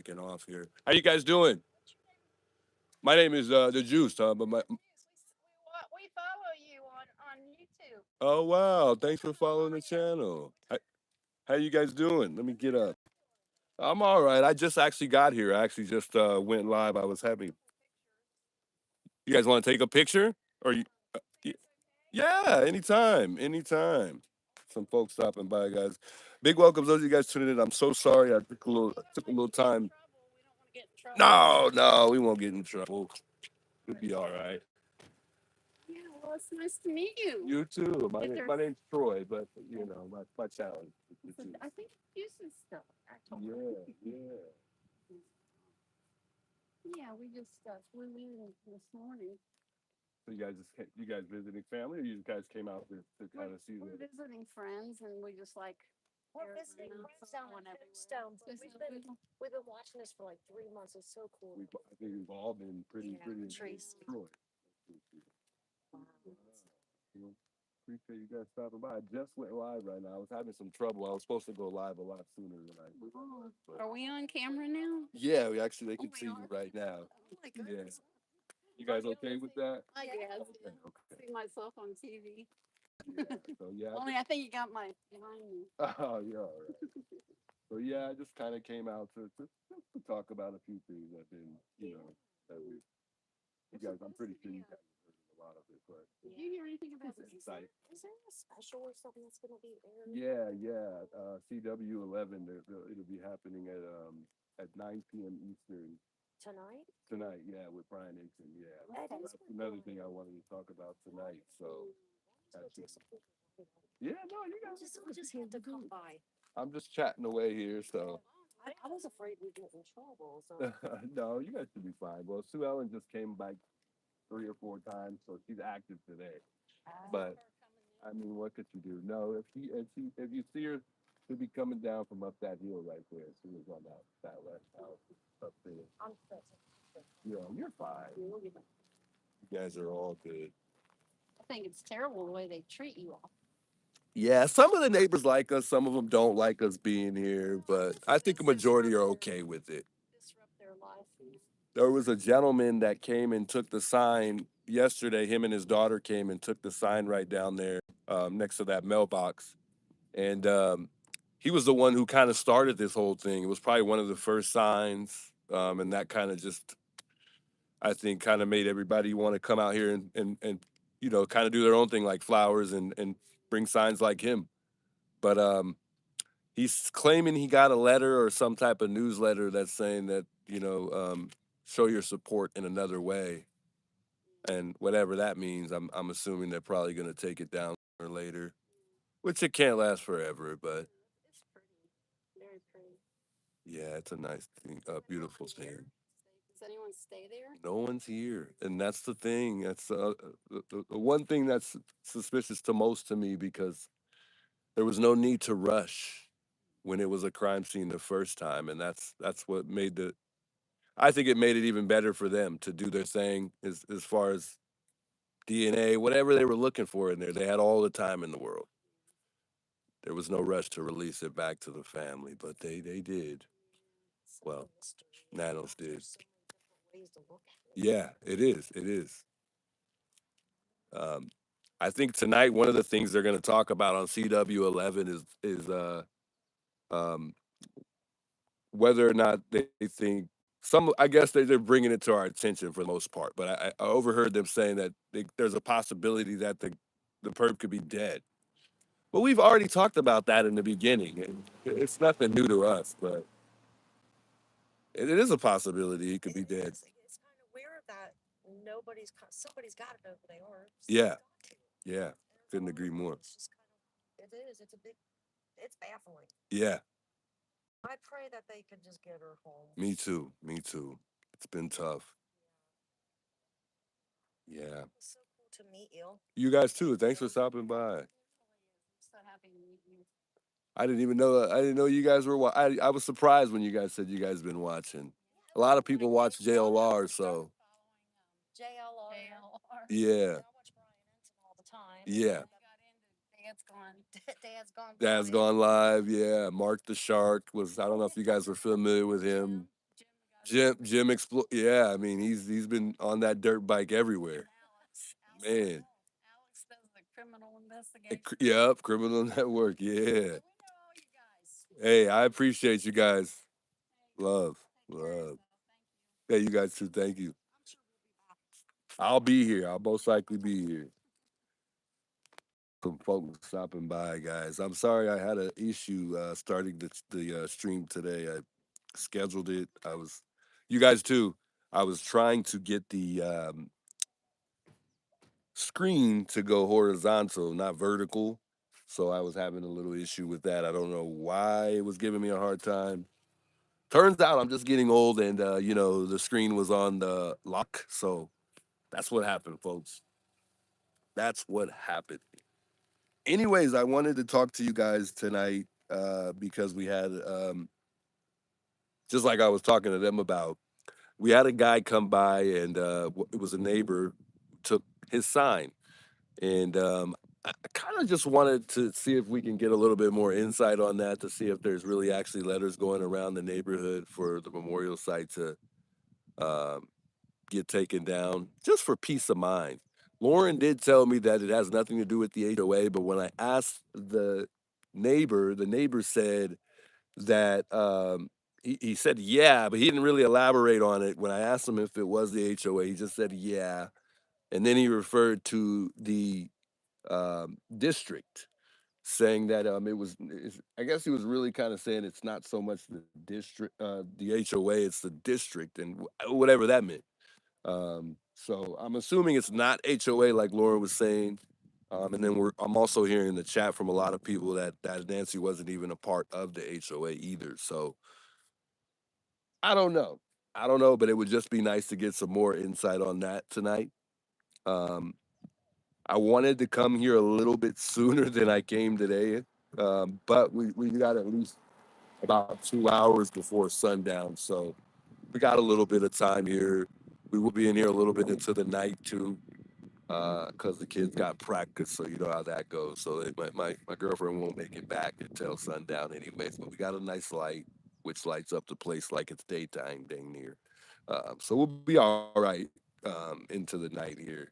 taking off here. How you guys doing? My name is the Juice, but my We follow you on YouTube. oh wow, thanks for following the channel. How you guys doing? Let me get up. I'm all right. I just actually got here. I actually just went live. I was having. You guys want to take a picture? Or you? y- Yeah, anytime, anytime. Some folks stopping by, guys. Big welcome those of you guys tuning in. I'm so sorry. I took a little time. We don't want to get in trouble. No, no, we won't get in trouble. We'll be all right. Yeah, well, it's nice to meet you. You too. Is My there? name's Troy, but you know my challenge. is the I think you some stuff. I told her. Yeah, yeah. Yeah, we just flew in this morning. So you guys visiting family, or you guys came out to kind of see We're the. visiting friends, and we just like. We're visiting friends down in Tombstone, but we've been watching this for like 3 months. It's so cool. I think we've all been pretty Tracy. destroyed. You know, appreciate you guys stopping by. I just went live right now. I was having some trouble. I was supposed to go live a lot sooner than I did. Oh, are we on camera now? Yeah, we actually they can we see you are? right now. Oh my Yeah. goodness. You guys okay with that? I guess. Okay. See myself on TV. Yeah. So yeah. Only I think you got my behind me. Oh, yeah, all right. So yeah, I just kind of came out to talk about a few things that been, that we, you guys, I'm pretty sure you guys have heard a lot of it, but Did you hear anything about this? Is there a special or something that's going to be aired? yeah, CW 11, it'll be happening at 9 p.m. Eastern Tonight? yeah, with Brian Nixon, yeah. That is That's another thing I wanted to talk about tonight, so. Let's go take some pictures. Yeah, no, you guys. We just had to come by. I'm just chatting away here, so. I was afraid we'd get in trouble. So. No, you guys should be fine. Well, Sue Ellen just came back 3 or 4 times, so she's active today. But I mean, what could you do? No, if you see her, she'll be coming down from up that hill right there. She was on that left house up there. I'm Yeah, you're fine. You guys are all good. I think it's terrible the way they treat you all. Yeah, some of the neighbors like us, some of them don't like us being here, but I think a majority are okay with it. disrupt their life. There was a gentleman that came and took the sign yesterday. Him and his daughter came and took the sign right down there next to that mailbox. And he was the one who kind of started this whole thing. It was probably one of the first signs. And that kind of just, I think, kind of made everybody want to come out here and kind of do their own thing like flowers and bring signs like him. But he's claiming he got a letter or some type of newsletter that's saying that, show your support in another way. And whatever that means, I'm assuming they're probably going to take it down or later, which it can't last forever. But It's pretty. Very pretty. yeah, it's a nice thing, a beautiful thing. Does anyone stay there? No one's here, and that's the thing. That's the one thing that's suspicious to most to me because there was no need to rush when it was a crime scene the first time, and that's what made the. I think it made it even better for them to do their thing as far as DNA, whatever they were looking for in there. They had all the time in the world. There was no rush to release it back to the family, but they did. Well, Nanos did. Ways to look at it. Yeah, it is. It is. Um, I think tonight one of the things they're going to talk about on CW 11 is um, whether or not they think some. I guess they're bringing it to our attention for the most part, but I overheard them saying that there's a possibility that the perp could be dead. But we've already talked about that in the beginning, and it's nothing new to us. But it is a possibility he could be dead. It's kind of weird that somebody's got to know who they are. Yeah, yeah, couldn't agree more. It's just kind of, it is. It's baffling. Yeah, I pray that they can just get her home. me too. Me too. It's been tough. Yeah. It's so cool to meet you. You guys too. Thanks for stopping by. I'm so happy to meet you. I didn't even know. I didn't know you guys were. I was surprised when you guys said you guys been watching. A lot of people watch JLR, so JLR. yeah, I watch Brian Ensign all the time. yeah. Dad's gone. Dad's gone. Dad's Brian. gone live. Yeah, Mark the Shark was. I don't know if you guys were familiar with him. Jim Jim Explo yeah, I mean, he's been on that dirt bike everywhere. Man. Yep, criminal network, yeah. Hey, I appreciate you guys. Love, love. Yeah, you guys too. Thank you. I'll be here. I'll most likely be here. Some folks stopping by, guys. I'm sorry I had an issue starting the stream today. I scheduled it. You guys too. I was trying to get the screen to go horizontal, not vertical. So I was having a little issue with that. I don't know why it was giving me a hard time. Turns out I'm just getting old, and the screen was on the lock. So that's what happened, folks. That's what happened. Anyways, I wanted to talk to you guys tonight because we had, just like I was talking to them about, we had a guy come by, and it was a neighbor who took his sign. And I kind of just wanted to see if we can get a little bit more insight on that to see if there's really actually letters going around the neighborhood for the memorial site to um, get taken down, just for peace of mind. Lauren did tell me that it has nothing to do with the HOA, but when I asked the neighbor said that he said yeah, but he didn't really elaborate on it. When I asked him if it was the HOA, he just said yeah, and then he referred to the district, saying that I guess he was really kind of saying it's not so much the district, the HOA, it's the district, and whatever that meant. So I'm assuming it's not HOA like Laura was saying. And then I'm also hearing in the chat from a lot of people that Nancy wasn't even a part of the HOA either. So I don't know. I don't know, but it would just be nice to get some more insight on that tonight. Um, I wanted to come here a little bit sooner than I came today, but we got at least about 2 hours before sundown, so we got a little bit of time here. We will be in here a little bit into the night too, because the kids got practice, so you know how that goes. So my girlfriend won't make it back until sundown, anyways. But we got a nice light, which lights up the place like it's daytime, dang near. So we'll be all right into the night here.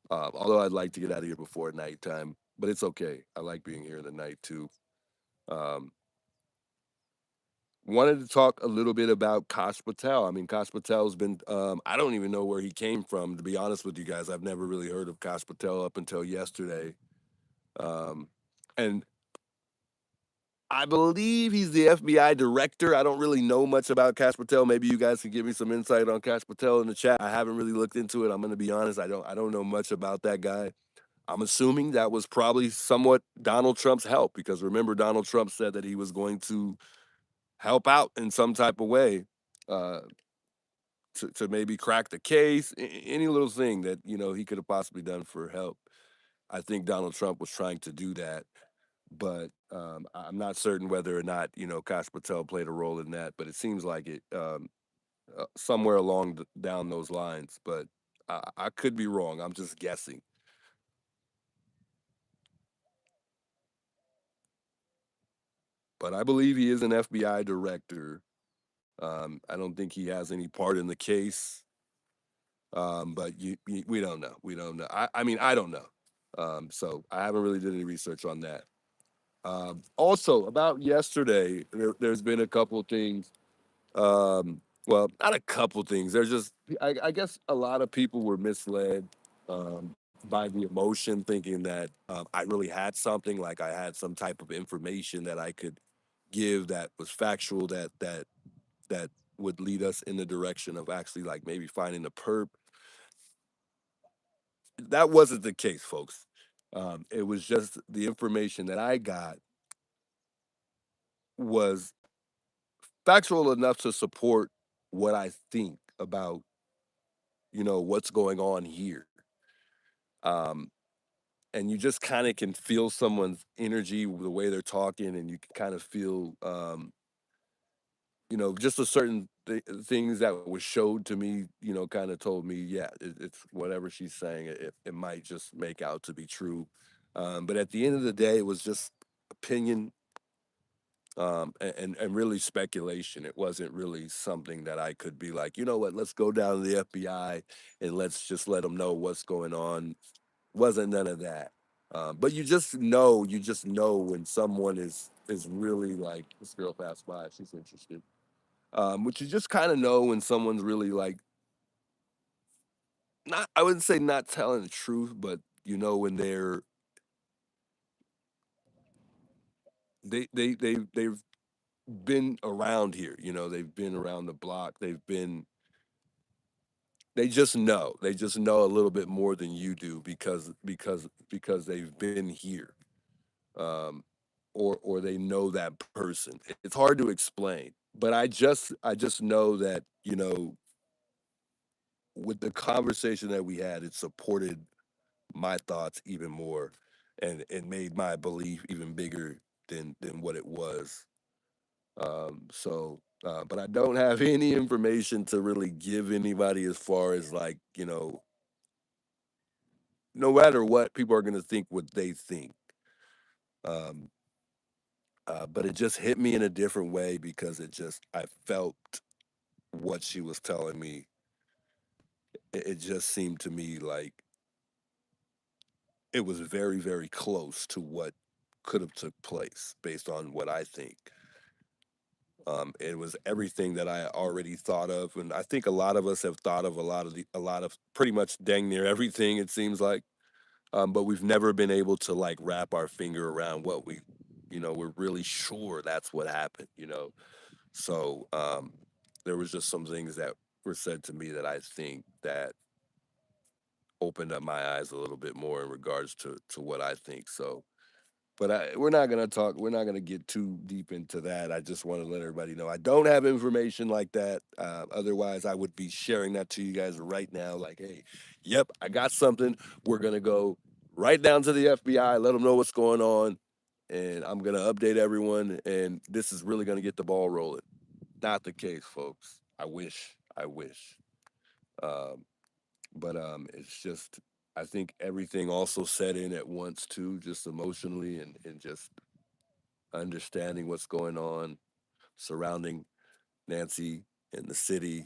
Although I'd like to get out of here before nighttime, but it's okay. I like being here in the night too. Um, Wanted to talk a little bit about Kash Patel. I mean, Kash Patel's been, I don't even know where he came from, to be honest with you guys. I've never really heard of Kash Patel up until yesterday. Um, and I believe he's the FBI director. I don't really know much about Kash Patel. Maybe you guys can give me some insight on Kash Patel in the chat. I haven't really looked into it. I'm going to be honest. I don't know much about that guy. I'm assuming that was probably somewhat Donald Trump's help, because remember, Donald Trump said that he was going to help out in some type of way, uh, to maybe crack the case, any little thing that he could have possibly done for help. I think Donald Trump was trying to do that, but I'm not certain whether or not Kash Patel played a role in that. But it seems like it, somewhere along down those lines. But I could be wrong. I'm just guessing. But I believe he is an FBI director. I don't think he has any part in the case. But we don't know. We don't know. I mean, I don't know. So I haven't really did any research on that. Also, about yesterday, there's been a couple things. Well, not a couple things. There's just, I guess, a lot of people were misled by the emotion, thinking that I really had something, like I had some type of information that I could give that was factual, that would lead us in the direction of actually like maybe finding the perp. That wasn't the case, folks. It was just the information that I got was factual enough to support what I think about what's going on here. Um, and you just kind of can feel someone's energy, the way they're talking, and you can kind of feel just a certain things that was showed to me, kind of told me, yeah, it's whatever she's saying, it might just make out to be true. But at the end of the day, it was just opinion. and really speculation. It wasn't really something that I could be like, you know what, let's go down to the FBI and let's just let them know what's going on. Wasn't none of that. But you just know when someone is really like this girl passed by, she's interested. But you just kind of know when someone's really like not, I wouldn't say not telling the truth, but you know when they've been around here. You know, they've been around the block. They just know a little bit more than you do because they've been here. Um, or they know that person. It's hard to explain, but I just know that, you know, with the conversation that we had, it supported my thoughts even more, and it made my belief even bigger than what it was. But I don't have any information to really give anybody as far as like, you know, no matter what, people are gonna think what they think. Um, but it just hit me in a different way because I felt what she was telling me. It just seemed to me like it was very, very close to what could have took place based on what I think. It was everything that I already thought of, and I think a lot of us have thought of a lot of pretty much dang near everything. It seems like, but we've never been able to like wrap our finger around what you know, we're really sure that's what happened. You know, so there was just some things that were said to me that I think that opened up my eyes a little bit more in regards to what I think. So, but we're not gonna talk. We're not gonna get too deep into that. I just want to let everybody know I don't have information like that. Otherwise, I would be sharing that to you guys right now. Like, hey, yep, I got something. We're gonna go right down to the FBI, let them know what's going on, and I'm gonna update everyone. And this is really gonna get the ball rolling. Not the case, folks. I wish. I wish. Um, but it's just I think everything also set in at once too, just emotionally and just understanding what's going on surrounding Nancy and the city,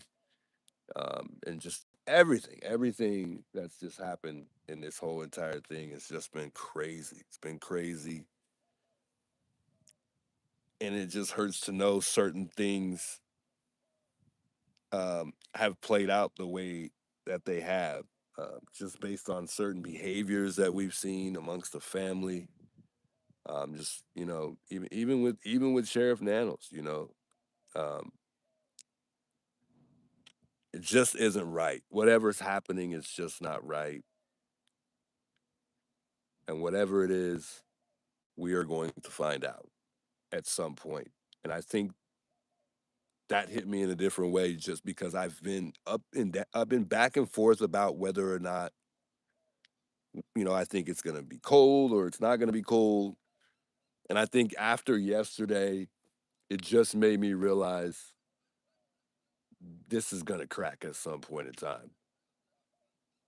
and just everything that's just happened in this whole entire thing has just been crazy. It's been crazy, and it just hurts to know certain things have played out the way that they have, just based on certain behaviors that we've seen amongst the family. Just you know, even with Sheriff Nanos, you know, um, it just isn't right. Whatever's happening is just not right, and whatever it is, we are going to find out at some point. And I think that hit me in a different way, just because I've been back and forth about whether or not, you know, I think it's going to be cold or it's not going to be cold. And I think after yesterday, it just made me realize this is going to crack at some point in time.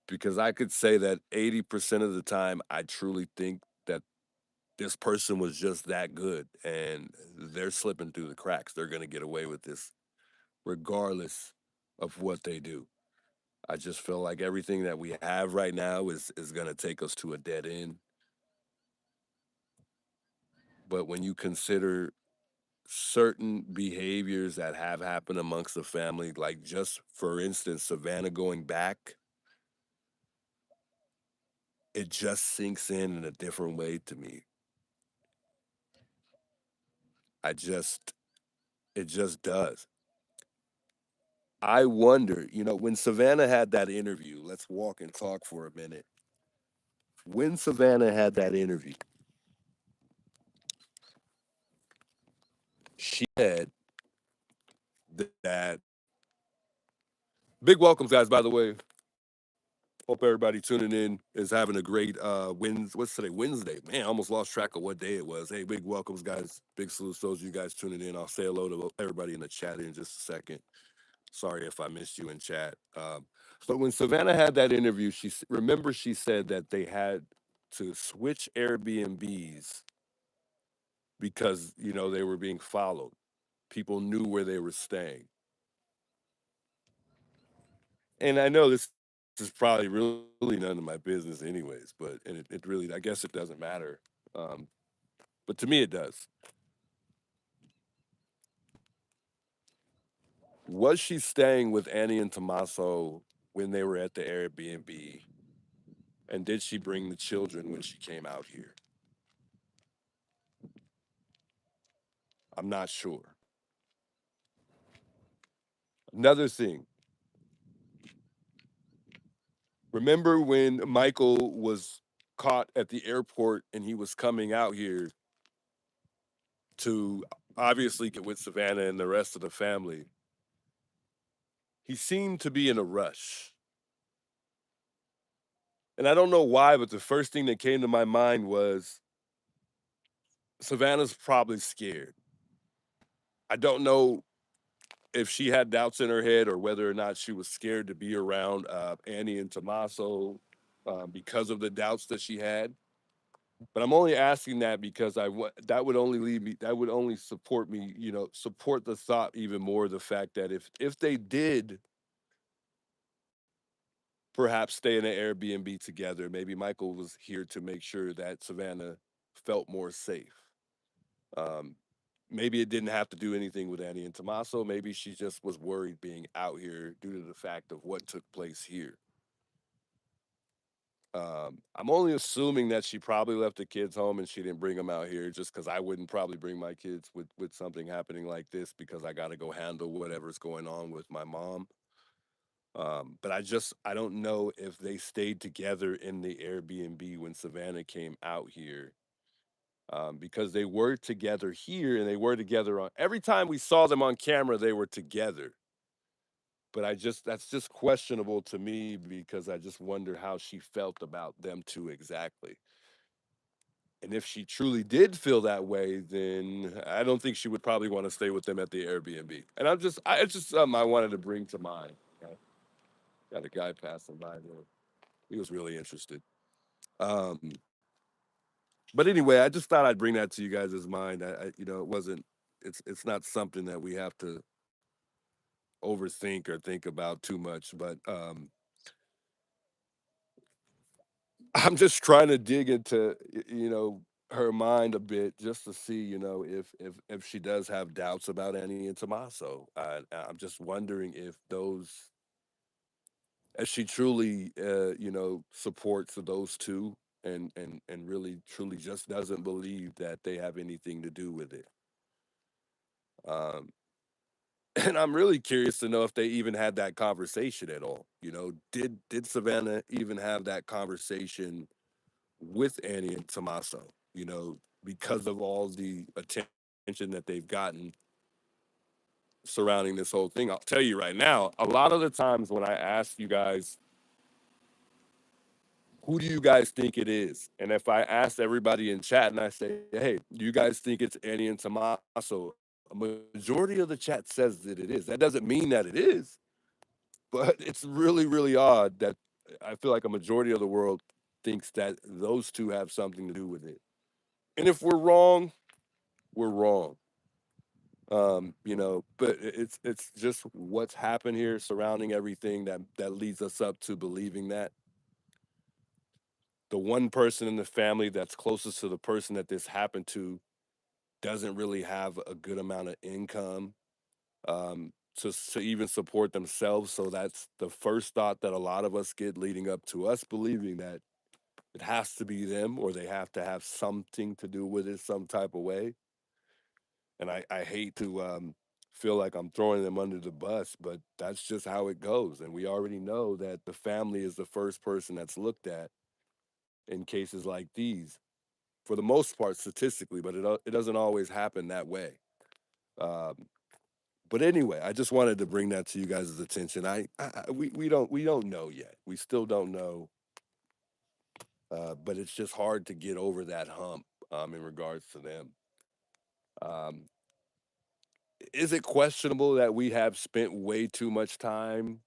Because I could say that 80% of the time, I truly think that this person was just that good and they're slipping through the cracks. They're going to get away with this regardless of what they do. I just feel like everything that we have right now is going to take us to a dead end. But when you consider certain behaviors that have happened amongst the family, like just for instance, Savannah going back, it just sinks in a different way to me. I just, it just does. I wonder, you know, when Savannah had that interview, let's walk and talk for a minute. When Savannah had that interview, she said that big welcomes, guys, by the way. Hope everybody tuning in is having a great what's today? Wednesday. Man, I almost lost track of what day it was. Hey, big welcomes, guys. Big salute to those of you guys tuning in. I'll say hello to everybody in the chat in just a second. Sorry if I missed you in chat. But when Savannah had that interview, remember she said that they had to switch Airbnbs because they were being followed. People knew where they were staying. And I know this is probably really none of my business anyways, but and it really, I guess it doesn't matter. Um, but to me it does. Was she staying with Annie and Tommaso when they were at the Airbnb? And did she bring the children when she came out here? I'm not sure. Another thing, remember when Michael was caught at the airport and he was coming out here to obviously get with Savannah and the rest of the family? He seemed to be in a rush. And I don't know why, but the first thing that came to my mind was Savannah's probably scared. I don't know if she had doubts in her head or whether or not she was scared to be around Annie and Tommaso because of the doubts that she had. But I'm only asking that because that would only lead me, that would only support me, support the thought even more, the fact that if they did perhaps stay in an Airbnb together, maybe Michael was here to make sure that Savannah felt more safe. Um, Maybe it didn't have to do anything with Annie and Tommaso. Maybe she just was worried being out here due to the fact of what took place here. I'm only assuming that she probably left the kids home and she didn't bring them out here, just because I wouldn't probably bring my kids with something happening like this, because I got to go handle whatever's going on with my mom. But I don't know if they stayed together in the Airbnb when Savannah came out here, because they were together here and they were together on every time we saw them on camera, they were together. But that's just questionable to me, because I just wonder how she felt about them two exactly. And if she truly did feel that way, then I don't think she would probably want to stay with them at the Airbnb. And it's just something I wanted to bring to mind. Okay? Got a guy passing by there. He was really interested. Um, but anyway, I just thought I'd bring that to you guys' mind. It wasn't. It's not something that we have to overthink or think about too much. But I'm just trying to dig into her mind a bit, just to see if she does have doubts about Annie and Tommaso. I'm just wondering if she truly supports those two, and really truly just doesn't believe that they have anything to do with it. Um, and I'm really curious to know if they even had that conversation at all. Did Savannah even have that conversation with Annie and Tommaso, because of all the attention that they've gotten surrounding this whole thing? I'll tell you right now, a lot of the times when I ask you guys, who do you guys think it is? And if I ask everybody in chat and I say, hey, do you guys think it's Annie and Tommaso? A majority of the chat says that it is. That doesn't mean that it is, but it's really, really odd that I feel like a majority of the world thinks that those two have something to do with it. And if we're wrong, we're wrong. But it's just what's happened here surrounding everything that leads us up to believing that the one person in the family that's closest to the person that this happened to doesn't really have a good amount of income, to even support themselves. So that's the first thought that a lot of us get, leading up to us believing that it has to be them, or they have to have something to do with it some type of way. And I hate to feel like I'm throwing them under the bus, but that's just how it goes. And we already know that the family is the first person that's looked at in cases like these, for the most part, statistically, but it doesn't always happen that way. Um, but anyway, I just wanted to bring that to you guys' attention. We don't know yet. We still don't know, but it's just hard to get over that hump, in regards to them. Um, is it questionable that we have spent way too much time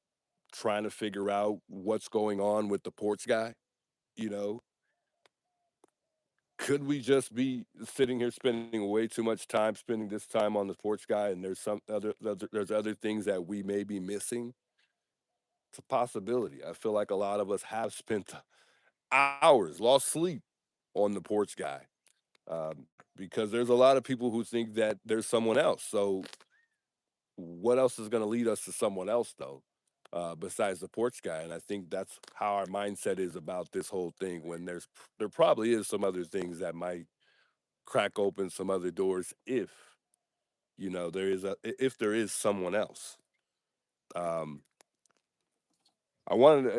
trying to figure out what's going on with the porch guy? You know, could we just be sitting here spending way too much time spending this time on the porch guy, and there's other things that we may be missing? It's a possibility. I feel like a lot of us have spent hours, lost sleep on the porch guy, because there's a lot of people who think that there's someone else. So what else is going to lead us to someone else, though, besides the porch guy? And I think that's how our mindset is about this whole thing. When there probably is some other things that might crack open some other doors if if there is someone else. Um, I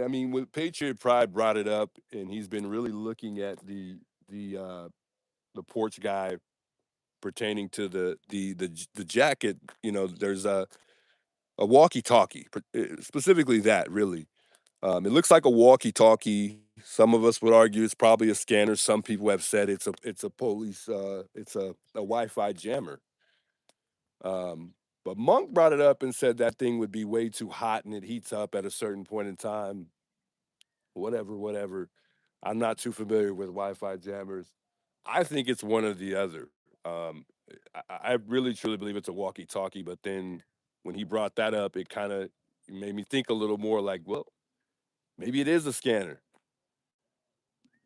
mean, with Patriot Pride brought it up, and he's been really looking at the uh, the porch guy pertaining to the jacket. There's a walkie-talkie, specifically that really. It looks like a walkie-talkie. Some of us would argue it's probably a scanner. Some people have said it's a police it's a Wi-Fi jammer. But Monk brought it up and said that thing would be way too hot and it heats up at a certain point in time. Whatever, whatever. I'm not too familiar with Wi-Fi jammers. I think it's one or the other. I really truly believe it's a walkie-talkie. But then when he brought that up, it kind of made me think a little more like, well, maybe it is a scanner.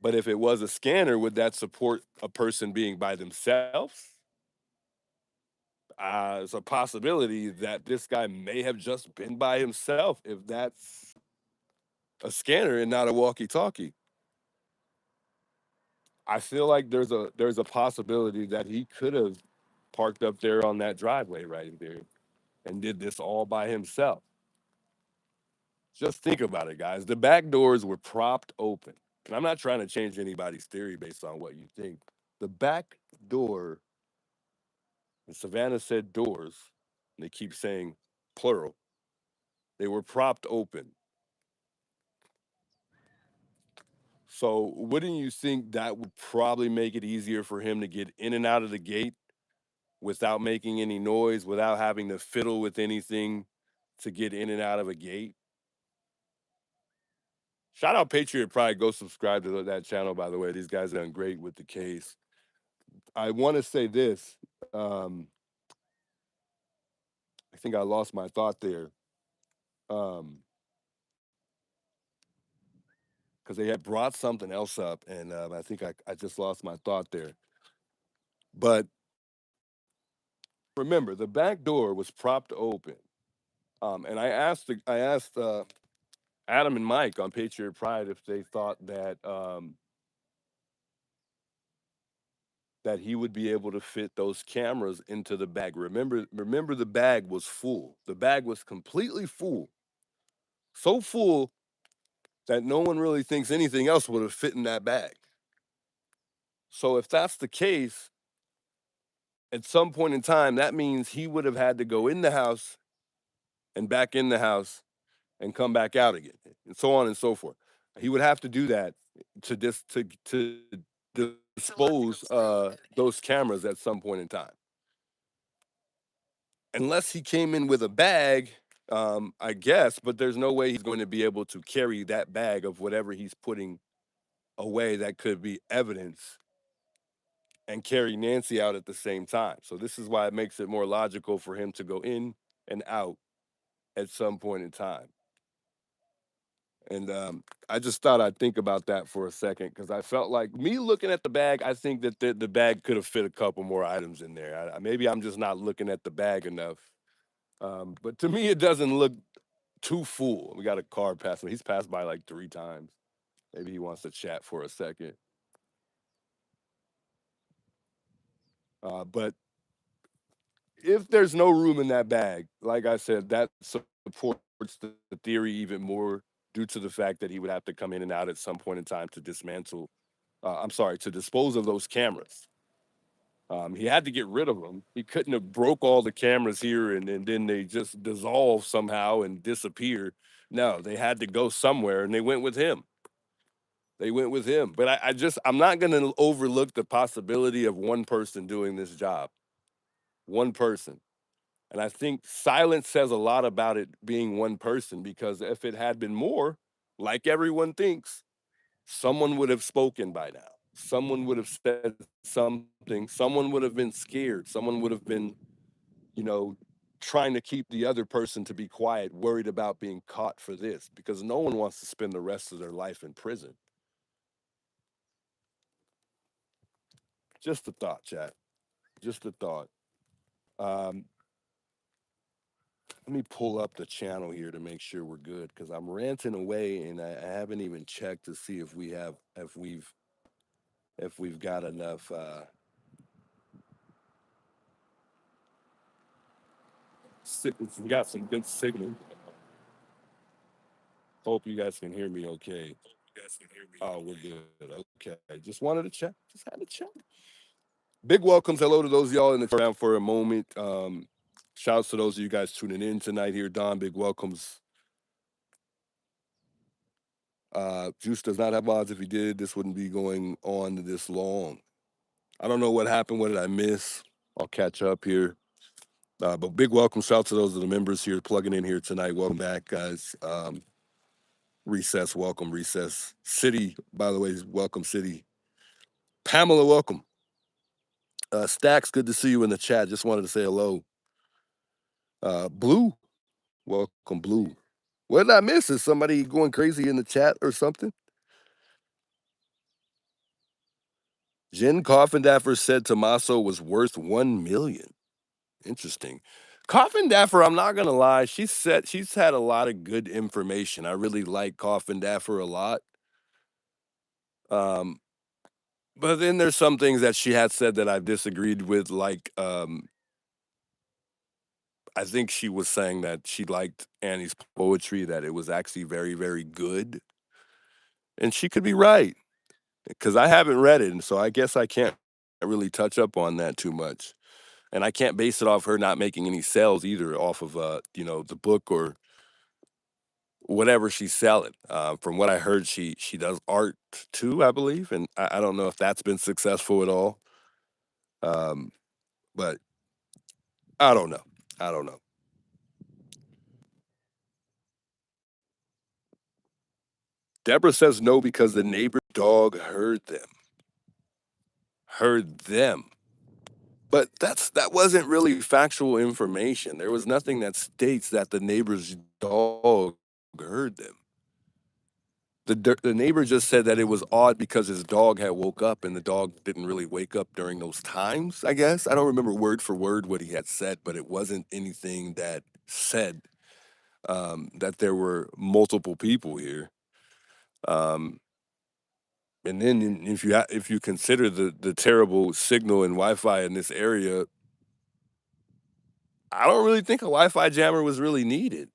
But if it was a scanner, would that support a person being by themselves? It's a possibility that this guy may have just been by himself if that's a scanner and not a walkie-talkie. I feel like there's a possibility that he could have parked up there on that driveway right there and did this all by himself. Just think about it, guys. The back doors were propped open. And I'm not trying to change anybody's theory based on what you think. The back door, and Savannah said doors, and they keep saying plural, they were propped open. So wouldn't you think that would probably make it easier for him to get in and out of the gate without making any noise, without having to fiddle with anything to get in and out of a gate? Shout out Patriot Pride. Go subscribe to that channel, by the way. These guys are done great with the case. I want to say this. I think I lost my thought there. Because they had brought something else up, and I think I just lost my thought there. But remember, the back door was propped open. And I asked Adam and Mike on Patriot Pride if they thought that he would be able to fit those cameras into the bag. Remember, the bag was full. The bag was completely full, so full that no one really thinks anything else would have fit in that bag. So if that's the case, at some point in time, that means he would have had to go in the house and back in the house and come back out again, and so on and so forth. He would have to do that to dispose those cameras at some point in time, unless he came in with a bag. I guess, but there's no way he's going to be able to carry that bag of whatever he's putting away that could be evidence and carry Nancy out at the same time. So this is why it makes it more logical for him to go in and out at some point in time. And I just thought I'd think about that for a second because I felt like me looking at the bag, I think that the bag could have fit a couple more items in there. Maybe I'm just not looking at the bag enough. But to me, it doesn't look too full. We got a car passing. He's passed by like 3 times. Maybe he wants to chat for a second. But if there's no room in that bag, like I said, that supports the theory even more due to the fact that he would have to come in and out at some point in time to dismantle. I'm sorry, to dispose of those cameras. He had to get rid of them. He couldn't have broke all the cameras here and then they just dissolve somehow and disappear. No, they had to go somewhere, and they went with him. They went with him. But I'm not going to overlook the possibility of one person doing this job. One person. And I think silence says a lot about it being one person, because if it had been more, like everyone thinks, someone would have spoken by now. someone would have said something, someone would have been scared, someone would have been, you know, trying to keep the other person to be quiet, worried about being caught for this, because no one wants to spend the rest of their life in prison. Just a thought, chat. Just a thought. Um, Let me pull up the channel here to make sure we're good because I'm ranting away and I haven't even checked to see if we have if we've got enough if we got some good signal. Hope you guys can hear me okay. Oh, we're good. Okay. Just wanted to check. Just had to check. Big welcomes. Hello to those of y'all in the around for a moment. Shouts to those of you guys tuning in tonight here. Don, big welcomes. Juice does not have odds. If he did, this wouldn't be going on this long. I don't know what happened. What did I miss? I'll catch up here. But big welcome. Shout to those of the members here plugging in here tonight. Welcome back, guys. Recess, welcome. Recess City, by the way, welcome City. Pamela, welcome. Stacks, good to see you in the chat. Just wanted to say hello. Blue, welcome, Blue. What did I miss? Is somebody going crazy in the chat or something? Jen Coffindaffer said Tommaso was worth 1 million. Interesting. Coffin Daffer, I'm not gonna lie, she's had a lot of good information. I really like Coffin Daffer a lot. Um, but then there's some things that she had said that I've disagreed with, like I think she was saying that she liked Annie's poetry, that it was actually very, very good. And she could be right, because I haven't read it, and so I guess I can't really touch up on that too much. And I can't base it off her not making any sales either, off of the book or whatever she's selling. From what I heard, she does art too, I believe, and I don't know if that's been successful at all. Um, but I don't know. I don't know. Deborah says no because the neighbor dog heard them. Heard them. But that wasn't really factual information. There was nothing that states that the neighbor's dog heard them. The neighbor just said that it was odd because his dog had woke up and the dog didn't really wake up during those times, I guess. I don't remember word for word what he had said, but it wasn't anything that said that there were multiple people here. Um, and then if you consider the terrible signal and Wi-Fi in this area, I don't really think a Wi-Fi jammer was really needed.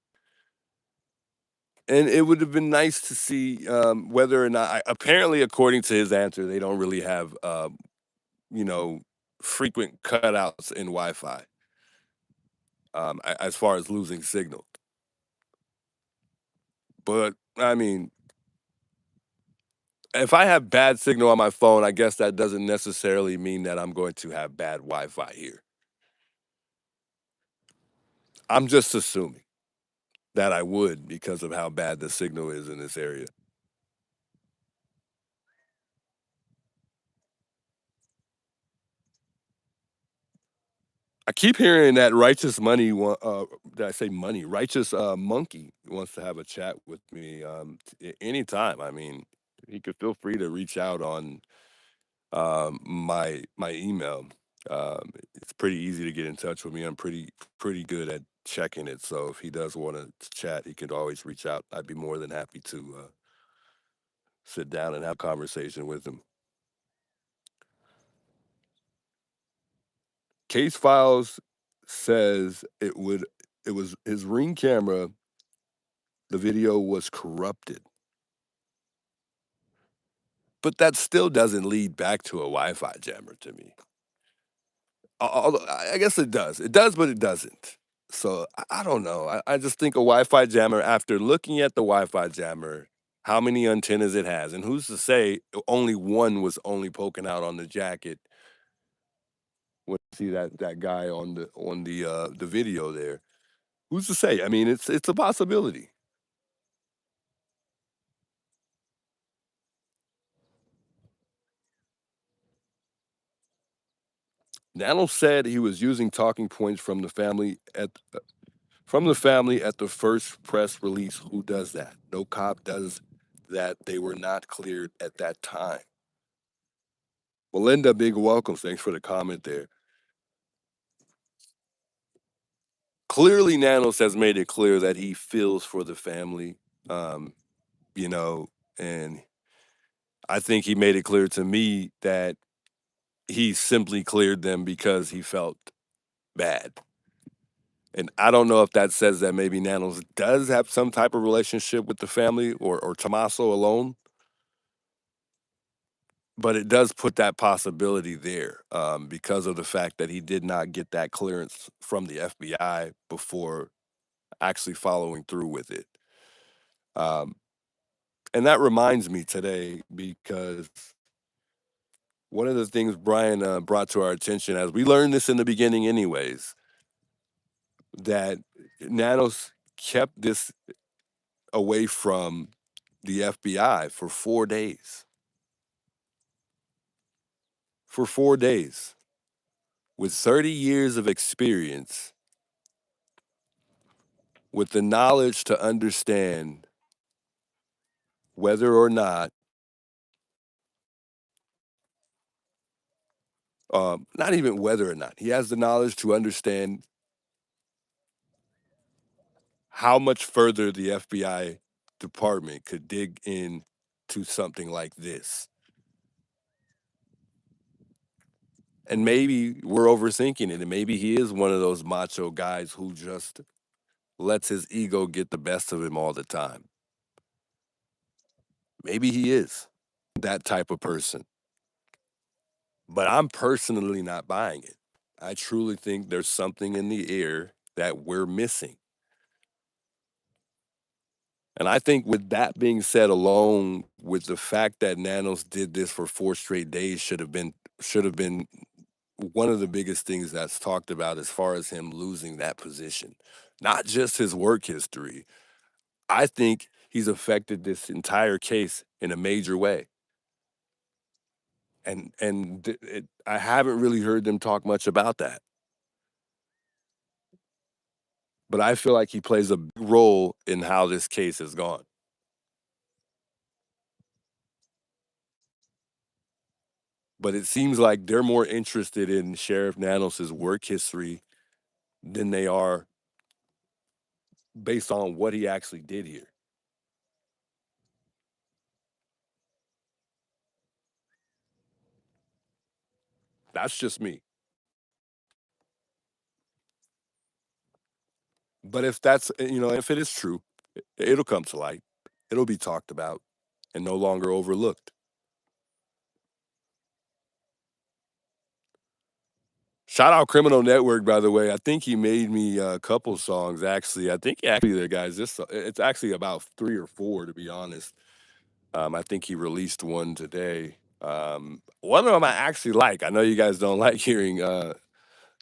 And it would have been nice to see whether or not. Apparently, according to his answer, they don't really have you know, frequent cutouts in Wi-Fi, as far as losing signal. But I mean, if I have bad signal on my phone, I guess that doesn't necessarily mean that I'm going to have bad Wi-Fi here. I'm just assuming that I would because of how bad the signal is in this area. I keep hearing that righteous money. Did I say money? Righteous monkey wants to have a chat with me anytime. I mean, he could feel free to reach out on my email. It's pretty easy to get in touch with me. I'm pretty good at checking it. So if he does want to chat, he could always reach out. I'd be more than happy to sit down and have a conversation with him. Case Files says it was his Ring camera. The video was corrupted, but that still doesn't lead back to a Wi-Fi jammer to me. Although I guess it does. It does, but it doesn't. So I don't know. I just think a Wi-Fi jammer, after looking at the Wi-Fi jammer, how many antennas it has, and who's to say only one was only poking out on the jacket when you see that guy on the video there. Who's to say? I mean, it's a possibility. Nanos said he was using talking points from the family at the first press release. Who does that? No cop does that. They were not cleared at that time. Melinda, big welcome. Thanks for the comment there. Clearly, Nanos has made it clear that he feels for the family, um, you know, and I think he made it clear to me that he simply cleared them because he felt bad. And I don't know if that says that maybe Nanos does have some type of relationship with the family or Tommaso alone, but it does put that possibility there because of the fact that he did not get that clearance from the FBI before actually following through with it. Um, and that reminds me today because one of the things Brian brought to our attention, as we learned this in the beginning, anyways, that Nanos kept this away from the FBI for 4 days. For 4 days. With 30 years of experience, with the knowledge to understand whether or not even whether or not, he has the knowledge to understand how much further the FBI department could dig into something like this. And maybe we're overthinking it, and maybe he is one of those macho guys who just lets his ego get the best of him all the time. Maybe he is that type of person. But I'm personally not buying it. I truly think there's something in the air that we're missing. And I think with that being said alone, with the fact that Nanos did this for 4 straight days should have been one of the biggest things that's talked about as far as him losing that position. Not just his work history. I think he's affected this entire case in a major way. I haven't really heard them talk much about that. But I feel like he plays a big role in how this case has gone. But it seems like they're more interested in Sheriff Nanos's work history than they are based on what he actually did here. That's just me. But if if it is true, it'll come to light. It'll be talked about and no longer overlooked. Shout out Criminal Network, by the way. I think he made me a couple songs. Actually, I think actually the guys. It's actually about 3 or 4, to be honest. I think he released one today. One of them I actually like. I know you guys don't like hearing the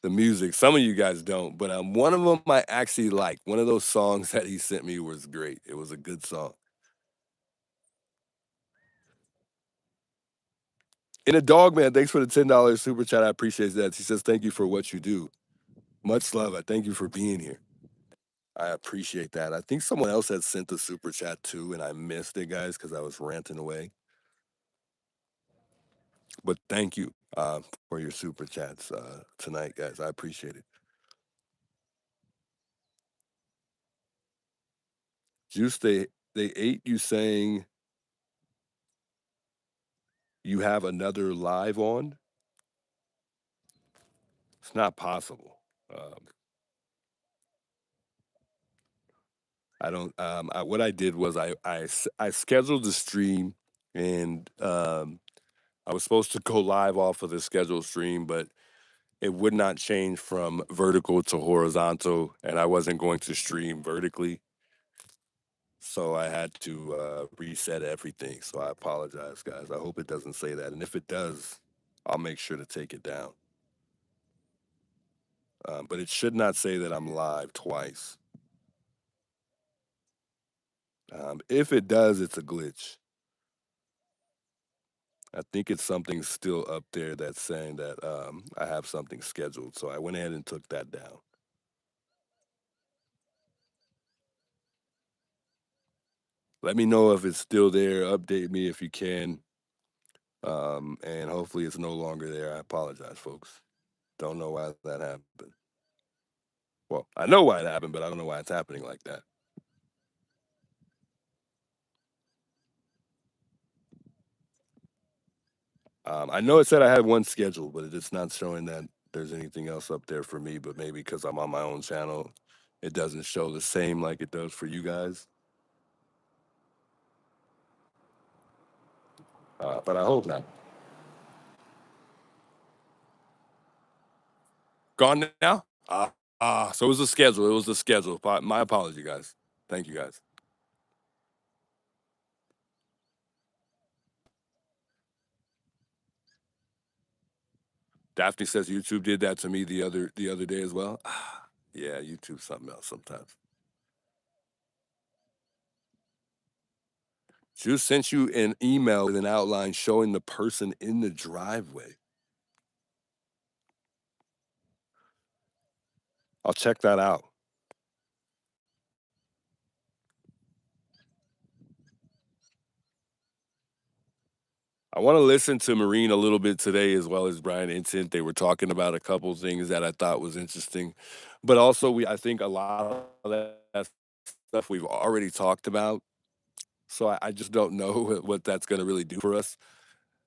music. Some of you guys don't, but one of them I actually like. One of those songs that he sent me was great. It was a good song. In a dog man, thanks for the $10 super chat. I appreciate that. He says thank you for what you do. Much love. I thank you for being here. I appreciate that. I think someone else had sent the super chat too, and I missed it, guys, because I was ranting away. But thank you for your super chats tonight, guys. I appreciate it. Juice, they ate you saying you have another live on. It's not possible. I don't. What I did was I scheduled the stream, and I was supposed to go live off of the scheduled stream, but it would not change from vertical to horizontal, and I wasn't going to stream vertically, so I had to reset everything. So I apologize, guys. I hope it doesn't say that, and if it does, I'll make sure to take it down. But it should not say that I'm live twice. If it does, it's a glitch. I think it's something still up there that's saying that I have something scheduled. So I went ahead and took that down. Let me know if it's still there. Update me if you can. And hopefully it's no longer there. I apologize, folks. Don't know why that happened. Well, I know why it happened, but I don't know why it's happening like that. I know it said I had one scheduled, but it's not showing that there's anything else up there for me. But maybe because I'm on my own channel, it doesn't show the same like it does for you guys. But I hope not. Gone now? So it was the schedule. It was the schedule. My apology, guys. Thank you, guys. Daphne says YouTube did that to me the other day as well. Yeah, YouTube's something else sometimes. Just sent you an email with an outline showing the person in the driveway. I'll check that out. I want to listen to Marine a little bit today as well as Brian Intent. They were talking about a couple things that I thought was interesting. But also I think a lot of that stuff we've already talked about. So I just don't know what that's going to really do for us.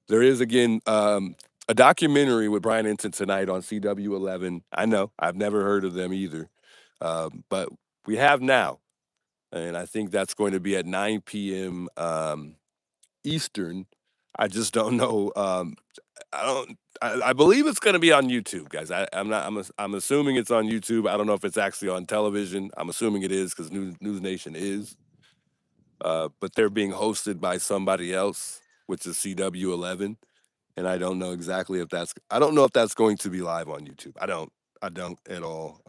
There is again a documentary with Brian Intent tonight on CW11. I know I've never heard of them either, but we have now, and I think that's going to be at 9 p.m. Eastern. I just don't know. I don't. I believe it's going to be on YouTube, guys. I'm not. I'm assuming it's on YouTube. I don't know if it's actually on television. I'm assuming it is because News Nation is. But they're being hosted by somebody else, which is CW11, and I don't know exactly if that's. I don't know if that's going to be live on YouTube. I don't. I don't at all.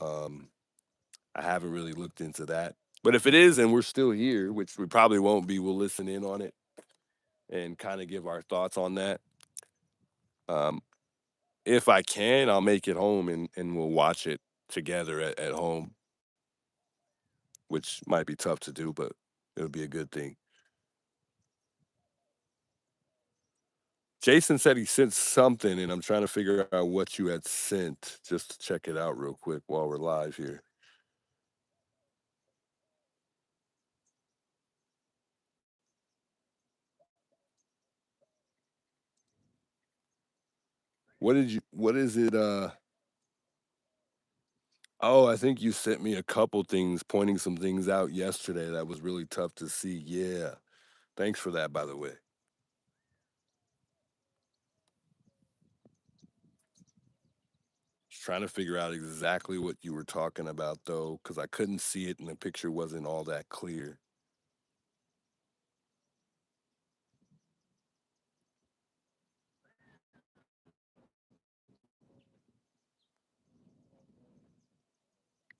I haven't really looked into that. But if it is, and we're still here, which we probably won't be, we'll listen in on it and kind of give our thoughts on that. Um, if I can, I'll make it home and we'll watch it together at home, which might be tough to do, but it'll be a good thing. Jason said he sent something, and I'm trying to figure out what you had sent just to check it out real quick while we're live here. What is it? Oh, I think you sent me a couple things pointing some things out yesterday that was really tough to see. Yeah. Thanks for that, by the way. Just trying to figure out exactly what you were talking about though, because I couldn't see it and the picture wasn't all that clear.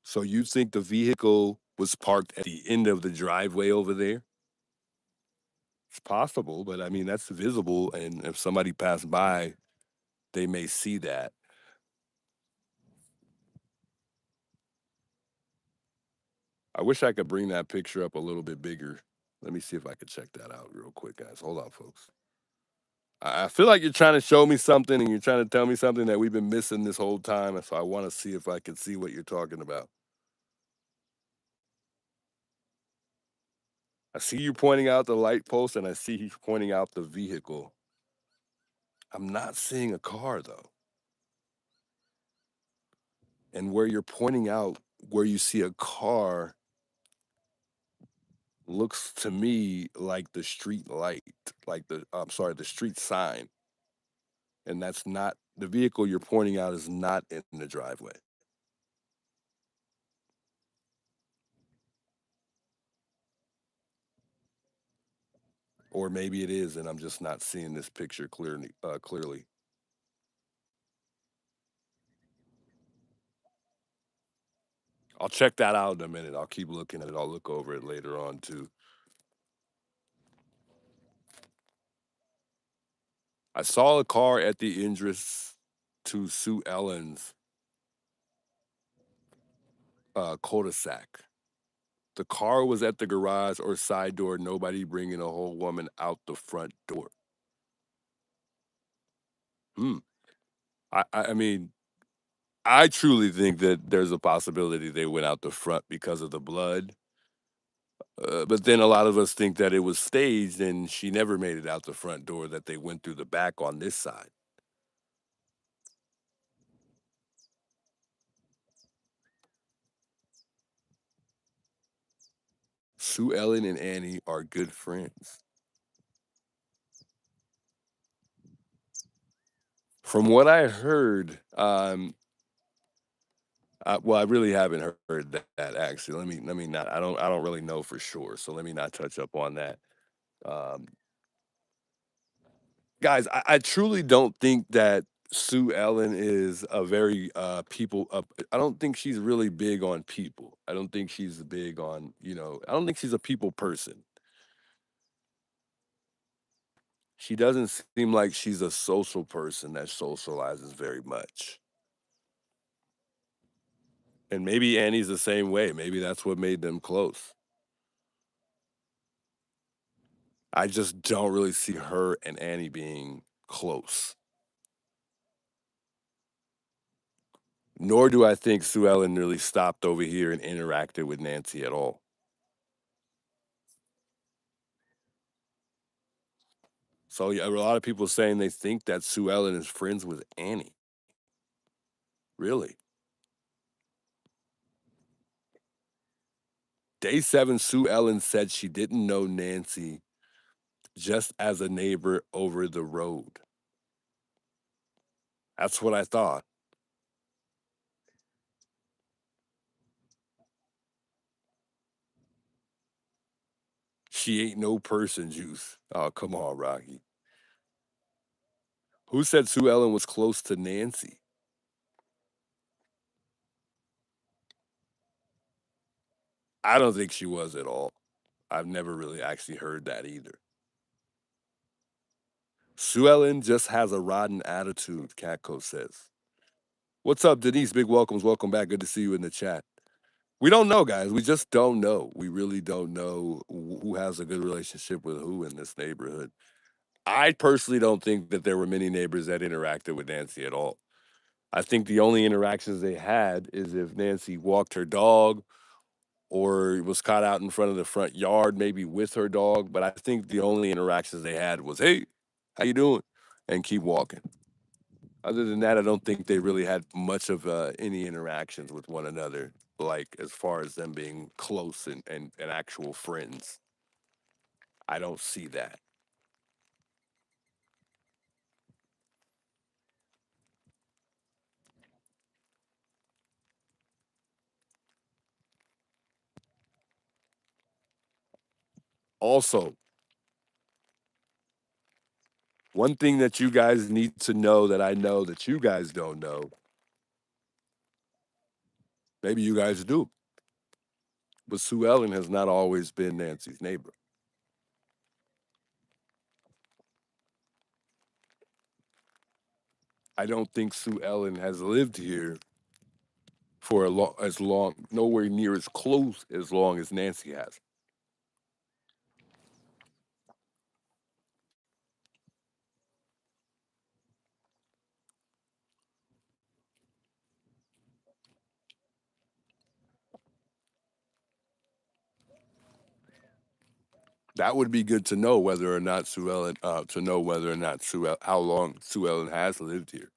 So you think the vehicle was parked at the end of the driveway over there? It's possible, but I mean that's visible, and if somebody passed by, they may see that. I wish I could bring that picture up a little bit bigger. Let me see if I could check that out real quick, guys. Hold on, folks. I feel like you're trying to show me something and you're trying to tell me something that we've been missing this whole time, and so I want to see if I can see what you're talking about. I see you pointing out the light post, and I see you pointing out the vehicle. I'm not seeing a car though. And where you're pointing out where you see a car looks to me like the street light, like I'm sorry, the street sign. And that's not the vehicle you're pointing out is not in the driveway. Or maybe it is, and I'm just not seeing this picture clearly. I'll check that out in a minute. I'll keep looking at it. I'll look over it later on too. I saw a car at the entrance to Sue Ellen's cul-de-sac. The car was at the garage or side door. Nobody bringing a whole woman out the front door. Hmm. I mean, I truly think that there's a possibility they went out the front because of the blood. But then a lot of us think that it was staged and she never made it out the front door, that they went through the back on this side. Sue Ellen and Annie are good friends. From what I heard, well, I really haven't heard that actually. Let me not. I don't really know for sure. So let me not touch up on that. Um, Guys, I truly don't think that Sue Ellen is a very people. I don't think she's really big on people. I don't think she's big on I don't think she's a people person. She doesn't seem like she's a social person that socializes very much. And maybe Annie's the same way. Maybe that's what made them close. I just don't really see her and Annie being close. Nor do I think Sue Ellen really stopped over here and interacted with Nancy at all. So yeah, a lot of people saying they think that Sue Ellen is friends with Annie. Really? Day 7, Sue Ellen said she didn't know Nancy, just as a neighbor over the road. That's what I thought. She ain't no person juice. Oh, come on, Rocky. Who said Sue Ellen was close to Nancy? I don't think she was at all. I've never really actually heard that either. Sue Ellen just has a rotten attitude, Catco says. What's up, Denise? Big welcomes. Welcome back. Good to see you in the chat. We don't know, guys. We just don't know. We really don't know who has a good relationship with who in this neighborhood. I personally don't think that there were many neighbors that interacted with Nancy at all. I think the only interactions they had is if Nancy walked her dog or was caught out in front of the front yard, maybe with her dog. But I think the only interactions they had was, "Hey, how you doing?" and keep walking. Other than that, I don't think they really had much of any interactions with one another, like as far as them being close and actual friends. I don't see that. Also, one thing that you guys need to know that I know that you guys don't know, maybe you guys do, but Sue Ellen has not always been Nancy's neighbor. I don't think Sue Ellen has lived here for as long, nowhere near as close as long as Nancy has. That would be good to know whether or not Sue Ellen, to know whether or not how long Sue Ellen has lived here.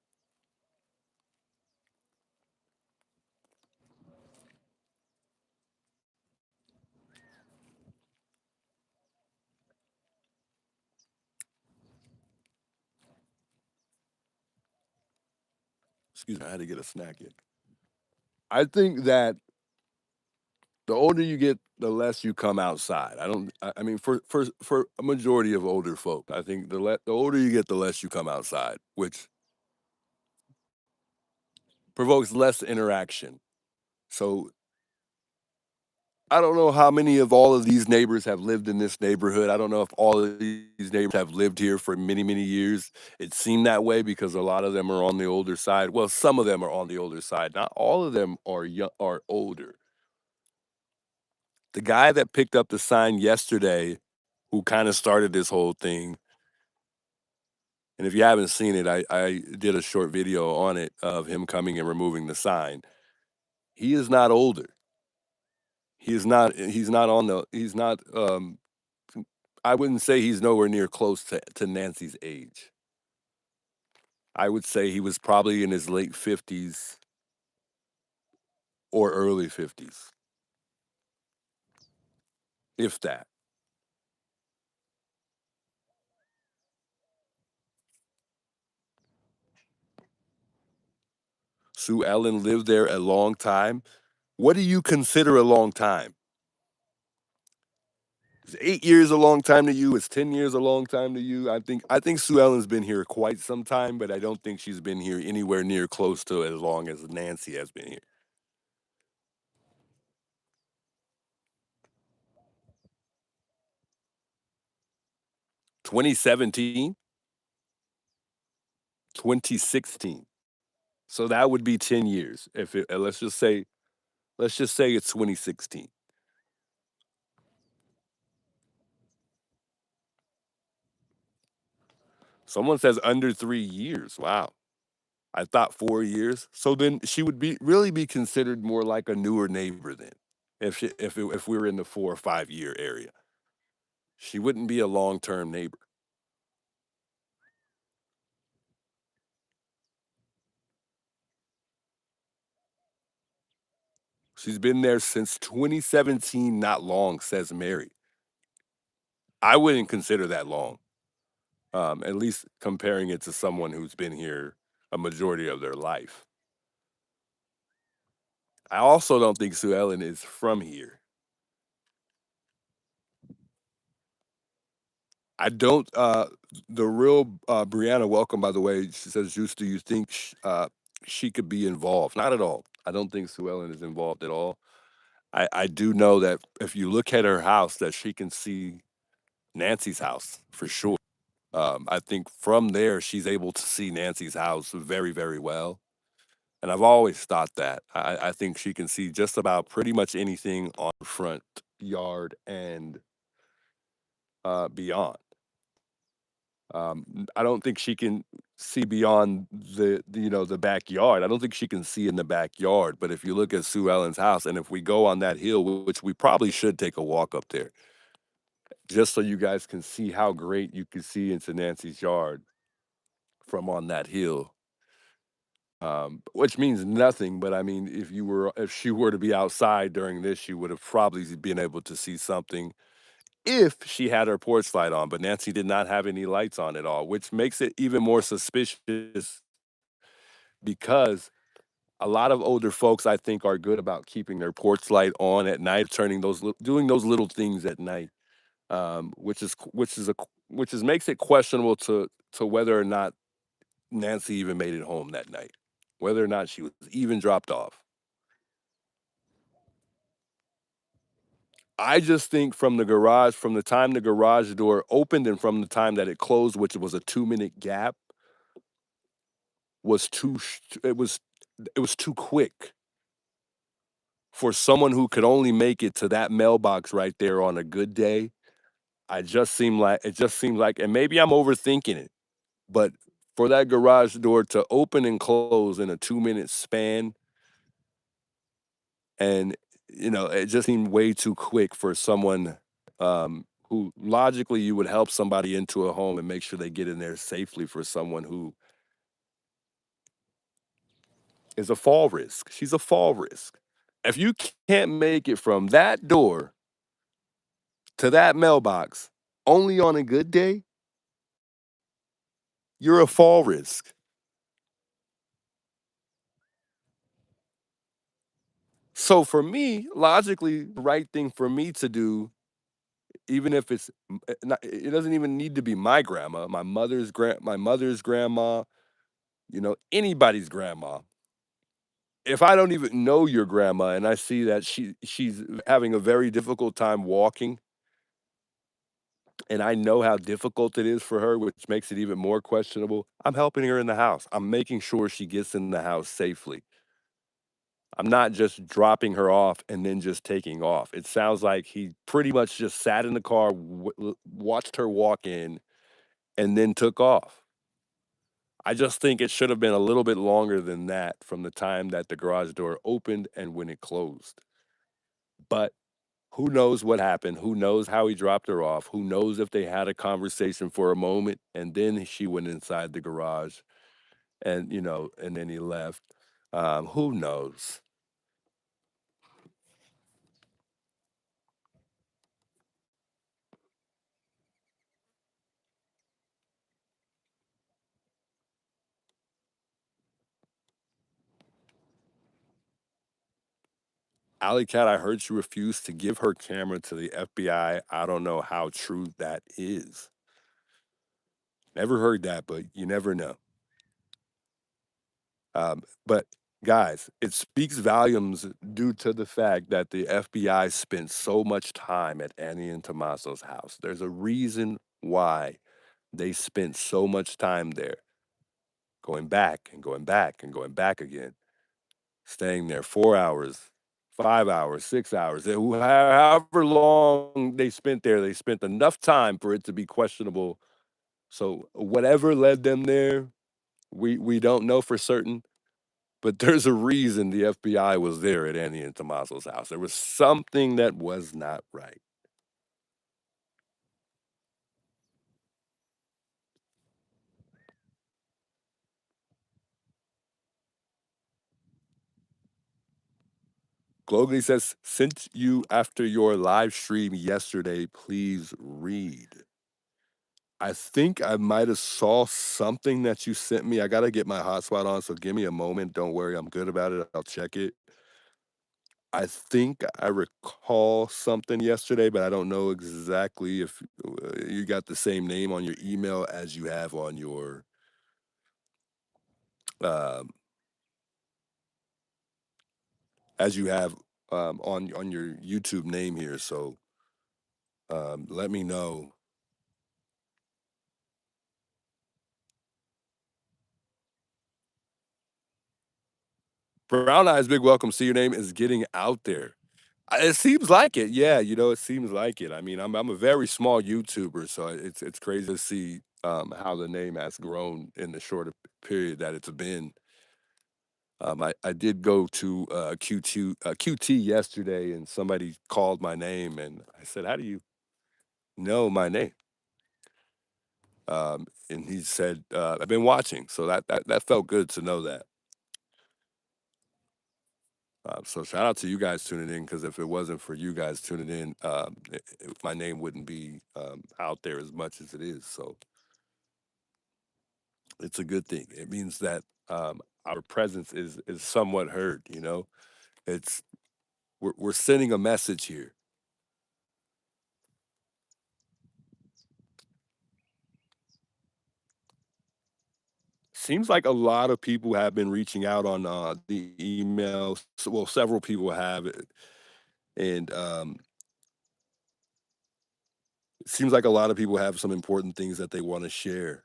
Excuse me, I had to get a snack in. I think that the older you get, the less you come outside. I don't. I mean, for a majority of older folk, I think the older you get, the less you come outside, which provokes less interaction. So I don't know how many of all of these neighbors have lived in this neighborhood. I don't know if all of these neighbors have lived here for many, many years. It seemed that way because a lot of them are on the older side. Well, some of them are on the older side. Not all of them are young, are older. The guy that picked up the sign yesterday, who kind of started this whole thing, and if you haven't seen it, I did a short video on it of him coming and removing the sign. He is not older. He's not on the he's not I wouldn't say he's nowhere near close to Nancy's age. I would say he was probably in his late 50s or early 50s, if that. Sue Ellen lived there a long time. What do you consider a long time? Is 8 years a long time to you? Is 10 years a long time to you? I think Sue Ellen's been here quite some time, but I don't think she's been here anywhere near close to as long as Nancy has been here. 2017, 2016. So that would be 10 years. If it, let's just say it's 2016. Someone says under 3 years. Wow. I thought 4 years. So then she would be really be considered more like a newer neighbor then. If we were in the 4 or 5 year area, she wouldn't be a long term neighbor. She's been there since 2017. Not long, says Mary. I wouldn't consider that long. At least comparing it to someone who's been here a majority of their life. I also don't think Sue Ellen is from here. I don't. The real Brianna, welcome by the way. She says, "Juice, do you think she could be involved?" Not at all. I don't think Sue Ellen is involved at all. I do know that if you look at her house, that she can see Nancy's house for sure. I think from there she's able to see Nancy's house very, very well. And I've always thought that. I think she can see just about pretty much anything on the front yard and beyond. I don't think she can see beyond the backyard. I don't think she can see in the backyard. But if you look at Sue Ellen's house, and if we go on that hill, which we probably should take a walk up there, just so you guys can see how great you can see into Nancy's yard from on that hill. Which means nothing, but I mean, if she were to be outside during this, she would have probably been able to see something if she had her porch light on, but Nancy did not have any lights on at all, which makes it even more suspicious because a lot of older folks, I think, are good about keeping their porch light on at night, doing those little things at night, which is makes it questionable to whether or not Nancy even made it home that night, whether or not she was even dropped off. I just think from the time the garage door opened and from the time that it closed, which was a 2 minute gap, was too sh- it was too quick for someone who could only make it to that mailbox right there on a good day. It just seemed like, and maybe I'm overthinking it, but for that garage door to open and close in a 2 minute span, and it just seemed way too quick for someone who logically you would help somebody into a home and make sure they get in there safely for someone who is a fall risk. She's a fall risk. If you can't make it from that door to that mailbox only on a good day, you're a fall risk. So for me, logically, the right thing for me to do, even if it doesn't even need to be my grandma, my mother's grandma, anybody's grandma, if I don't even know your grandma and I see that she's having a very difficult time walking, and I know how difficult it is for her, which makes it even more questionable, I'm helping her in the house. I'm making sure she gets in the house safely. I'm not just dropping her off and then just taking off. It sounds like he pretty much just sat in the car, watched her walk in, and then took off. I just think it should have been a little bit longer than that from the time that the garage door opened and when it closed. But who knows what happened? Who knows how he dropped her off? Who knows if they had a conversation for a moment and then she went inside the garage and, and then he left? Who knows? Alley Cat, I heard she refused to give her camera to the FBI. I don't know how true that is. Never heard that, but you never know. But guys, it speaks volumes due to the fact that the FBI spent so much time at Annie and Tommaso's house. There's a reason why they spent so much time there, going back and going back and going back again, staying there 4 hours, 5 hours, 6 hours, however long they spent there. They spent enough time for it to be questionable. So whatever led them there, we don't know for certain. But there's a reason the FBI was there at Annie and Tommaso's house. There was something that was not right. Glogly says, "Since you after your live stream yesterday, please read." I think I might have saw something that you sent me. I gotta get my hotspot on, so give me a moment. Don't worry, I'm good about it. I'll check it. I think I recall something yesterday, but I don't know exactly if you got the same name on your email as you have on your um, as you have on your YouTube name here. So let me know. Brown Eyes, big welcome. See, your name is getting out there. It seems like it, yeah. It seems like it. I mean, I'm a very small YouTuber, so it's crazy to see how the name has grown in the short period that it's been. I did go to QT yesterday, and somebody called my name, and I said, "How do you know my name?" And he said, "I've been watching," so that felt good to know that. So shout out to you guys tuning in because if it wasn't for you guys tuning in, my name wouldn't be out there as much as it is. So it's a good thing. It means that our presence is somewhat heard. It's we're sending a message here. Seems like a lot of people have been reaching out on the email. Well, several people have, and it seems like a lot of people have some important things that they want to share.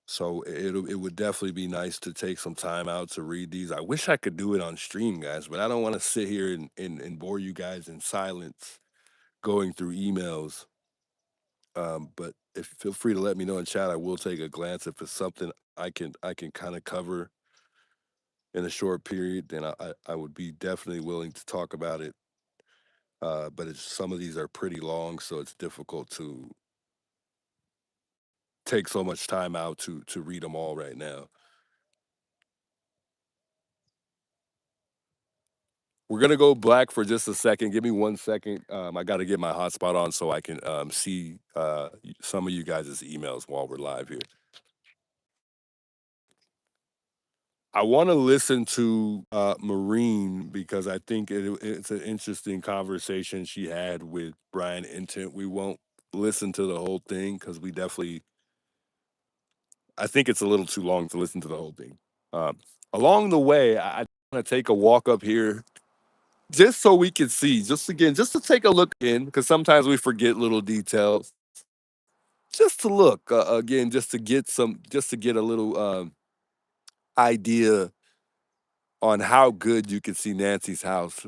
So it would definitely be nice to take some time out to read these. I wish I could do it on stream, guys, but I don't want to sit here and bore you guys in silence going through emails. But if feel free to let me know in chat, I will take a glance if it's something I can kind of cover in a short period. Then I would be definitely willing to talk about it. But some of these are pretty long, so it's difficult to take so much time out to read them all right now. We're gonna go black for just a second. Give me 1 second. I got to get my hotspot on so I can see some of you guys' emails while we're live here. I want to listen to Marine because I think it's an interesting conversation she had with Brian Intent. We won't listen to the whole thing because we definitely I think it's a little too long to listen to the whole thing. Um, Along the way, I want to take a walk up here just so we can see, just again, just to take a look in, because sometimes we forget little details. Just to look again, just to get a little idea on how good you can see Nancy's house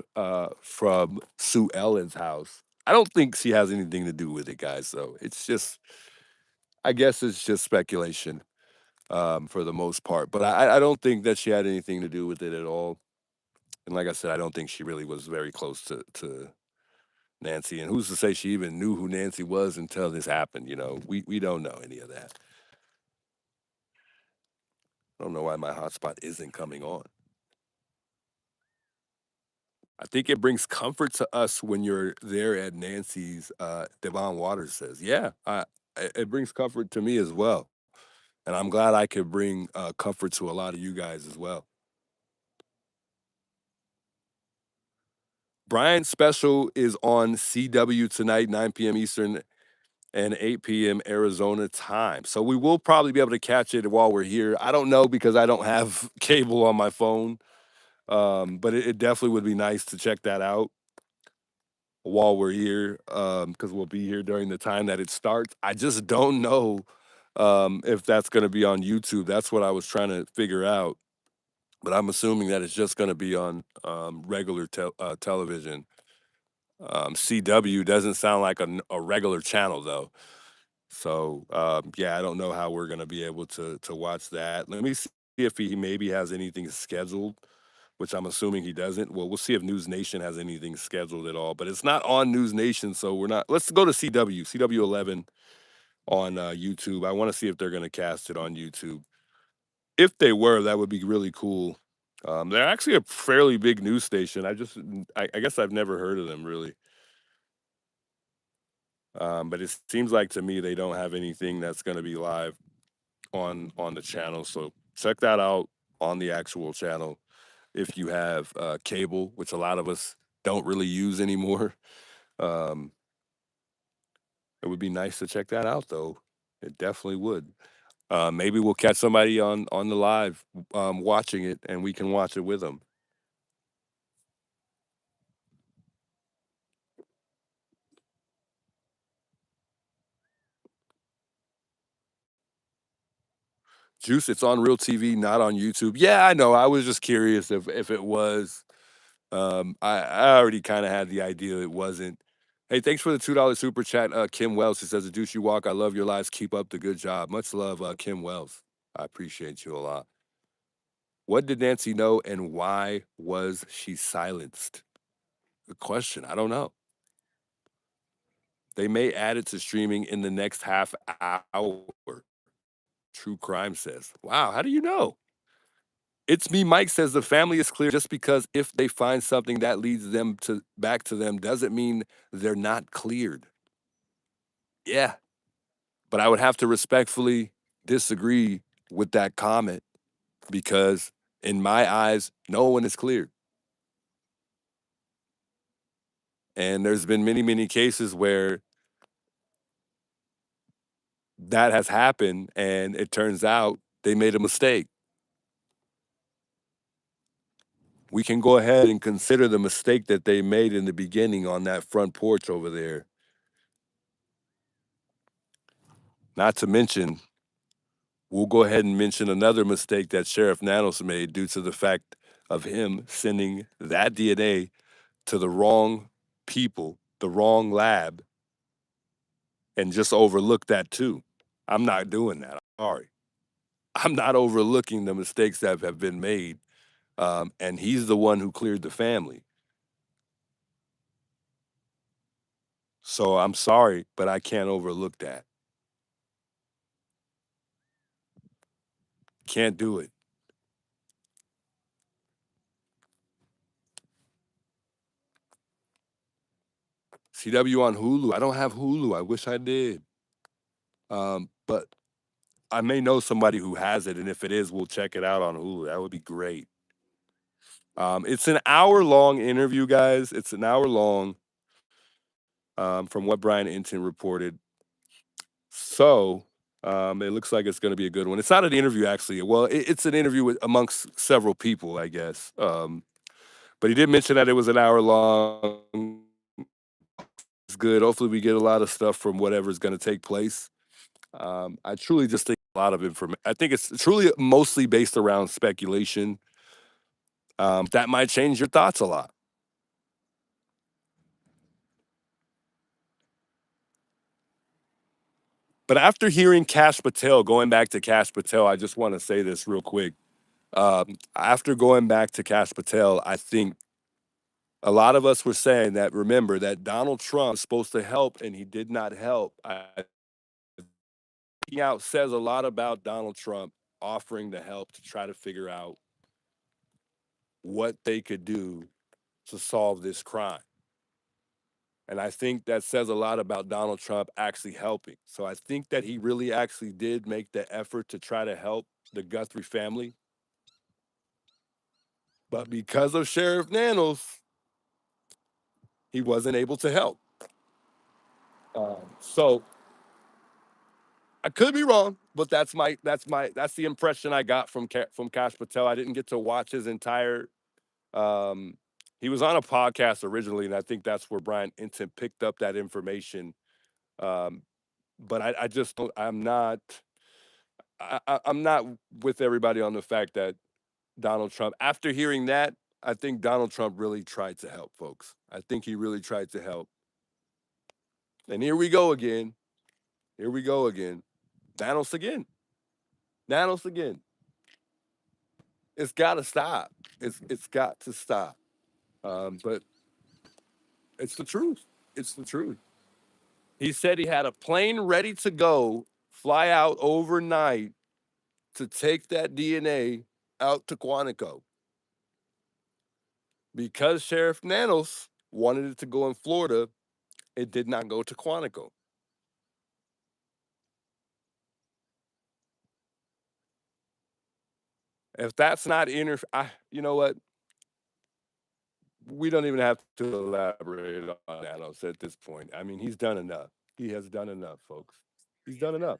from Sue Ellen's house. I don't think she has anything to do with it, guys. So it's just, I guess it's just speculation for the most part. But I don't think that she had anything to do with it at all. And like I said, I don't think she really was very close to Nancy. And who's to say she even knew who Nancy was until this happened? You know, we don't know any of that. I don't know why my hotspot isn't coming on. I think it brings comfort to us when you're there at Nancy's. Devon Waters says, "Yeah, it brings comfort to me as well, and I'm glad I could bring comfort to a lot of you guys as well." Brian's special is on CW tonight, 9 p.m. Eastern and 8 p.m. Arizona time. So we will probably be able to catch it while we're here. I don't know because I don't have cable on my phone, but it definitely would be nice to check that out while we're here because we'll be here during the time that it starts. I just don't know if that's going to be on YouTube. That's what I was trying to figure out. But I'm assuming that it's just going to be on regular television. CW doesn't sound like a regular channel though. So yeah, I don't know how we're going to be able to watch that. Let me see if he maybe has anything scheduled, which I'm assuming he doesn't. Well, we'll see if News Nation has anything scheduled at all, but it's not on News Nation, so we're not. Let's go to CW 11 on YouTube. I want to see if they're going to cast it on YouTube. If they were, that would be really cool. They're actually a fairly big news station. I guess I've never heard of them really, but it seems like to me they don't have anything that's going to be live on the channel. So check that out on the actual channel if you have cable, which a lot of us don't really use anymore. Um, it would be nice to check that out, though. It definitely would. Maybe we'll catch somebody on the live watching it, and we can watch it with them. Juice, it's on Real TV, not on YouTube. Yeah, I know. I was just curious if it was. I already kind of had the idea it wasn't. Hey, thanks for the $2 super chat, Kim Wells. Who says, "The Juice You Walk. I love your lives. Keep up the good job. Much love, Kim Wells. I appreciate you a lot." What did Nancy know, and why was she silenced? Good question. I don't know. They may add it to streaming in the next half hour. True Crime says, "Wow, how do you know?" It's me, Mike says the family is clear just because if they find something that leads them to back to them doesn't mean they're not cleared. Yeah, but I would have to respectfully disagree with that comment because in my eyes, no one is cleared. And there's been many, many cases where that has happened and it turns out they made a mistake. We can go ahead and consider the mistake that they made in the beginning on that front porch over there. Not to mention, we'll go ahead and mention another mistake that Sheriff Nanos made due to the fact of him sending that DNA to the wrong people, the wrong lab, and just overlook that too. I'm not doing that. I'm sorry. I'm not overlooking the mistakes that have been made. And he's the one who cleared the family. So I'm sorry, but I can't overlook that. Can't do it. CW on Hulu. I don't have Hulu. I wish I did. But I may know somebody who has it, and if it is, we'll check it out on Hulu. That would be great. It's an hour long interview, guys. It's an hour long, from what Brian Inton reported. So It looks like it's going to be a good one. It's not an interview, actually. Well, it's an interview with, amongst several people, I guess. But he did mention that it was an hour long. It's good. Hopefully, we get a lot of stuff from whatever's going to take place. I truly just think a lot of information. I think it's truly mostly based around speculation. That might change your thoughts a lot. But after hearing Kash Patel, going back to Kash Patel, I just want to say this real quick. After going back to Kash Patel, I think a lot of us were saying that, remember that Donald Trump was supposed to help and he did not help. Out says a lot about Donald Trump offering to help to try to figure out what they could do to solve this crime. And I think that says a lot about Donald Trump actually helping. So I think that he really actually did make the effort to try to help the Guthrie family. But because of Sheriff Nanos, he wasn't able to help. So I could be wrong, but that's the impression I got from Kash Patel. I didn't get to watch his entire. Um, he was on a podcast originally, and I think that's where Brian Enton picked up that information. Um, but I just don't. I'm not with everybody on the fact that Donald Trump. After hearing that, I think Donald Trump really tried to help folks. I think he really tried to help. And here we go again. Here we go again. Nanos again. Nanos again. It's got to stop. It's got to stop. But it's the truth. It's the truth. He said he had a plane ready to go, fly out overnight to take that DNA out to Quantico. Because Sheriff Nanos wanted it to go in Florida, it did not go to Quantico. If that's not you know what? We don't even have to elaborate on Nanos at this point. I mean, he's done enough. He has done enough, folks. He's done enough.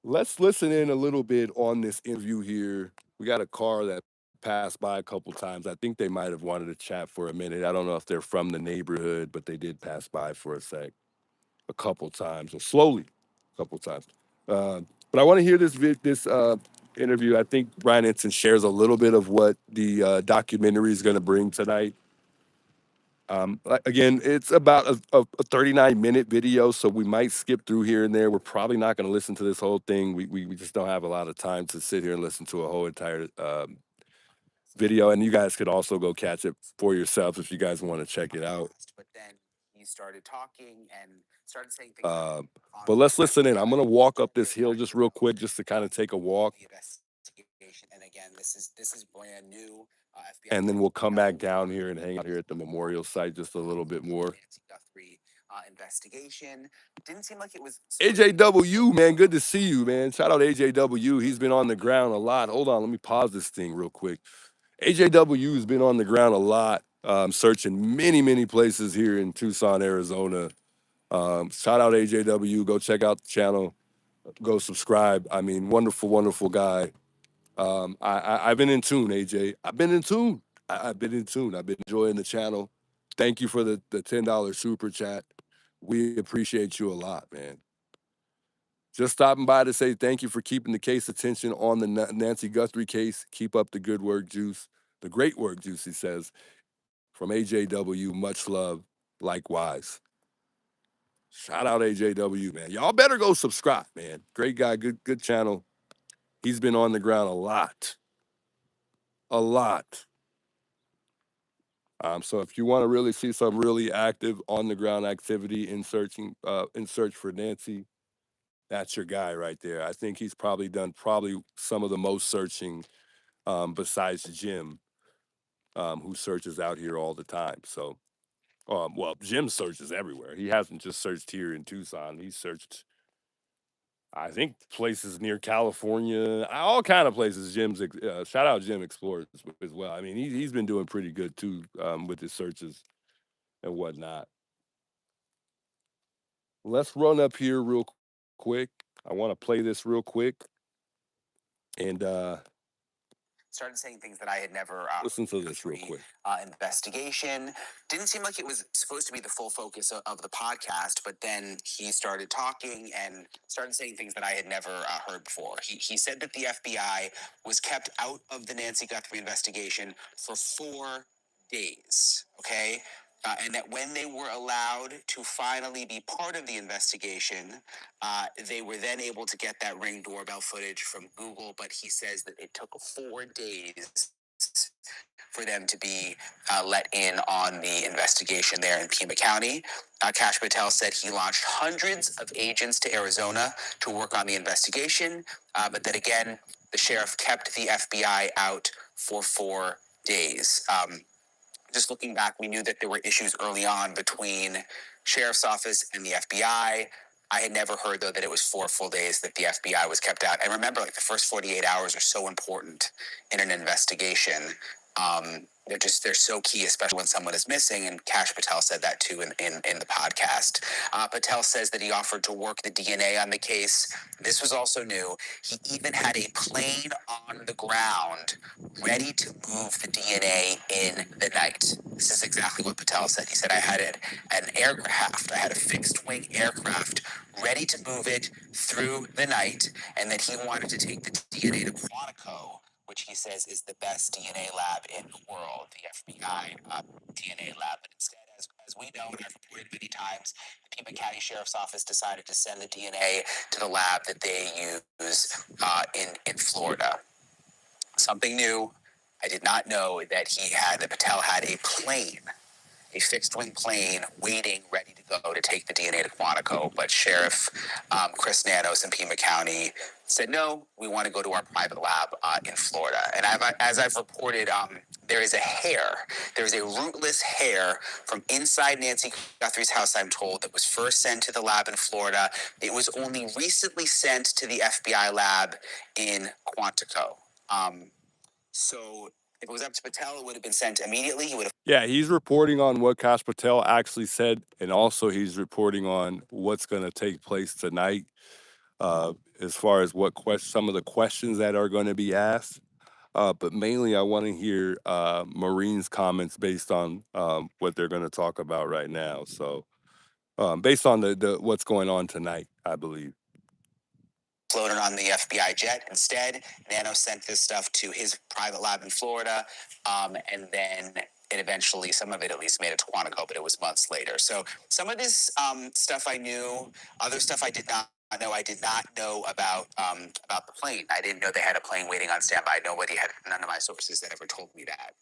Let's listen in a little bit on this interview here. We got a car that passed by a couple times. I think they might have wanted to chat for a minute. I don't know if they're from the neighborhood, but they did pass by for a sec, a couple times, or slowly, a couple times. But I want to hear this interview. I think Brian Ensign shares a little bit of what the documentary is going to bring tonight. Again, it's about a 39-minute video, so we might skip through here and there. We're probably not going to listen to this whole thing. We just don't have a lot of time to sit here and listen to a whole entire video. And you guys could also go catch it for yourself if you guys want to check it out. But then he started talking and started saying things. But let's listen in. I'm going to walk up this hill just real quick, just to kind of take a walk. And again, this is brand new. And then we'll come back down here and hang out here at the memorial site just a little bit more. Nancy Guthrie investigation. Didn't seem like it was. AJW, man, good to see you, man. Shout out AJW. He's been on the ground a lot. Hold on, let me pause this thing real quick. AJW has been on the ground a lot, searching many places here in Tucson, Arizona. Shout out AJW. Go check out the channel. Go subscribe. I mean, wonderful guy. I've been in tune, AJ. I've been in tune. I've been in tune. I've been enjoying the channel. Thank you for the $10 super chat. We appreciate you a lot, man. Just stopping by to say thank you for keeping the case attention on the Nancy Guthrie case. Keep up the good work, Juice. The great work, Juice, he says. From AJW, much love. Likewise. Shout out AJW, man. Y'all better go subscribe, man. Great guy, good channel. He's been on the ground a lot. A lot. So if you want to really see some really active on the ground activity in search for Nancy, that's your guy right there. I think he's probably done some of the most searching, besides Jim, who searches out here all the time. So, well, Jim searches everywhere. He hasn't just searched here in Tucson. He's searched, I think, places near California, all kind of places. Shout out Jim explores as well. I mean, he's been doing pretty good too, with his searches and whatnot. Let's run up here real quick. I want to play this real quick and started saying things that I had never listen to this real quick. Investigation. Didn't seem like it was supposed to be the full focus of the podcast, but then he started talking and started saying things that I had never heard before. He said that the FBI was kept out of the Nancy Guthrie investigation for 4 days, okay? And that when they were allowed to finally be part of the investigation, they were then able to get that Ring doorbell footage from Google, but he says that it took 4 days for them to be let in on the investigation there in Pima County. Kash Patel said he launched hundreds of agents to Arizona to work on the investigation, but that again, the sheriff kept the FBI out for 4 days. Just looking back, we knew that there were issues early on between sheriff's office and the FBI. I had never heard, though, that it was 4 full days that the FBI was kept out. And remember, like, the first 48 hours are so important in an investigation. They're so key, especially when someone is missing. And Kash Patel said that too in the podcast. Patel says that he offered to work the DNA on the case. This was also new. He even had a plane on the ground ready to move the DNA in the night. This is exactly what Patel said. He said, I had an aircraft, I had a fixed wing aircraft ready to move it through the night, and that he wanted to take the DNA to Quantico, which he says is the best DNA lab in the world, the FBI DNA lab. But instead, as we know, and I've reported many times, the Pima County Sheriff's Office decided to send the DNA to the lab that they use in Florida. Something new. I did not know that Patel had a plane, a fixed wing plane waiting, ready to go to take the DNA to Quantico. But Sheriff Chris Nanos in Pima County said, no, we want to go to our private lab in Florida. And as I've reported, there is a rootless hair from inside Nancy Guthrie's house, I'm told, that was first sent to the lab in Florida. It was only recently sent to the FBI lab in Quantico. So if it was up to Patel, it would have been sent immediately. He would have. Yeah, he's reporting on what Kash Patel actually said, and also he's reporting on what's going to take place tonight, as far as some of the questions that are going to be asked. But mainly, I want to hear Maureen's comments based on what they're going to talk about right now. So, based on the what's going on tonight, I believe. Floated on the FBI jet. Instead, Nano sent this stuff to his private lab in Florida, and then it eventually, some of it at least, made it to Quantico, but it was months later. So some of this stuff I knew, other stuff I did not know. I did not know about the plane. I didn't know they had a plane waiting on standby. None of my sources had ever told me that.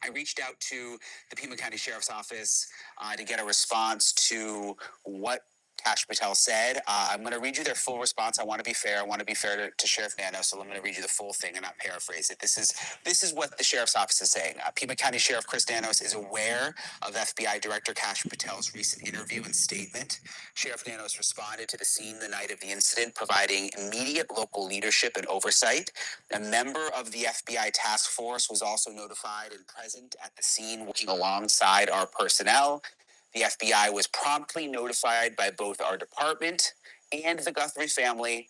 I reached out to the Pima County Sheriff's Office to get a response to what Kash Patel said. I'm going to read you their full response. I want to be fair. I want to be fair to Sheriff Nanos, so I'm going to read you the full thing and not paraphrase it. This is what the Sheriff's Office is saying. Pima County Sheriff Chris Nanos is aware of FBI Director Kash Patel's recent interview and statement. Sheriff Nanos responded to the scene the night of the incident, providing immediate local leadership and oversight. A member of the FBI task force was also notified and present at the scene, working alongside our personnel. The FBI was promptly notified by both our department and the Guthrie family.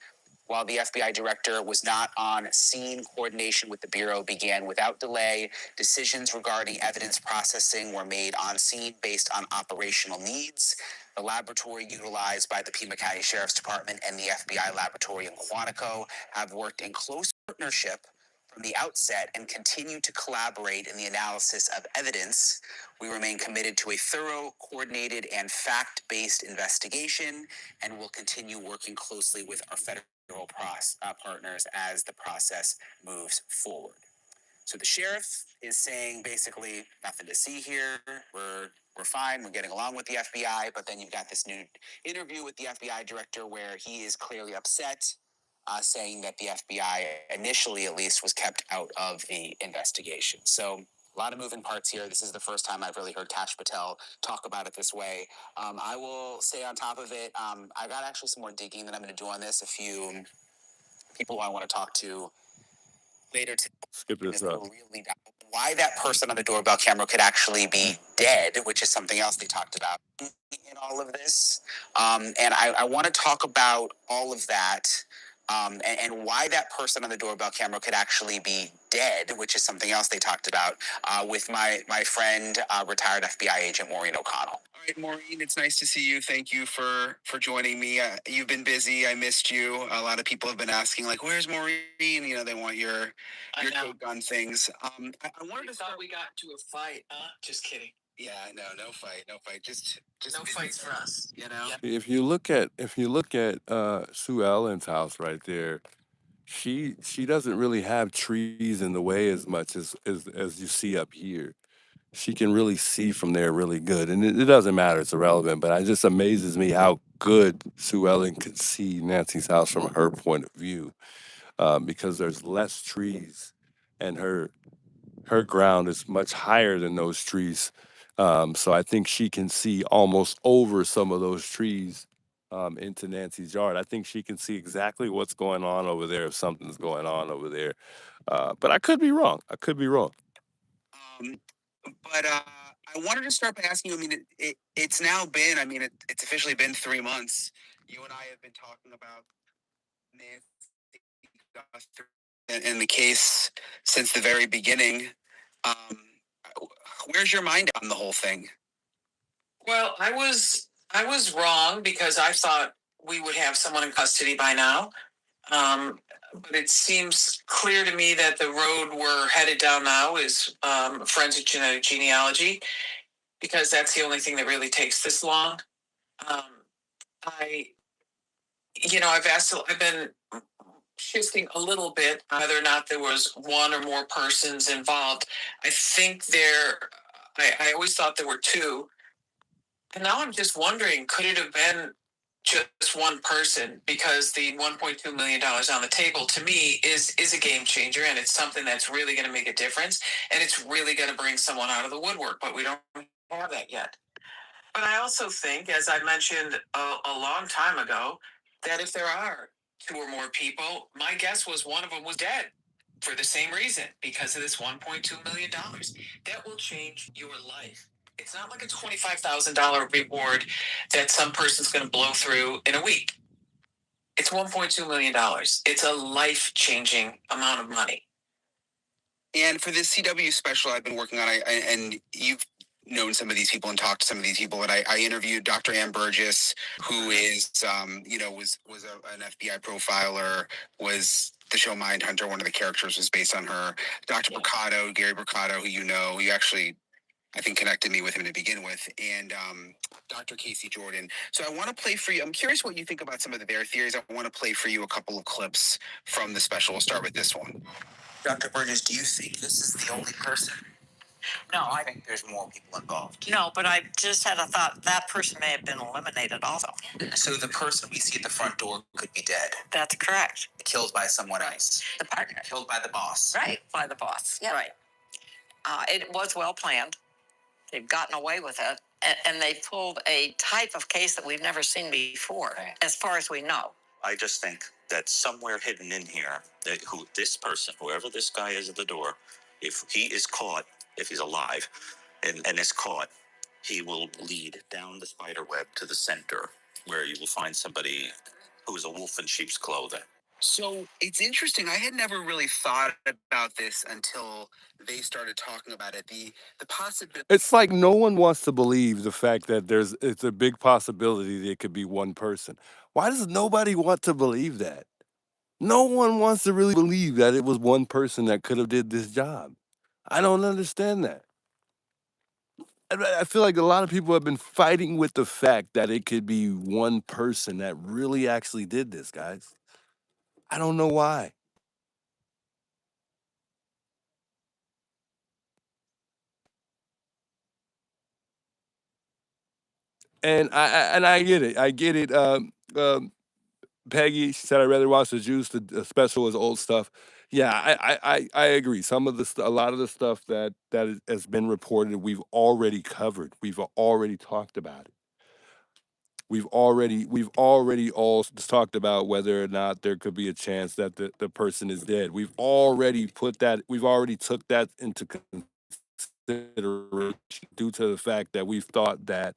While the FBI director was not on scene, coordination with the Bureau began without delay. Decisions regarding evidence processing were made on scene based on operational needs. The laboratory utilized by the Pima County Sheriff's Department and the FBI laboratory in Quantico have worked in close partnership from the outset and continue to collaborate in the analysis of evidence. We remain committed to a thorough, coordinated, and fact-based investigation, and will continue working closely with our federal partners as the process moves forward. So the sheriff is saying basically nothing to see here. We're fine. We're getting along with the FBI. But then you've got this new interview with the FBI director where he is clearly upset, saying that the FBI initially, at least, was kept out of the investigation. So a lot of moving parts here. This is the first time I've really heard Kash Patel talk about it this way. I will say on top of it, I got actually some more digging that I'm going to do on this. A few people I want to talk to later today. Skip this up. Really why that person on the doorbell camera could actually be dead, which is something else they talked about in all of this. And I want to talk about all of that. And why that person on the doorbell camera could actually be dead, which is something else they talked about with my friend, retired FBI agent Maureen O'Connell. All right, Maureen, it's nice to see you. Thank you for joining me. You've been busy. I missed you. A lot of people have been asking, like, "Where's Maureen?" You know, they want your take on things. I wanted to start. We got to a fight, huh? Just kidding. Yeah, no fight. Just No fights for us. you know. Yep. If you look at Sue Ellen's house right there, she doesn't really have trees in the way as much as you see up here. She can really see from there really good, and it doesn't matter; it's irrelevant. But it just amazes me how good Sue Ellen could see Nancy's house from her point of view, because there's less trees, and her ground is much higher than those trees. So I think she can see almost over some of those trees into Nancy's yard. I think she can see exactly what's going on over there if something's going on over there. But I could be wrong. I could be wrong. Um, but I wanted to start by asking you. I mean, it's now been. I mean, it's officially been 3 months. You and I have been talking about Nancy Guthrie and the case since the very beginning. Um, where's your mind on the whole thing? Well, I was wrong because I thought we would have someone in custody by now. But it seems clear to me that the road we're headed down now is forensic genetic genealogy, because that's the only thing that really takes this long. I've been shifting a little bit whether or not there was one or more persons involved. I always thought there were two. And now I'm just wondering, could it have been just one person? Because the $1.2 million on the table, to me, is a game changer, and it's something that's really going to make a difference, and it's really going to bring someone out of the woodwork, but we don't have that yet. But I also think, as I mentioned a long time ago, that if there are two or more people, my guess was one of them was dead for the same reason, because of this $1.2 million. That will change your life. It's not like a $25,000 reward that some person's going to blow through in a week. It's $1.2 million. It's a life-changing amount of money. And for this CW special I've been working on, and you've known some of these people and talked to some of these people, but I interviewed Dr. Ann Burgess, who is, was an FBI profiler, was the show Mindhunter. One of the characters was based on her. Dr. Bricado, Gary Bricado, who you actually, I think, connected me with him to begin with, and Dr. Casey Jordan. So I want to play for you. I'm curious what you think about some of their theories. I want to play for you a couple of clips from the special. We'll start with this one. Dr. Burgess, do you think this is the only person? No, I think there's more people involved. No, but I just had a thought that person may have been eliminated also. So the person we see at the front door could be dead. That's correct. Killed by someone else. The partner. Killed by the boss. Right, by the boss. Yeah. Right. It was well planned. They've gotten away with it. And they pulled a type of case that we've never seen before, as far as we know. I just think that somewhere hidden in here, this person, whoever this guy is at the door, if he is caught, if he's alive, and is caught, he will lead down the spider web to the center, where you will find somebody who is a wolf in sheep's clothing. So it's interesting. I had never really thought about this until they started talking about it. The possibility. It's like no one wants to believe the fact that it's a big possibility that it could be one person. Why does nobody want to believe that? No one wants to really believe that it was one person that could have did this job. I don't understand that. I feel like a lot of people have been fighting with the fact that it could be one person that really actually did this, guys. I don't know why. And I get it. I get it. Peggy said I'd rather watch the Juice. The special is old stuff. Yeah, I agree. A lot of the stuff that has been reported, we've already covered. We've already talked about it. we've already all talked about whether or not there could be a chance that the person is dead. We've already took that into consideration due to the fact that we've thought that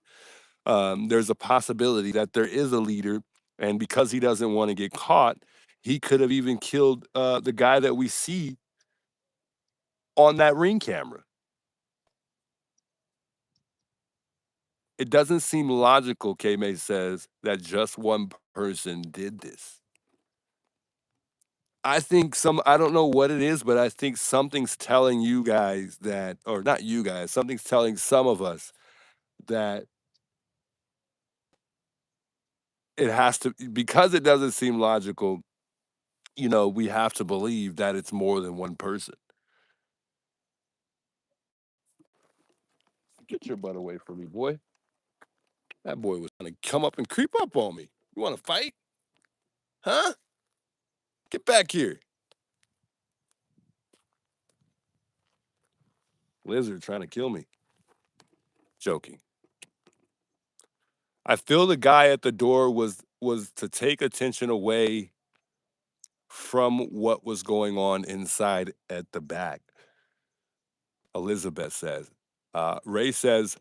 there's a possibility that there is a leader, and because he doesn't want to get caught, he could have even killed the guy that we see on that ring camera. It doesn't seem logical, K May says, that just one person did this. I don't know what it is, but I think something's telling you guys that, or not you guys, something's telling some of us that it has to, because it doesn't seem logical, we have to believe that it's more than one person. Get your butt away from me, boy. That boy was trying to come up and creep up on me. You want to fight? Huh? Get back here. Lizard trying to kill me. Joking. I feel the guy at the door was to take attention away from what was going on inside at the back. Elizabeth says. Ray says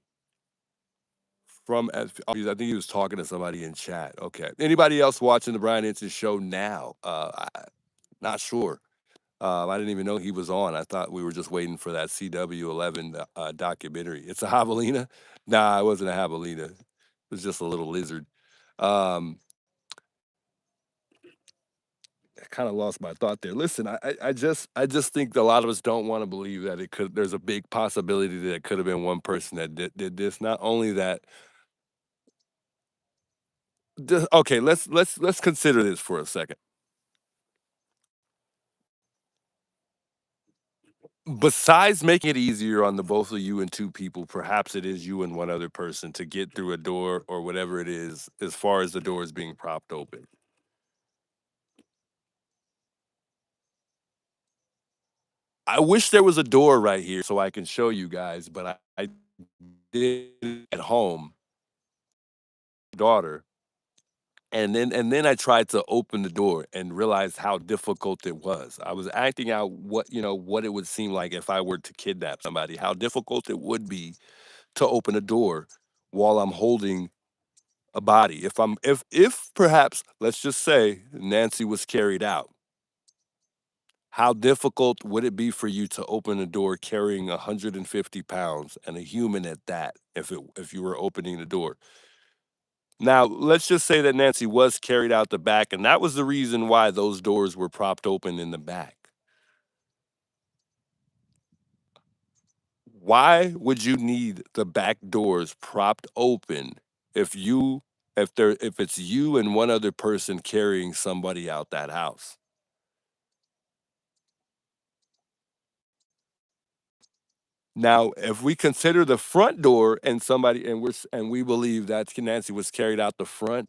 I think he was talking to somebody in chat. Okay. Anybody else watching the Brian Henson show now? Not sure. I didn't even know he was on. I thought we were just waiting for that CW11 documentary. It's a javelina? Nah, it wasn't a javelina. It was just a little lizard. Um, I kind of lost my thought there. Listen, I just think that a lot of us don't want to believe that it could. There's a big possibility that it could have been one person that did this. Not only that, okay, let's consider this for a second. Besides making it easier on the both of you and two people, perhaps it is you and one other person to get through a door or whatever it is, as far as the door is being propped open. I wish there was a door right here so I can show you guys, but I did at home, daughter, and then I tried to open the door and realized how difficult it was. I was acting out what it would seem like if I were to kidnap somebody, how difficult it would be to open a door while I'm holding a body. If perhaps, let's just say, Nancy was carried out, how difficult would it be for you to open a door carrying 150 pounds and a human at that, if you were opening the door? Now, let's just say that Nancy was carried out the back, and that was the reason why those doors were propped open in the back. Why would you need the back doors propped open if you if it's you and one other person carrying somebody out that house? Now, if we consider the front door and somebody and we believe that Nancy was carried out the front,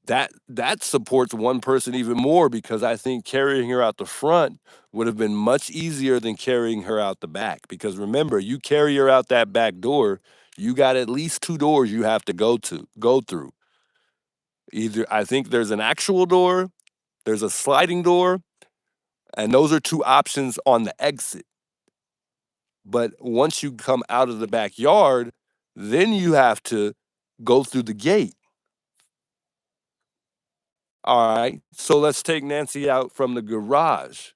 that supports one person even more, because I think carrying her out the front would have been much easier than carrying her out the back. Because remember, you carry her out that back door, you got at least two doors you have to go through. Either I think there's an actual door, there's a sliding door, and those are two options on the exit. But once you come out of the backyard, then you have to go through the gate. All right. So let's take Nancy out from the garage.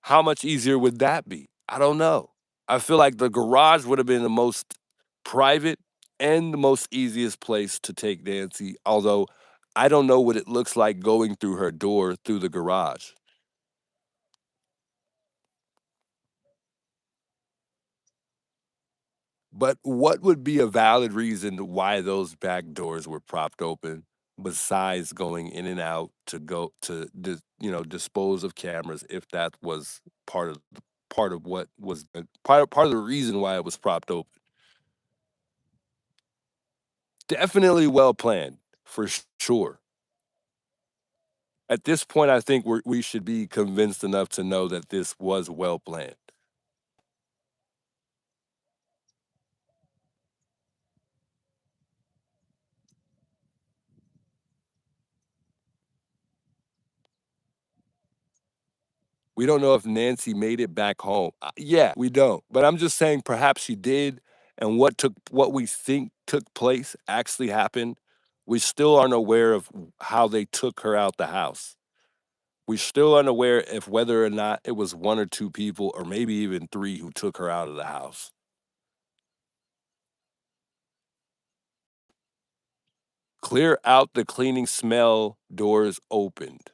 How much easier would that be? I don't know. I feel like the garage would have been the most private and the most easiest place to take Nancy, although I don't know what it looks like going through her door through the garage. But what would be a valid reason why those back doors were propped open, besides going in and out to go to dispose of cameras, if that was part of what was part of the reason why it was propped open? Definitely well planned, for sure. At this point, I think we should be convinced enough to know that this was well planned. We don't know if Nancy made it back home. Yeah, we don't. But I'm just saying perhaps she did, and what we think took place actually happened. We still aren't aware of how they took her out the house. We still aren't aware if whether or not it was one or two people or maybe even three who took her out of the house. Clear out the cleaning smell, doors opened.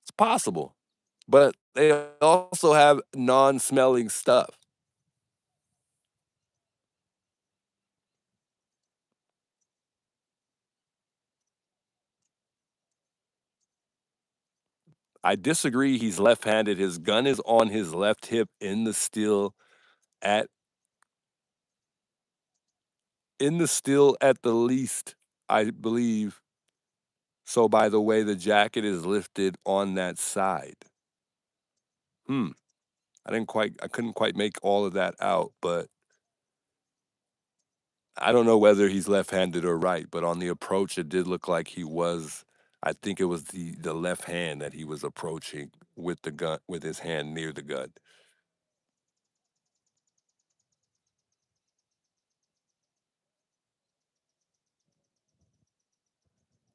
It's possible, but they also have non-smelling stuff. I disagree. He's left-handed. His gun is on his left hip at at the least, I believe. So by the way, the jacket is lifted on that side. Hmm. I couldn't quite make all of that out, but I don't know whether he's left-handed or right, but on the approach it did look like he was. I think it was the left hand that he was approaching with the gun with his hand near the gun.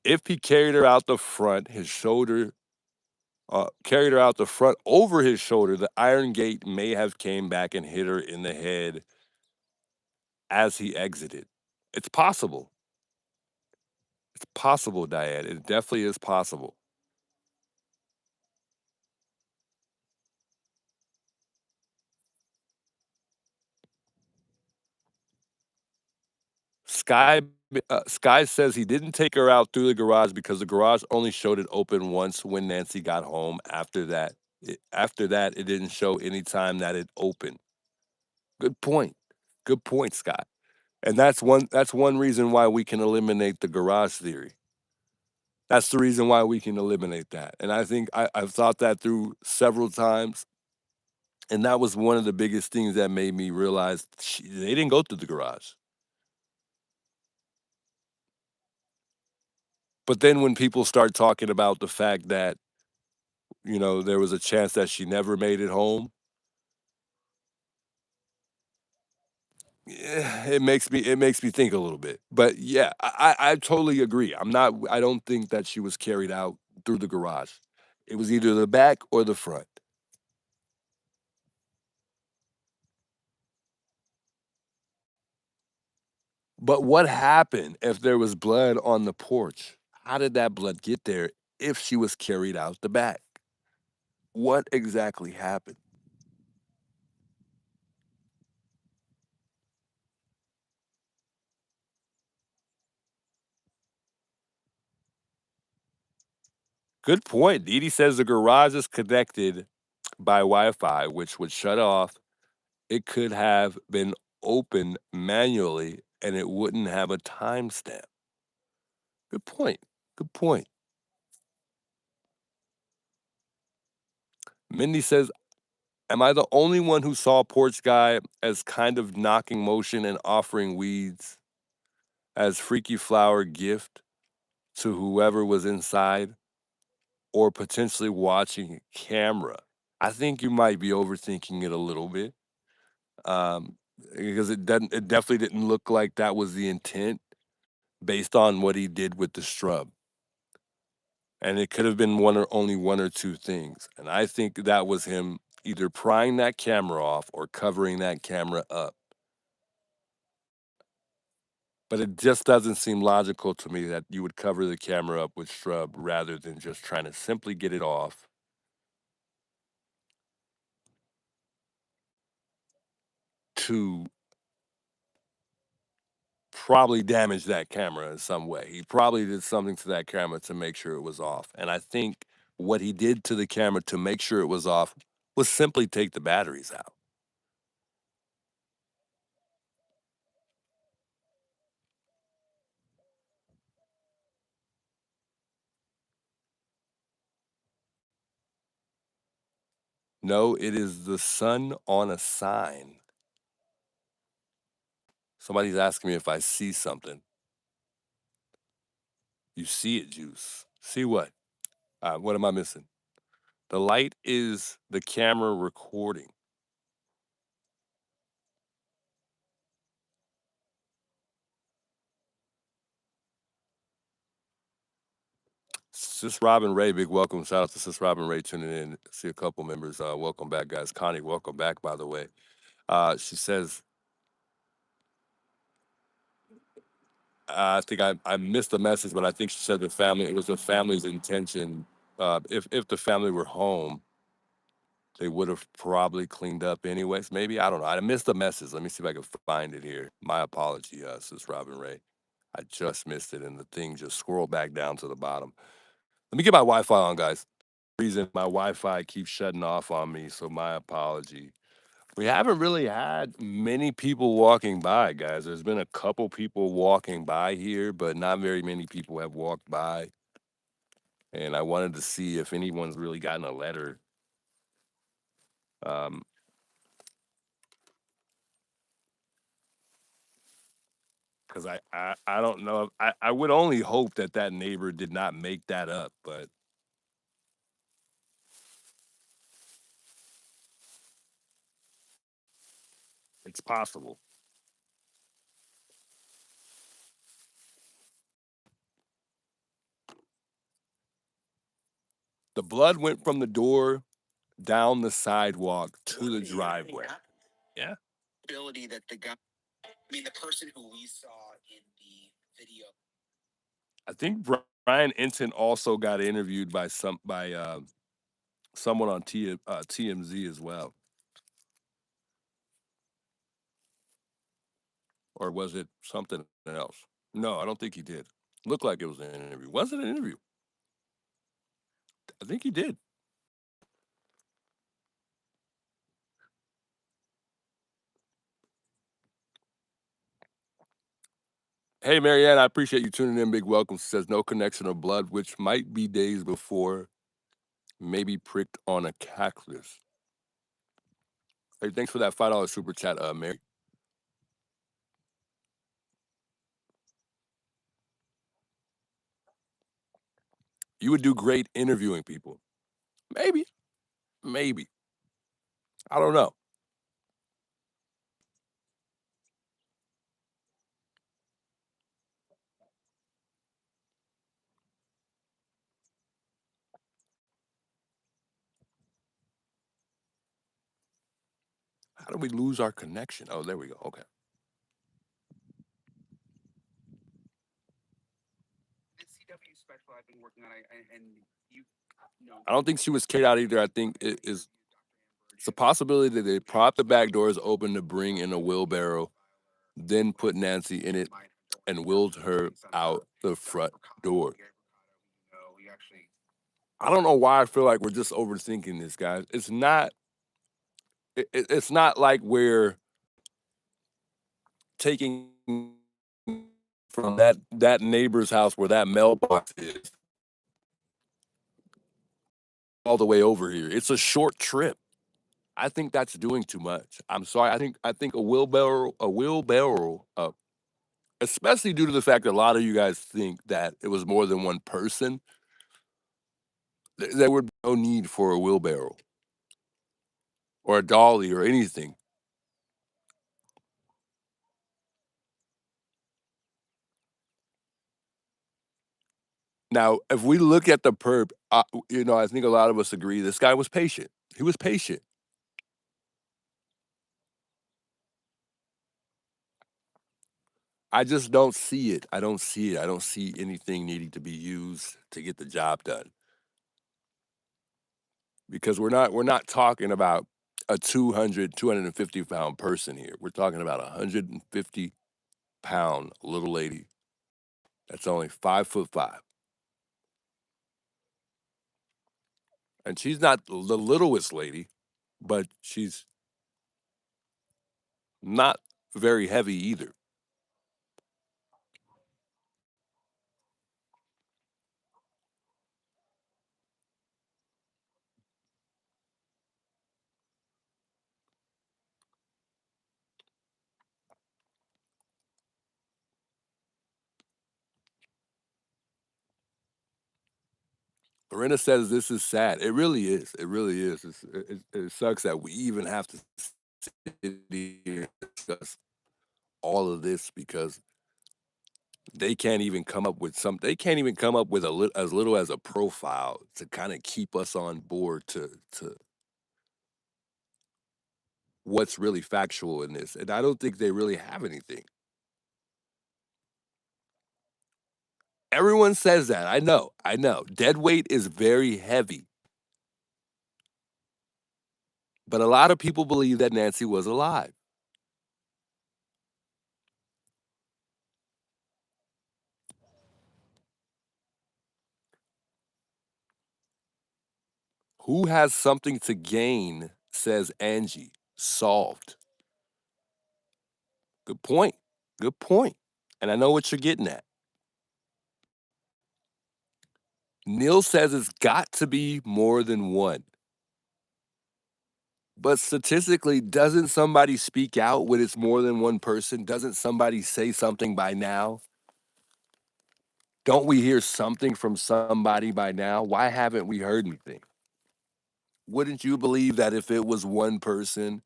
If he carried her out the front, his shoulder carried her out the front over his shoulder, the iron gate may have came back and hit her in the head as he exited. It's possible. It's possible, Diane. It definitely is possible. Sky Sky says he didn't take her out through the garage because the garage only showed it open once when Nancy got home. After that, it didn't show any time that it opened. Good point. Good point, Scott. And that's one reason why we can eliminate the garage theory. That's the reason why we can eliminate that. And I think I've thought that through several times. And that was one of the biggest things that made me realize they didn't go through the garage. But then when people start talking about the fact that, there was a chance that she never made it home, it makes me think a little bit. But yeah, I totally agree. I don't think that she was carried out through the garage. It was either the back or the front. But what happened if there was blood on the porch? How did that blood get there if she was carried out the back? What exactly happened? Good point. Dee Dee says the garage is connected by Wi-Fi, which would shut off. It could have been opened manually and it wouldn't have a timestamp. Good point. Good point. Mindy says, am I the only one who saw Porch Guy as kind of knocking motion and offering weeds as Freaky Flower gift to whoever was inside or potentially watching camera? I think you might be overthinking it a little bit. Because it definitely didn't look like that was the intent based on what he did with the strub. And it could have been only one or two things. And I think that was him either prying that camera off or covering that camera up. But it just doesn't seem logical to me that you would cover the camera up with strub rather than just trying to simply get it off to probably damage that camera in some way. He probably did something to that camera to make sure it was off. And I think what he did to the camera to make sure it was off was simply take the batteries out. No, it is the sun on a sign. Somebody's asking me if I see something. You see it, Juice. See what? What am I missing? The light is the camera recording. Sis Robin Ray, big welcome. Shout out to Sis Robin Ray tuning in. See a couple members. Welcome back, guys. Connie, welcome back, by the way. She says, I think I missed the message, but I think she said the family, it was the family's intention. If the family were home, they would have probably cleaned up anyways. Maybe. I don't know. I missed the message. Let me see if I can find it here. My apology, Sis Robin Ray. I just missed it, and the thing just scrolled back down to the bottom. Let me get my Wi-Fi on, guys. Reason my Wi-Fi keeps shutting off on me, so my apology. We haven't really had many people walking by, guys. There's been a couple people walking by here, but not very many people have walked by. And I wanted to see if anyone's really gotten a letter. Um, because I don't know. I would only hope that that neighbor did not make that up, but it's possible. The blood went from the door down the sidewalk to the driveway. Yeah. Ability that the guy, I mean, the person who we saw in the video. I think Brian Enton also got interviewed by someone on TMZ as well. Or was it something else? No, I don't think he did. Looked like it was an interview. Was it an interview? I think he did. Hey, Marianne, I appreciate you tuning in. Big welcome. Says no connection of blood, which might be days before, maybe pricked on a cactus. Hey, thanks for that $5 super chat, Mary. You would do great interviewing people. Maybe. Maybe. I don't know. How do we lose our connection? Oh, there we go. Okay. The CW special I've been working on, and you know, I don't think she was carried out either. I think it's a possibility that they propped the back doors open to bring in a wheelbarrow, then put Nancy in it and wheeled her out the front door. I don't know why I feel like we're just overthinking this, guys. It's not. It's not like we're taking from that neighbor's house where that mailbox is all the way over here. It's a short trip. I think that's doing too much. I'm sorry. I think a wheelbarrow, especially due to the fact that a lot of you guys think that it was more than one person. There would be no need for a wheelbarrow or a dolly or anything. Now, if we look at the perp, I think a lot of us agree this guy was patient. He was patient. I just don't see it. I don't see it. I don't see anything needing to be used to get the job done. Because we're not talking about a 250 pound person here. We're talking about a 150-pound little lady that's only 5'5". And she's not the littlest lady, but she's not very heavy either. Lorena says this is sad. It really is. It really is. It sucks that we even have to sit here and discuss all of this because they can't even come up with some. They can't even come up with as little as a profile to kind of keep us on board to what's really factual in this. And I don't think they really have anything. Everyone says that. I know. I know. Dead weight is very heavy. But a lot of people believe that Nancy was alive. Who has something to gain, says Angie. Solved. Good point. Good point. And I know what you're getting at. Neil says it's got to be more than one. But statistically, doesn't somebody speak out when it's more than one person? Doesn't somebody say something by now? Don't we hear something from somebody by now? Why haven't we heard anything? Wouldn't you believe that if it was one person,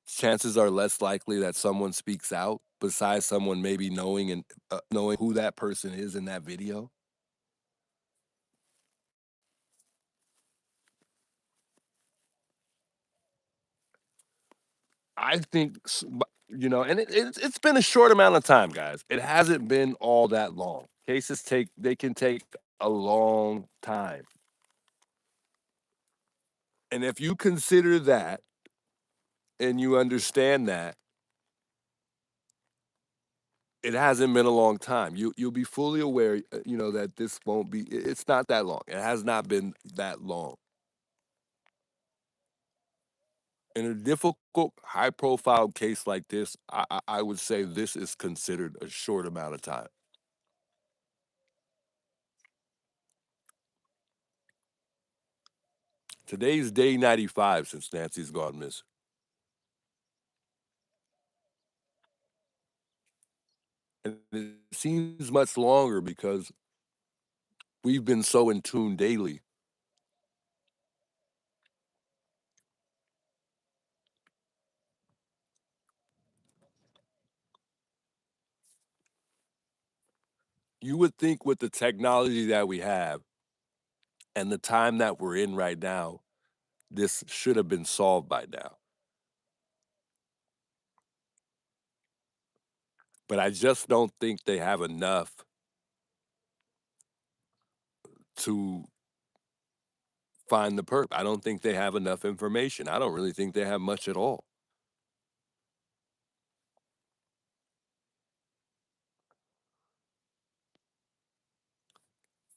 chances are less likely that someone speaks out besides someone maybe knowing and knowing who that person is in that video? I think, and it's been a short amount of time, guys. It hasn't been all that long. Cases they can take a long time. And if you consider that and you understand that, it hasn't been a long time. You'll be fully aware, that this won't be. It's not that long. It has not been that long. In a difficult, high-profile case like this, I would say this is considered a short amount of time. Today's day 95 since Nancy's gone missing. And it seems much longer because we've been so in tune daily. You would think with the technology that we have and the time that we're in right now, this should have been solved by now. But I just don't think they have enough to find the perp. I don't think they have enough information. I don't really think they have much at all.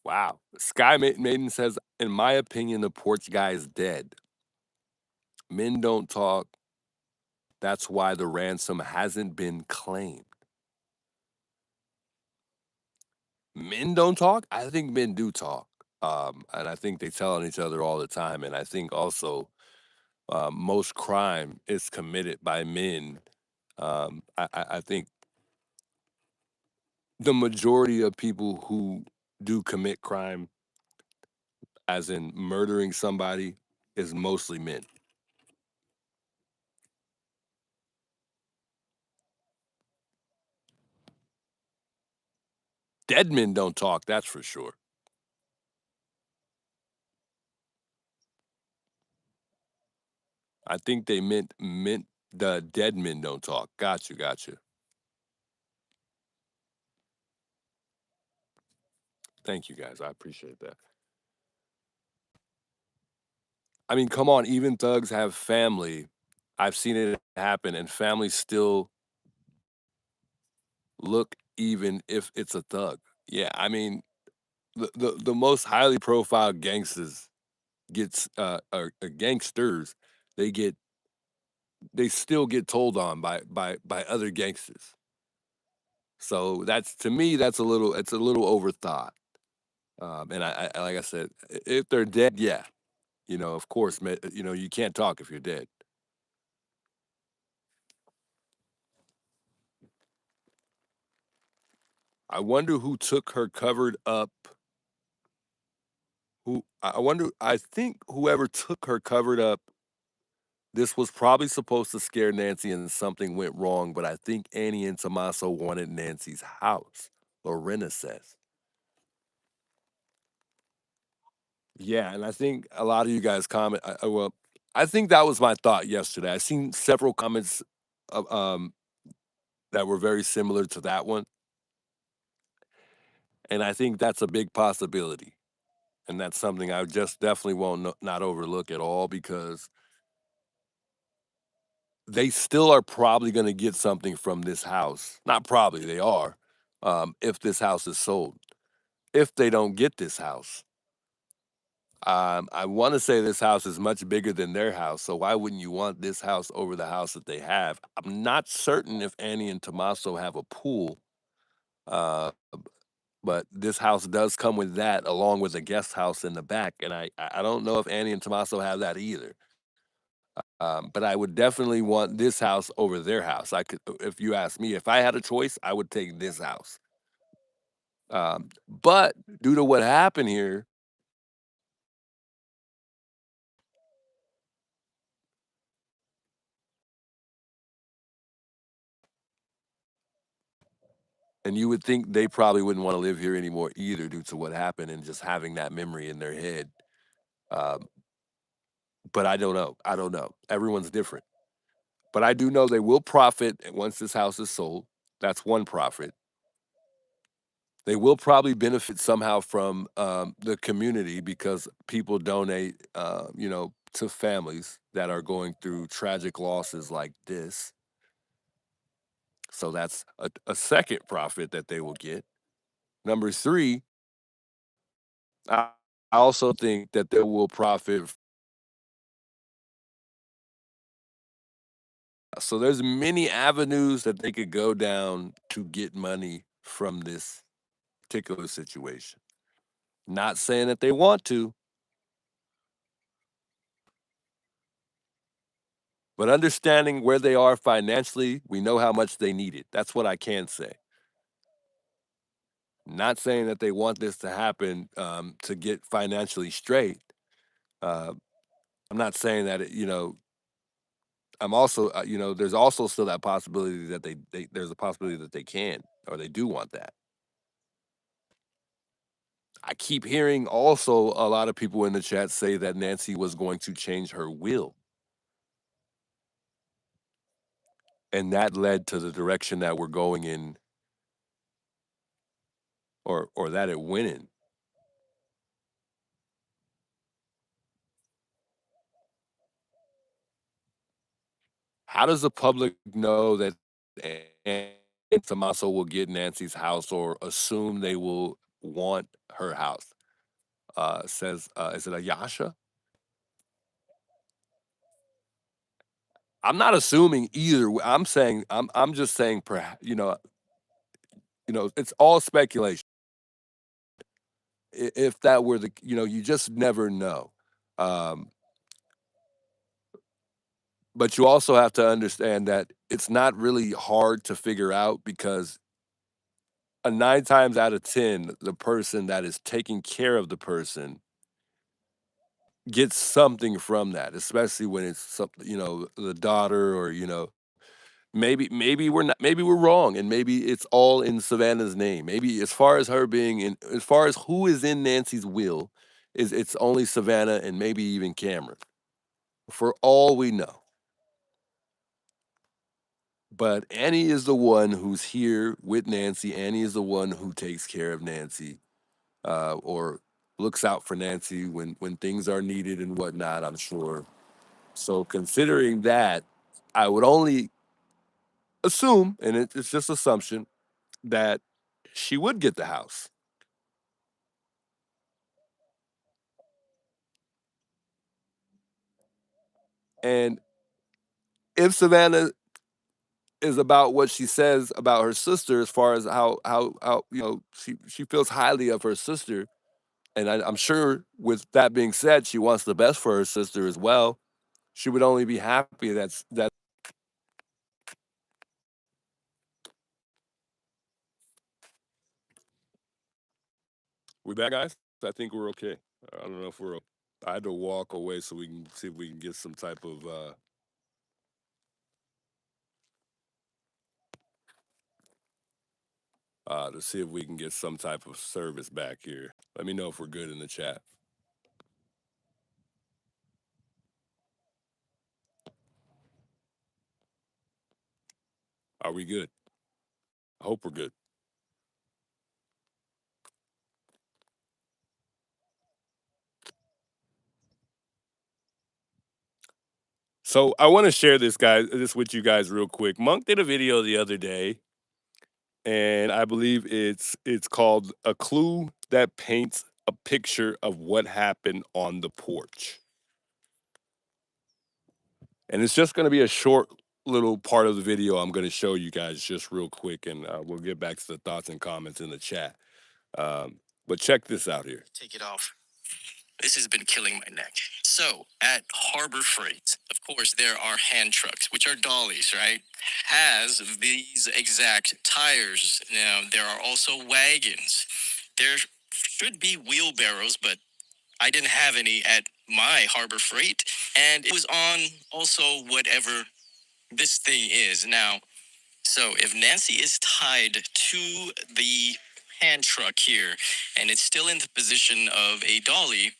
Wow. Sky Maiden says, in my opinion, the porch guy is dead. Men don't talk. That's why the ransom hasn't been claimed. Men don't talk? I think men do talk. And I think they tell on each other all the time. And I think also most crime is committed by men. I think the majority of people who do commit crime, as in murdering somebody, is mostly men. Dead men don't talk, that's for sure. I think they meant the dead men don't talk. Got you, got you. Thank you guys. I appreciate that. I mean, come on, even thugs have family. I've seen it happen, and families still look even if it's a thug. Yeah, I mean, the most highly profiled gangsters gets gangsters, they get they still get told on by other gangsters. So that's to me, that's it's a little overthought. And I like I said, if they're dead, yeah, of course, you can't talk if you're dead. I wonder who took her covered up Who I wonder, I think whoever took her covered up, this was probably supposed to scare Nancy and something went wrong, but I think Annie and Tommaso wanted Nancy's house, Lorena says. Yeah, and I think a lot of you guys comment. Well, I think that was my thought yesterday. I seen several comments of, that were very similar to that one, and I think that's a big possibility, and that's something I just definitely won't not overlook at all because they still are probably going to get something from this house. Not probably, they are. If this house is sold, if they don't get this house. I want to say this house is much bigger than their house, so why wouldn't you want this house over the house that they have? I'm not certain if Annie and Tommaso have a pool, uh, but this house does come with that, along with a guest house in the back, and I don't know if Annie and Tommaso have that either. But I would definitely want this house over their house. I could, if you ask me, if I had a choice, I would take this house. But due to what happened here, and you would think they probably wouldn't want to live here anymore either, due to what happened and just having that memory in their head. Um, but I don't know. I don't know. Everyone's different. But I do know they will profit once this house is sold. That's one profit. They will probably benefit somehow from the community because people donate, to families that are going through tragic losses like this. So that's a second profit that they will get. Number three, I I also think that they will profit. So there's many avenues that they could go down to get money from this particular situation. Not saying that they want to, but understanding where they are financially, we know how much they need it. That's what I can say. Not saying that they want this to happen to get financially straight. Uh, I'm not saying that I'm also there's also still that possibility that there's a possibility that they can or they do want that. I keep hearing also a lot of people in the chat say that Nancy was going to change her will, and that led to the direction that we're going in, or that it went in. How does the public know that Tommaso will get Nancy's house or assume they will want her house? Says, is it Ayasha? I'm not assuming either. I'm just saying, perhaps it's all speculation. If that were you just never know. Um, but you also have to understand that it's not really hard to figure out because a 9 times out of 10, the person that is taking care of the person gets something from that, especially when it's the daughter or maybe we're not, maybe we're wrong, and maybe it's all in Savannah's name. Maybe as far as her being in, as far as who is in Nancy's will, is it's only Savannah and maybe even Cameron, for all we know. But Annie is the one who's here with Nancy. Annie is the one who takes care of Nancy, or looks out for Nancy when things are needed and whatnot. I'm sure. So considering that, I would only assume, and it's just assumption, that she would get the house. And if Savannah is about what she says about her sister, as far as how she feels highly of her sister, and I'm sure with that being said, she wants the best for her sister as well. She would only be happy that. We back, guys? I think we're okay. I don't know if we're. I had to walk away so we can see if we can get some type of to see if we can get some type of service back here. Let me know if we're good in the chat. Are we good? I hope we're good. So I want to share this with you guys real quick. Monk did a video the other day, and I believe it's called "A Clue That Paints a Picture of What Happened on the Porch." And it's just going to be a short little part of the video I'm going to show you guys just real quick, and we'll get back to the thoughts and comments in the chat. But check this out here. Take it off. This has been killing my neck. So, at Harbor Freight, of course, there are hand trucks, which are dollies, right? Has these exact tires. Now, there are also wagons. There should be wheelbarrows, but I didn't have any at my Harbor Freight. And it was on also whatever this thing is. Now, so if Nancy is tied to the hand truck here and it's still in the position of a dolly,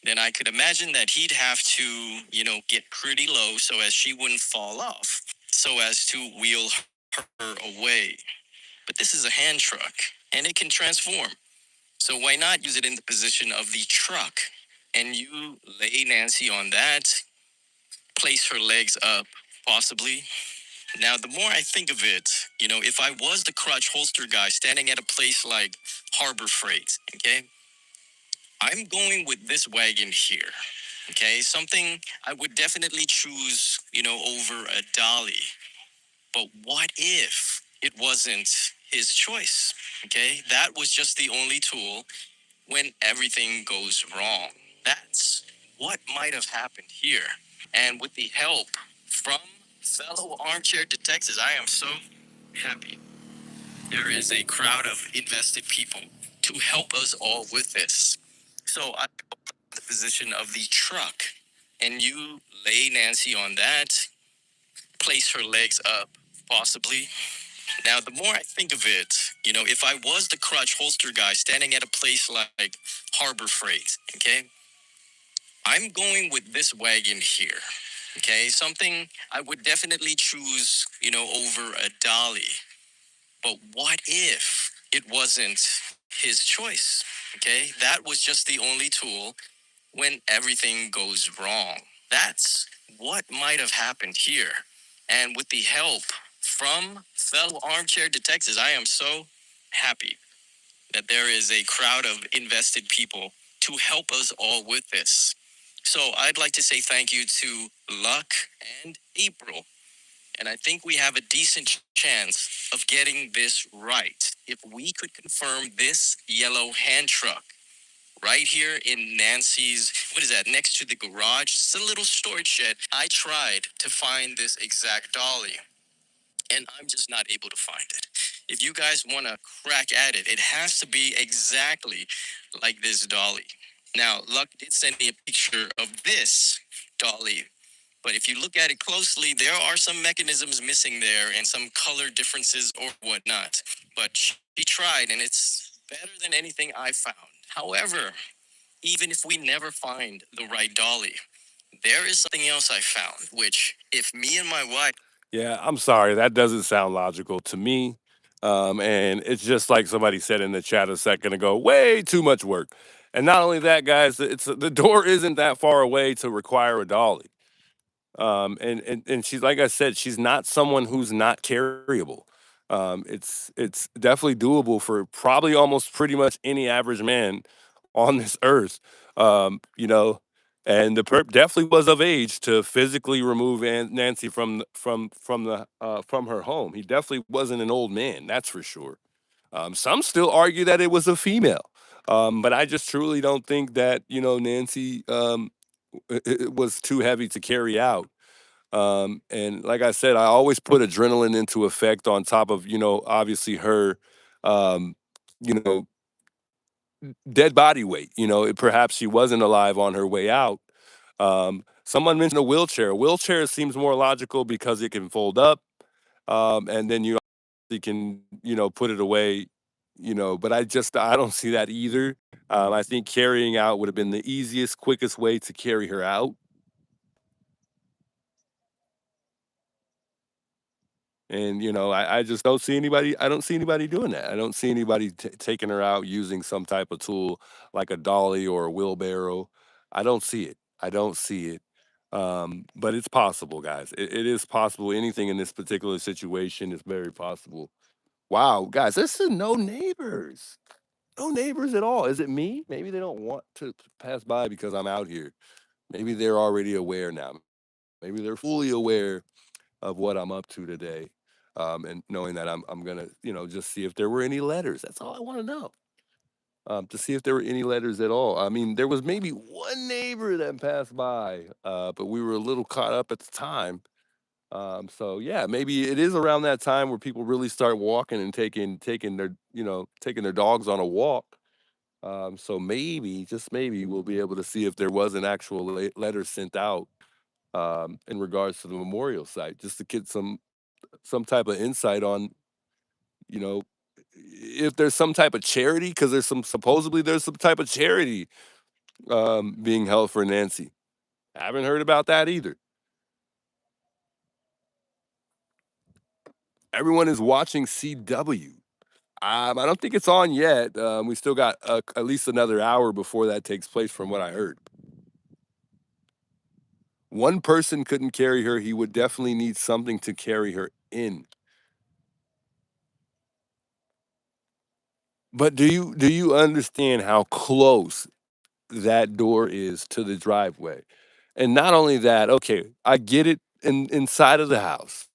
then I could imagine that he'd have to, get pretty low so as she wouldn't fall off, so as to wheel her away. But this is a hand truck and it can transform. So why not use it in the position of the truck? And you lay Nancy on that, place her legs up, possibly. Now, the more I think of it, if I was the crotch holster guy standing at a place like Harbor Freight, okay, I'm going with this wagon here, okay? Something I would definitely choose, over a dolly. But what if it wasn't his choice, okay? That was just the only tool when everything goes wrong. That's what might have happened here. And with the help from fellow armchair detectives, I am so happy there is a crowd of invested people to help us all with this. So I'm in the position of the truck, and you lay Nancy on that, place her legs up, possibly. Now, the more I think of it, if I was the crotch holster guy standing at a place like Harbor Freight, okay, I'm going with this wagon here. Okay, something I would definitely choose, over a dolly. But what if it wasn't his choice? Okay, that was just the only tool when everything goes wrong. That's what might have happened here. And with the help from fellow armchair detectives, I am so happy that there is a crowd of invested people to help us all with this. So I'd like to say thank you to Luck and April. And I think we have a decent chance of getting this right. If we could confirm this yellow hand truck right here in Nancy's, what is that, next to the garage? It's a little storage shed. I tried to find this exact dolly, and I'm just not able to find it. If you guys want to crack at it, it has to be exactly like this dolly. Now, Luck did send me a picture of this dolly, but if you look at it closely, there are some mechanisms missing there and some color differences or whatnot. But she tried, and it's better than anything I found. However, even if we never find the right dolly, there is something else I found, which if me and my wife. Yeah, I'm sorry. That doesn't sound logical to me. And it's just like somebody said in the chat a second ago, way too much work. And not only that, guys, the door isn't that far away to require a dolly. And she's, like I said, she's not someone who's not carryable. It's definitely doable for probably almost pretty much any average man on this earth. You know, and the perp definitely was of age to physically remove Nancy from her home. He definitely wasn't an old man, that's for sure. Some still argue that it was a female, but I just truly don't think that Nancy it was too heavy to carry out. And like I said, I always put adrenaline into effect on top of obviously her, um, you know dead body weight. Perhaps she wasn't alive on her way out. Someone mentioned a wheelchair. A wheelchair seems more logical because it can fold up, and then you can put it away. But I don't see that either. I think carrying out would have been the easiest, quickest way to carry her out. And I just don't see anybody. I don't see anybody doing that. I don't see anybody taking her out using some type of tool like a dolly or a wheelbarrow. I don't see it. I don't see it. But it's possible, guys. It is possible. Anything in this particular situation is very possible. Wow, guys, this is no neighbors. No neighbors at all. Is it me? Maybe they don't want to pass by because I'm out here. Maybe they're already aware now. Maybe they're fully aware of what I'm up to today. And knowing that I'm gonna, just see if there were any letters. That's all I want to know. To see if there were any letters at all. I mean, there was maybe one neighbor that passed by, but we were a little caught up at the time. So yeah, maybe it is around that time where people really start walking and taking their dogs on a walk. So maybe, just maybe, we'll be able to see if there was an actual letter sent out in regards to the memorial site, just to get some type of insight on, you know, if there's some type of charity, because there's some type of charity being held for Nancy. I haven't heard about that either. Everyone is watching CW. I don't think it's on yet. We still got at least another hour before that takes place, from what I heard. One person couldn't carry her. He would definitely need something to carry her in. But do you understand how close that door is to the driveway? And not only that, okay, I get it inside of the house.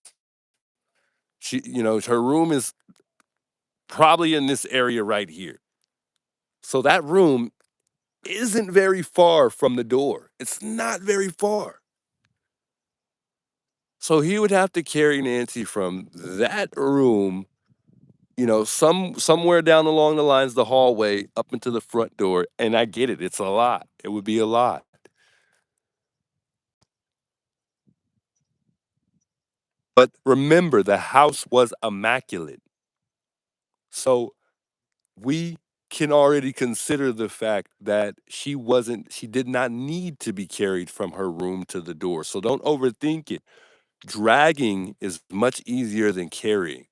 Her room is probably in this area right here. So that room isn't very far from the door. It's not very far. So he would have to carry Nancy from that room, somewhere down along the lines, the hallway, up into the front door. And I get it. It's a lot. It would be a lot. But remember, the house was immaculate. So we can already consider the fact that she did not need to be carried from her room to the door. So don't overthink it. Dragging is much easier than carrying.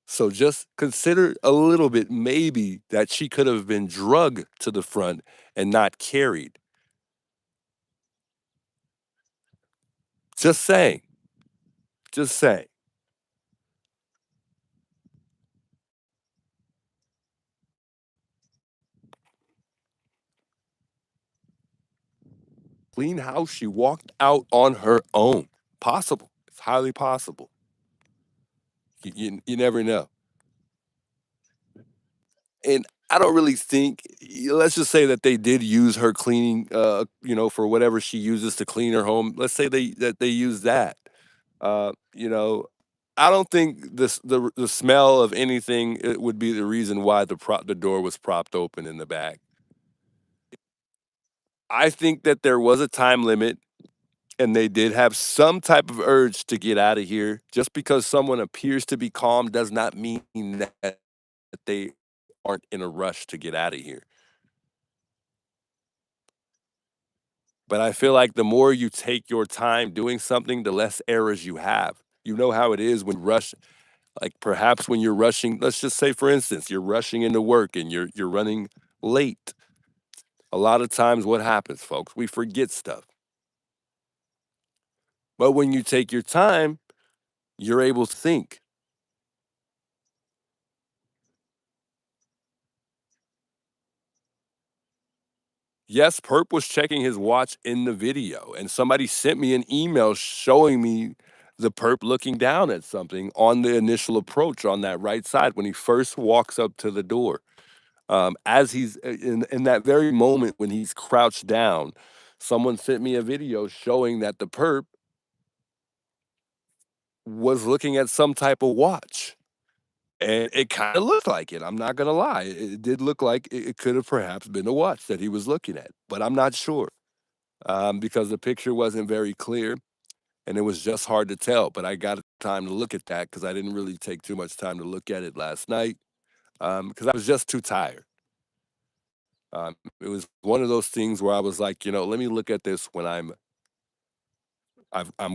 So just consider a little bit, maybe, that she could have been drugged to the front and not carried. Just saying. Just saying. Clean house, she walked out on her own. Possible. It's highly possible. You never know. And I don't really think, let's just say that they did use her cleaning, for whatever she uses to clean her home. Let's say they use that. Uh, you know, I don't think the smell of anything, it would be the reason why the door was propped open in the back. I think that there was a time limit, and they did have some type of urge to get out of here. Just because someone appears to be calm does not mean that they aren't in a rush to get out of here. But I feel like the more you take your time doing something, the less errors you have. You know how it is when you rush, like perhaps when you're rushing, let's just say for instance, you're rushing into work and you're running late. A lot of times what happens, folks, we forget stuff. But when you take your time, you're able to think. Yes, Perp was checking his watch in the video, and somebody sent me an email showing me the Perp looking down at something on the initial approach on that right side when he first walks up to the door. As he's in that very moment when he's crouched down, someone sent me a video showing that the Perp was looking at some type of watch. And it kind of looked like it. I'm not gonna lie. It did look like it could have perhaps been a watch that he was looking at, but I'm not sure because the picture wasn't very clear and it was just hard to tell. But I got time to look at that because I didn't really take too much time to look at it last night because I was just too tired. It was one of those things where I was like, let me look at this when I'm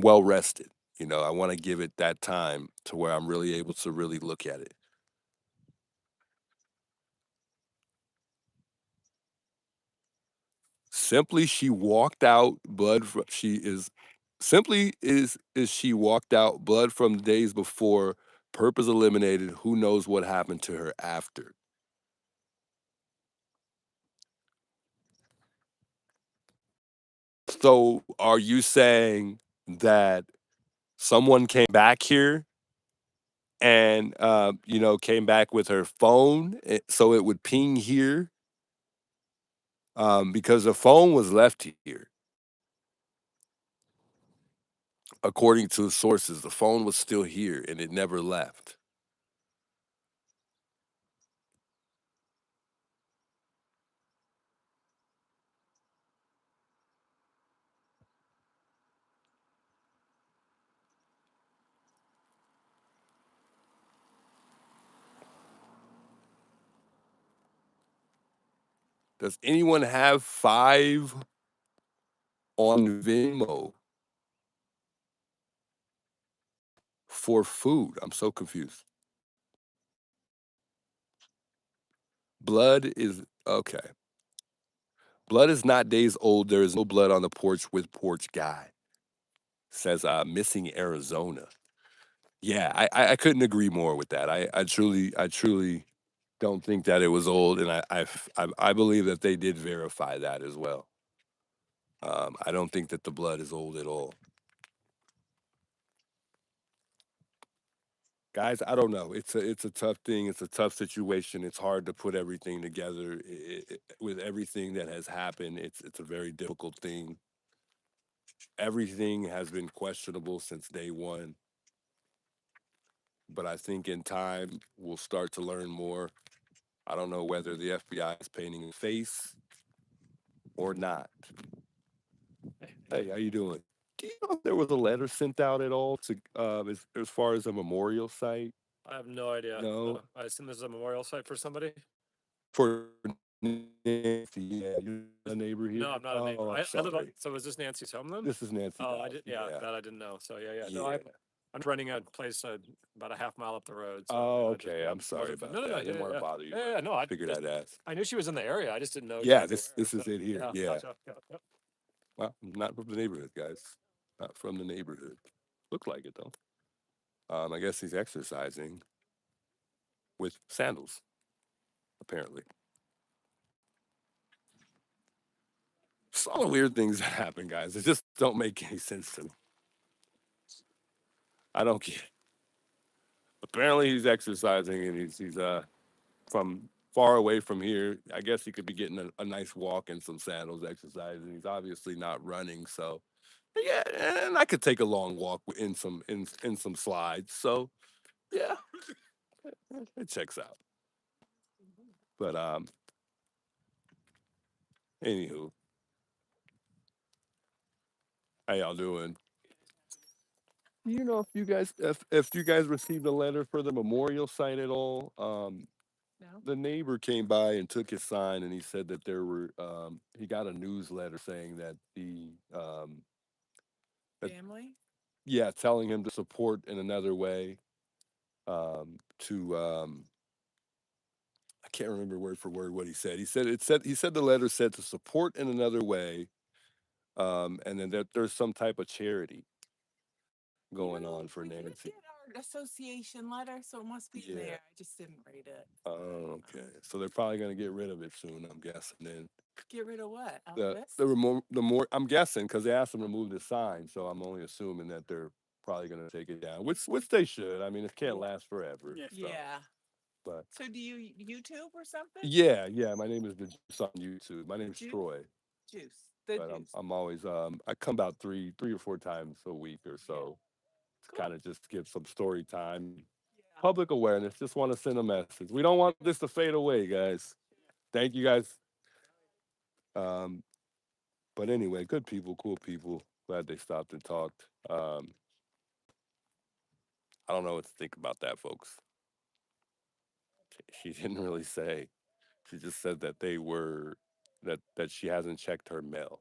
well rested. I want to give it that time to where I'm really able to really look at it. Simply, she walked out blood. She is simply is she walked out blood from days before. Perp is eliminated. Who knows what happened to her after? So, are you saying that someone came back here and came back with her phone so it would ping here because the phone was left here? According to sources, the phone was still here and it never left. Does anyone have 5 on Venmo for food? I'm so confused. Blood is okay. Blood is not days old. There is no blood on the porch with porch guy. Says missing Arizona. Yeah, I couldn't agree more with that. I truly don't think that it was old, and I believe that they did verify that as well. I don't think that the blood is old at all. Guys, I don't know. It's a tough thing. It's a tough situation. It's hard to put everything together with everything that has happened. It's a very difficult thing. Everything has been questionable since day one, but I think in time we'll start to learn more. I don't know whether the FBI is painting a face or not. Hey, how you doing? Do you know if there was a letter sent out at all to as far as a memorial site? I have no idea. No. I assume this is a memorial site for somebody. For Nancy, yeah, you're a neighbor here. No, I'm not a neighbor. Oh, I'm I live on, sorry. so is this Nancy's home then? This is Nancy's Oh, I house. did. Yeah, Yeah. that I didn't know. So yeah. No, Yeah. I'm renting a place about a half mile up the road. So Oh, I just, okay. yeah, I'm sorry wasn't- about no, that. I didn't yeah, want to yeah. bother you. Yeah, no, I Figured just, I'd ask. I knew she was in the area. I just didn't know. Yeah, exactly this where, is it here. Yeah. Gotcha. Yeah. Well, not from the neighborhood, guys. Not from the neighborhood. Look like it though. I guess he's exercising with sandals, apparently. Just all the weird things that happen, guys. It just don't make any sense to me. I don't get it. Apparently he's exercising and he's from far away from here. I guess he could be getting a nice walk in some sandals, exercising. He's obviously not running, so yeah, and I could take a long walk in some slides. So yeah, it checks out. But anywho, how y'all doing? Do you know if you guys received a letter for the memorial site at all? The neighbor came by and took his sign, and he said that he got a newsletter saying that family, yeah, telling him to support in another way. To I can't remember word for word what he said. He said the letter said to support in another way, and then that there's some type of charity going on for Nancy. Our association letter, so it must be Yeah. there. I just didn't read it. Oh, okay. So they're probably gonna get rid of it soon, I'm guessing. Then Get rid of what? the more I'm guessing because they asked them to move the sign, so I'm only assuming that they're probably gonna take it down, which they should. I mean, it can't last forever. So, Yeah. but So do you YouTube or something? yeah. My name is the Juice on YouTube. My name is Juice? Troy. Juice. The But juice. I'm always I come about three or four times a week or so to Cool. kind of just give some story time. public awareness. Just want to send a message. We don't want this to fade away, guys. Thank you, guys. But anyway, good people, cool people. Glad they stopped and talked. I don't know what to think about that, folks. She didn't really say. She just said that they were that she hasn't checked her mail.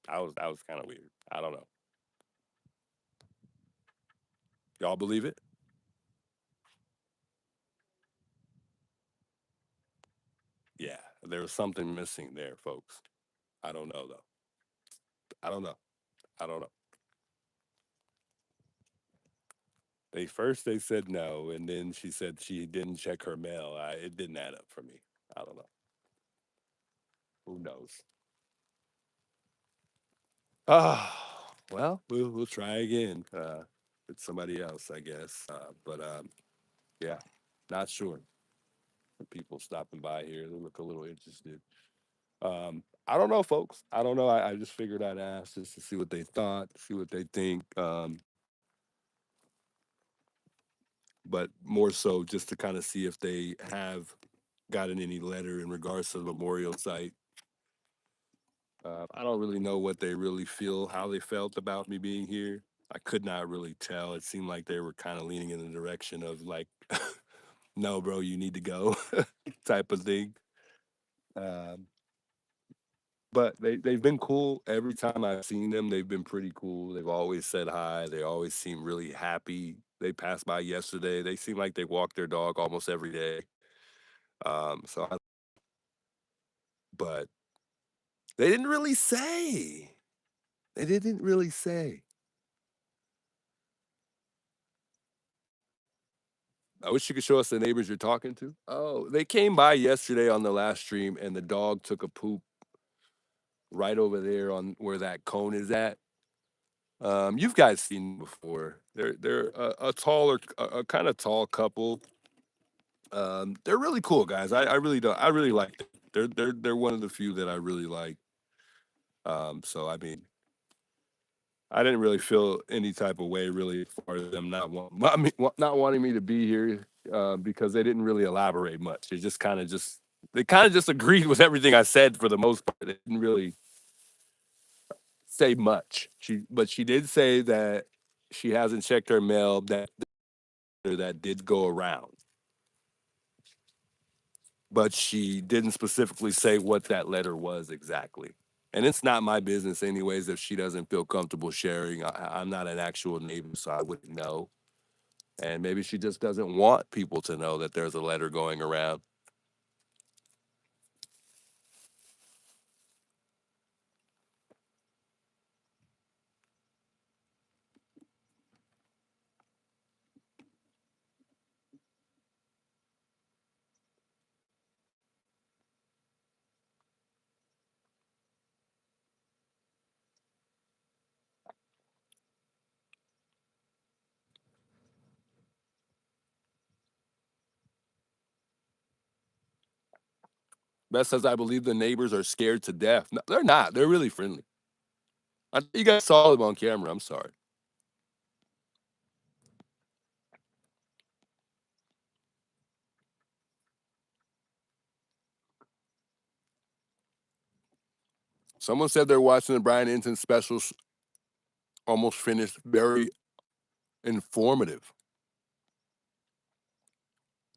That was kind of weird. I don't know. Y'all believe it? Yeah, there was something missing there, folks. I don't know though. I don't know. I don't know. They said no, and then she said she didn't check her mail. It didn't add up for me. I don't know. Who knows? Ah, well, we'll try again. With somebody else, I guess. But yeah, not sure. People stopping by here, they look a little interested. I don't know, folks. I don't know. I just figured I'd ask just to see what they thought, see what they think. But more so just to kind of see if they have gotten any letter in regards to the memorial site. I don't really know what they really feel, how they felt about me being here. I could not really tell. It seemed like they were kind of leaning in the direction of like, no, bro, you need to go type of thing. Um, but they've been cool every time I've seen them. They've been pretty cool. They've always said hi. They always seem really happy. They passed by yesterday. They seem like they walk their dog almost every day. But they didn't really say. They didn't really say. I wish you could show us the neighbors you're talking to. Oh, they came by yesterday on the last stream, and the dog took a poop right over there on where that cone is at. You've guys seen them before. They're a taller, a kind of tall couple. They're really cool guys. I really don't. I really like them. They're one of the few that I really like. So I mean, I didn't really feel any type of way really as far as them not wanting me to be here because they didn't really elaborate much. They kind of just agreed with everything I said for the most part. They didn't really say much. But she did say that she hasn't checked her mail that did go around. But she didn't specifically say what that letter was exactly. And it's not my business anyways if she doesn't feel comfortable sharing. I'm not an actual neighbor, so I wouldn't know. And maybe she just doesn't want people to know that there's a letter going around. Beth says, I believe the neighbors are scared to death. No, they're not. They're really friendly. You guys saw them on camera. I'm sorry. Someone said they're watching the Brian Ensign specials, almost finished. Very informative.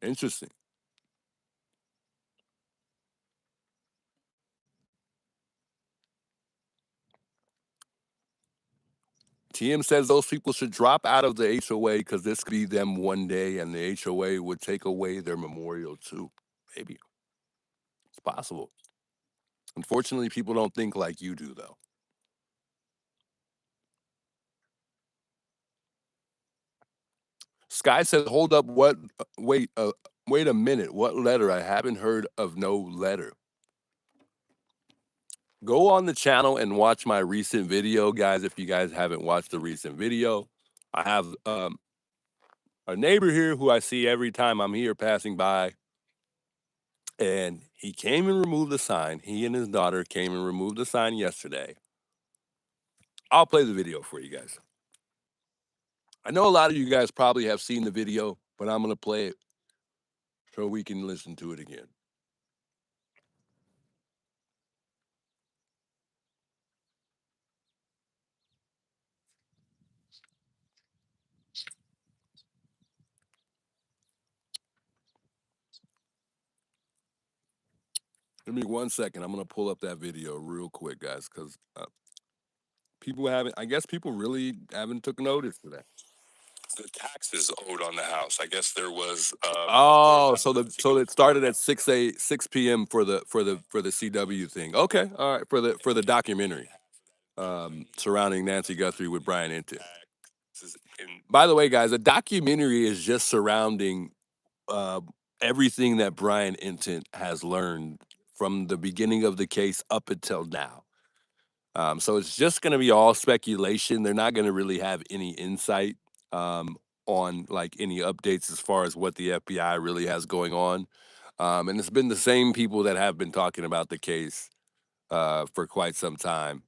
Interesting. TM says those people should drop out of the HOA because this could be them one day and the HOA would take away their memorial too. Maybe. It's possible. Unfortunately, people don't think like you do, though. Sky says, hold up, what? Wait a minute. What letter? I haven't heard of no letter. Go on the channel and watch my recent video, guys. If you guys haven't watched the recent video, I have a neighbor here who I see every time I'm here passing by. And he came and removed the sign. He and his daughter came and removed the sign yesterday. I'll play the video for you guys. I know a lot of you guys probably have seen the video, but I'm gonna play it so we can listen to it again. Give me 1 second. I'm gonna pull up that video real quick, guys, because people haven't. I guess people really haven't took notice to that. The taxes owed on the house. I guess there was. Oh, so it started at 6 p.m. for the CW thing. Okay, all right, for the documentary surrounding Nancy Guthrie with Brian Inton. By the way, guys, a documentary is just surrounding uh, everything that Brian Inton has learned from the beginning of the case up until now. So it's just going to be all speculation. They're not going to really have any insight on like any updates as far as what the FBI really has going on. And it's been the same people that have been talking about the case for quite some time.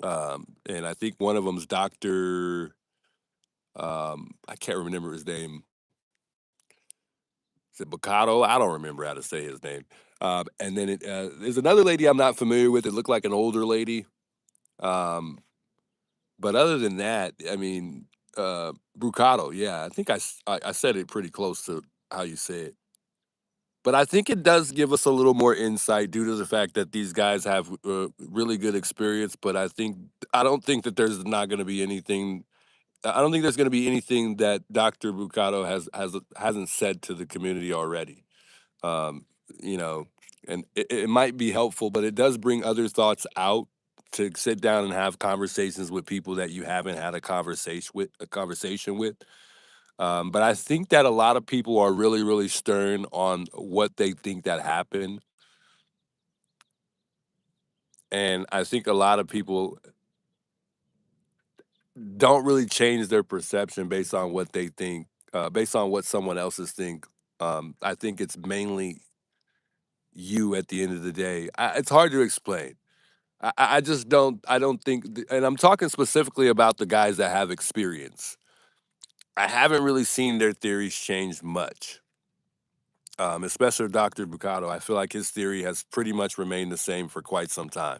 And I think one of them's Dr. I can't remember his name. Is it Bocado? I don't remember how to say his name. And then there's another lady I'm not familiar with. It looked like an older lady. Um, but other than that, I mean, Brucato, yeah, I think I said it pretty close to how you say it. But I think it does give us a little more insight due to the fact that these guys have really good experience. But I don't think that there's not going to be anything. I don't think there's going to be anything that Dr. Brucato hasn't said to the community already. um, you know, and it might be helpful, but it does bring other thoughts out to sit down and have conversations with people that you haven't had a conversation with. But I think that a lot of people are really, really stern on what they think that happened, and I think a lot of people don't really change their perception based on what they think, based on what someone else's think. I think it's mainly you at the end of the day. It's hard to explain. I just don't. I don't think, and I'm talking specifically about the guys that have experience. I haven't really seen their theories change much, especially Dr. Bucato. I feel like his theory has pretty much remained the same for quite some time.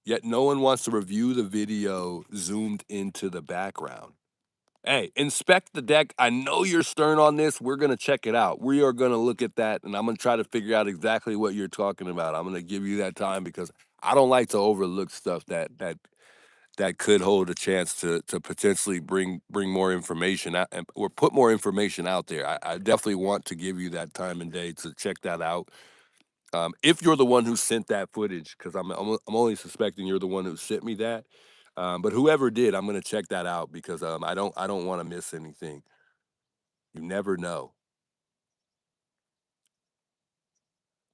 Yet no one wants to review the video zoomed into the background. Hey, inspect the deck. I know you're stern on this. We're going to check it out. We are going to look at that, and I'm going to try to figure out exactly what you're talking about. I'm going to give you that time because I don't like to overlook stuff that could hold a chance to potentially bring more information out or put more information out there. I definitely want to give you that time and day to check that out. If you're the one who sent that footage, because I'm only suspecting you're the one who sent me that. But whoever did, I'm gonna check that out because I don't want to miss anything. You never know.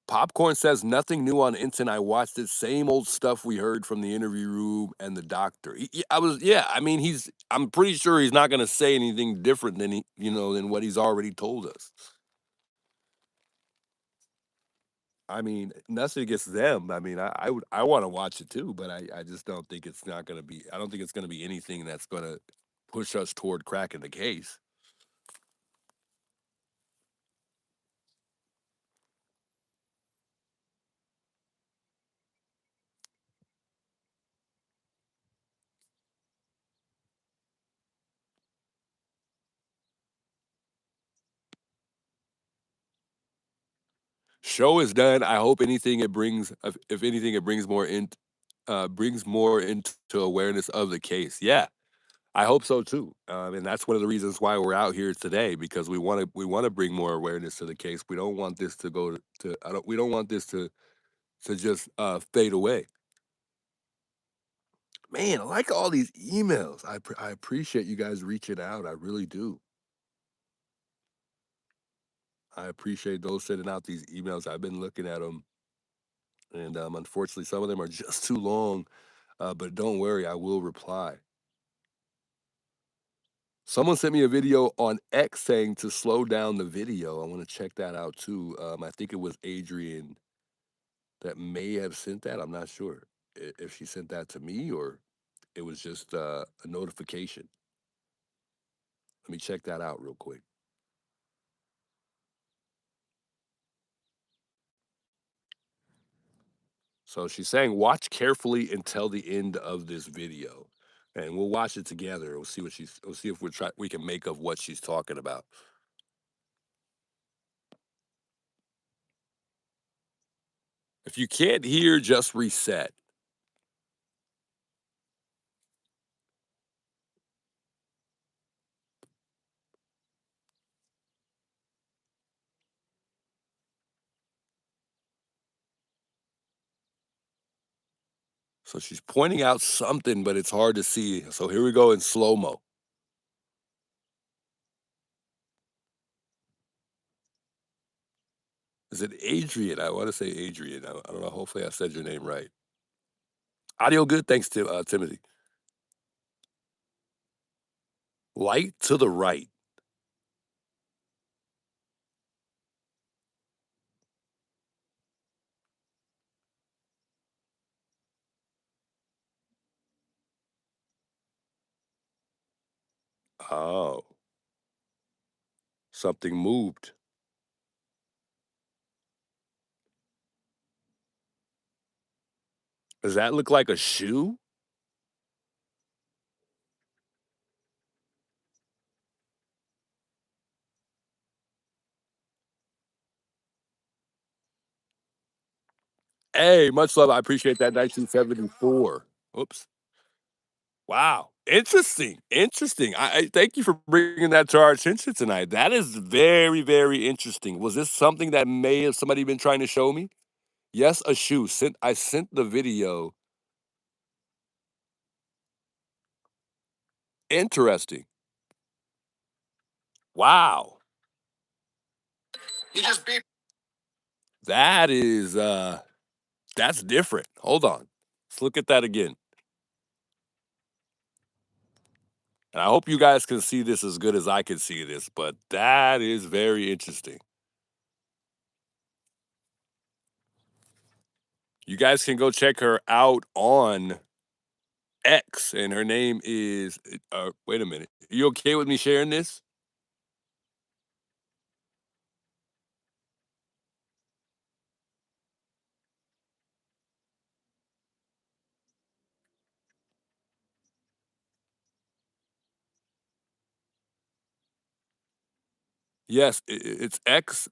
Popcorn says nothing new on Ensign. I watched it. Same old stuff we heard from the interview room and the doctor. Yeah. I mean, I'm pretty sure he's not gonna say anything different than than what he's already told us. I mean, nothing against them. I mean, I want to watch it too, but I just don't think it's not gonna be. I don't think it's gonna be anything that's gonna push us toward cracking the case. Show is done. I hope anything it brings, if anything, it brings more into awareness of the case. Yeah, I hope so too. And that's one of the reasons why we're out here today because we want to bring more awareness to the case. We don't want this to go to I don't we don't want this to just fade away. Man, I like all these emails. I appreciate you guys reaching out. I really do. I appreciate those sending out these emails. I've been looking at them, and unfortunately, some of them are just too long. But don't worry, I will reply. Someone sent me a video on X saying to slow down the video. I want to check that out too. I think it was Adrian that may have sent that. I'm not sure if she sent that to me or it was just a notification. Let me check that out real quick. So she's saying, watch carefully until the end of this video, and we'll watch it together. We'll see what we'll see if we can make of what she's talking about. If you can't hear, just reset. So she's pointing out something, but it's hard to see. So here we go in slow mo. Is it Adrian? I want to say Adrian. I don't know. Hopefully, I said your name right. Audio good. Thanks to Timothy. Light to the right. Oh, something moved. Does that look like a shoe? Hey, much love. I appreciate that. 1974. Oops. Wow. Interesting. Interesting. I thank you for bringing that to our attention tonight. That is very, very interesting. Was this something that may have somebody been trying to show me? Yes, a shoe. I sent the video. Interesting. Wow. You just beat. That is that's different. Hold on. Let's look at that again. And I hope you guys can see this as good as I can see this, but that is very interesting. You guys can go check her out on X, and her name is. Wait a minute. Are you okay with me sharing this? Yes, it's X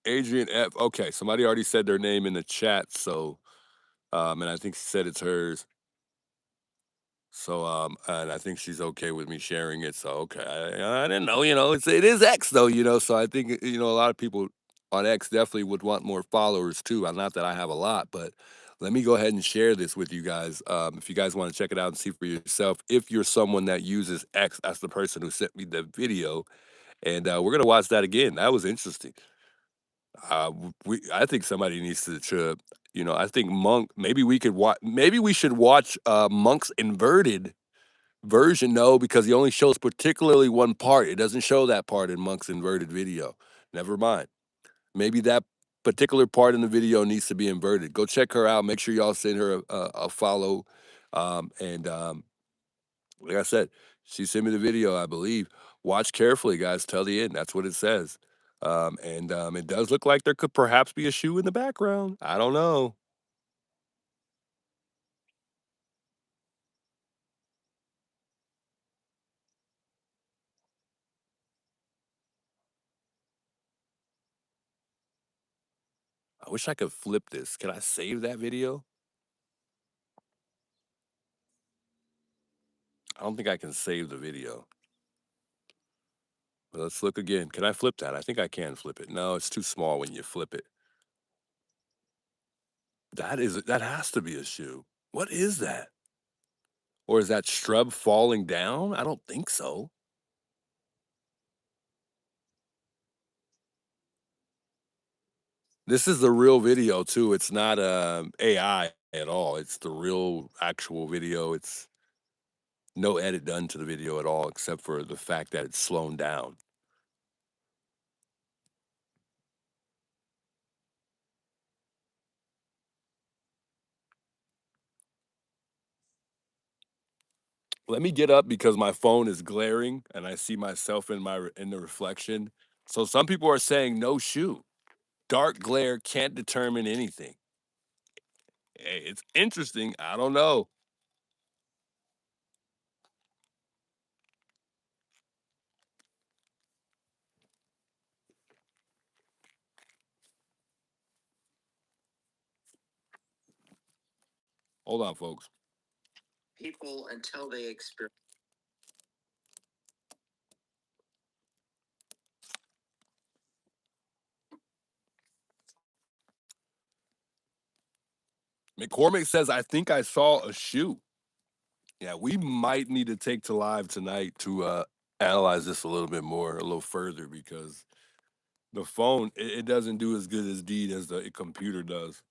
Adrian F. Okay, somebody already said their name in the chat, so and I think she said it's hers. So and I think she's okay with me sharing it. So okay, I didn't know, it is X though, so I think a lot of people on X definitely would want more followers too. Not that I have a lot, but let me go ahead and share this with you guys. If you guys want to check it out and see for yourself, if you're someone that uses X, that's the person who sent me the video, and we're gonna watch that again. That was interesting. I think somebody needs I think Monk. Maybe we could watch. Maybe we should watch Monk's inverted version. No, because he only shows particularly one part. It doesn't show that part in Monk's inverted video. Never mind. Maybe that particular part in the video needs to be inverted. Go check her out. Make sure y'all send her a follow. And like I said, she sent me the video, I believe. Watch carefully, guys, till the end. That's what it says. And it does look like there could perhaps be a shoe in the background. I don't know. I wish I could flip this. Can I save that video? I don't think I can save the video. But let's look again. Can I flip that? I think I can flip it. No, it's too small when you flip it. That has to be a shoe. What is that? Or is that strub falling down? I don't think so. This is the real video too. It's not AI at all. It's the real actual video. It's no edit done to the video at all, except for the fact that it's slowed down. Let me get up because my phone is glaring and I see myself in the reflection. So some people are saying no shoe. Dark glare can't determine anything. Hey, it's interesting. I don't know. Hold on, folks. People until they experience. McCormick says, I think I saw a shoe. Yeah, we might need to take to live tonight to analyze this a little bit more, a little further, because the phone, it doesn't do as good as deed as the computer does.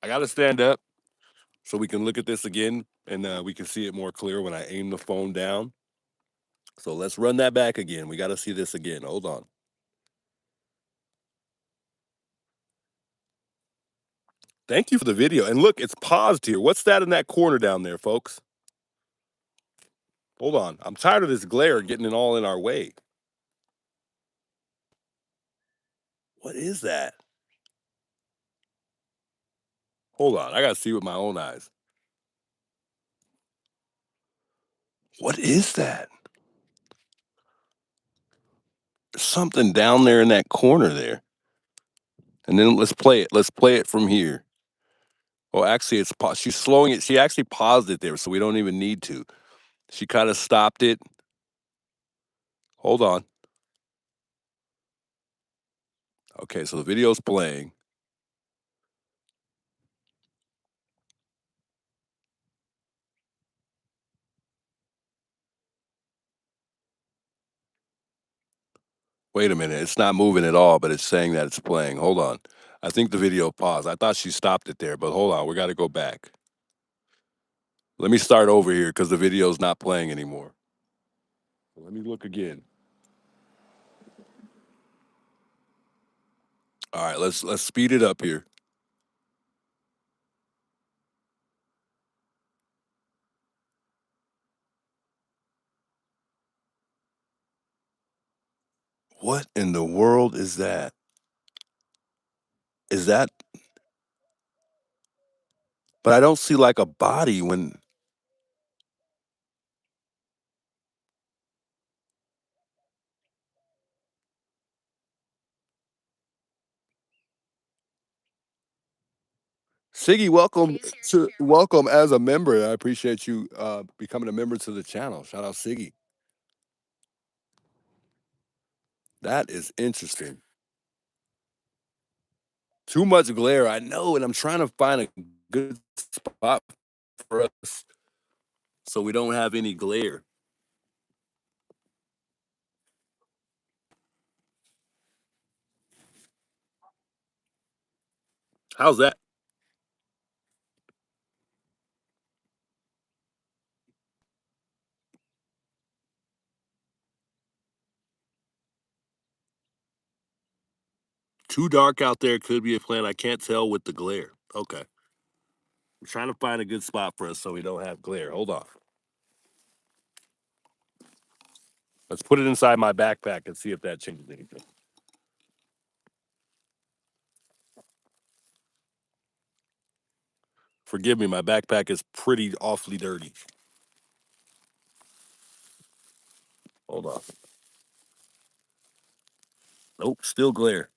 I got to stand up so we can look at this again and we can see it more clear when I aim the phone down. So let's run that back again. We got to see this again. Hold on. Thank you for the video. And look, it's paused here. What's that in that corner down there, folks? Hold on. I'm tired of this glare getting it all in our way. What is that? Hold on. I got to see with my own eyes. What is that? There's something down there in that corner there. And then let's play it. Let's play it from here. Oh, actually, she's slowing it. She actually paused it there, so we don't even need to. She kind of stopped it. Hold on. Okay, so the video's playing. Wait a minute. It's not moving at all, but it's saying that it's playing. Hold on. I think the video paused. I thought she stopped it there, but hold on. We got to go back. Let me start over here because the video's not playing anymore. Let me look again. All right, let's speed it up here. What in the world is that? Is that? But I don't see like a body when. Siggy, welcome as a member. I appreciate you becoming a member to the channel. Shout out Siggy. That is interesting. Too much glare, I know, and I'm trying to find a good spot for us so we don't have any glare. How's that? Too dark out there, could be a plant. I can't tell with the glare. Okay. I'm trying to find a good spot for us so we don't have glare. Hold on. Let's put it inside my backpack and see if that changes anything. Forgive me, my backpack is pretty awfully dirty. Hold on. Nope, still glare.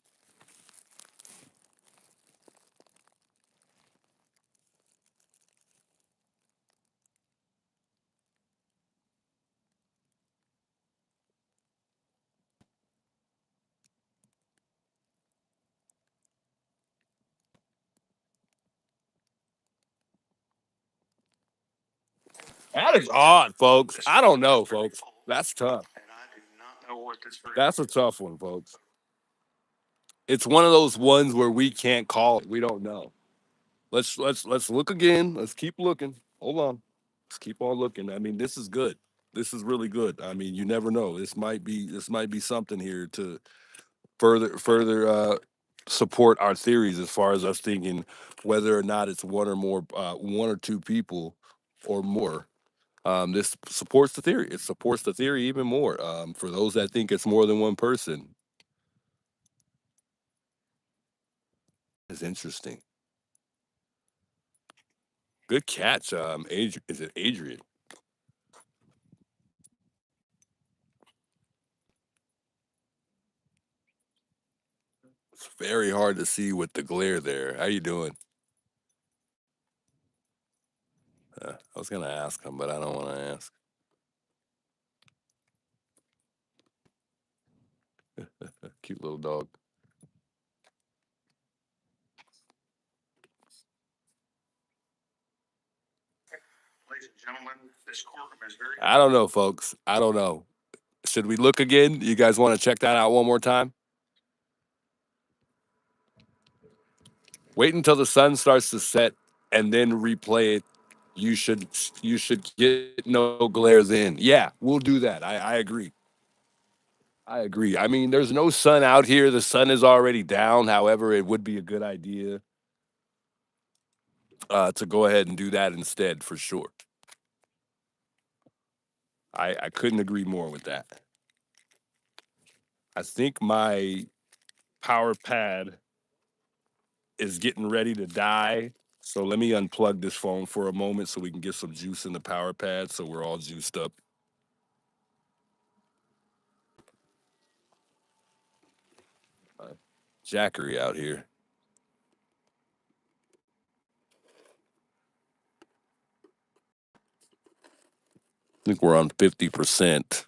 That is odd, folks. I don't know, folks. That's tough. That's a tough one, folks. it's one of those ones where we can't call it. We don't know. Let's look again. Let's keep looking. Hold on. Let's keep on looking. I mean, this is good. This is really good. I mean, you never know. This might be something here to further support our theories as far as us thinking whether or not it's one or two people or more. This supports the theory. It supports the theory even more. For those that think it's more than one person, it's interesting. Good catch. Is it Adrian? It's very hard to see with the glare there. How you doing? I was gonna ask him, but I don't want to ask. Cute little dog. Ladies and gentlemen, this courtroom is very. I don't know, folks. I don't know. Should we look again? You guys want to check that out one more time? Wait until the sun starts to set and then replay it. You should get no glare then. Yeah, we'll do that. I agree. I agree. I mean, there's no sun out here. The sun is already down. However, it would be a good idea to go ahead and do that instead for sure. I couldn't agree more with that. I think my power pad is getting ready to die. So let me unplug this phone for a moment so we can get some juice in the power pad so we're all juiced up. Jackery out here. I think we're on 50%.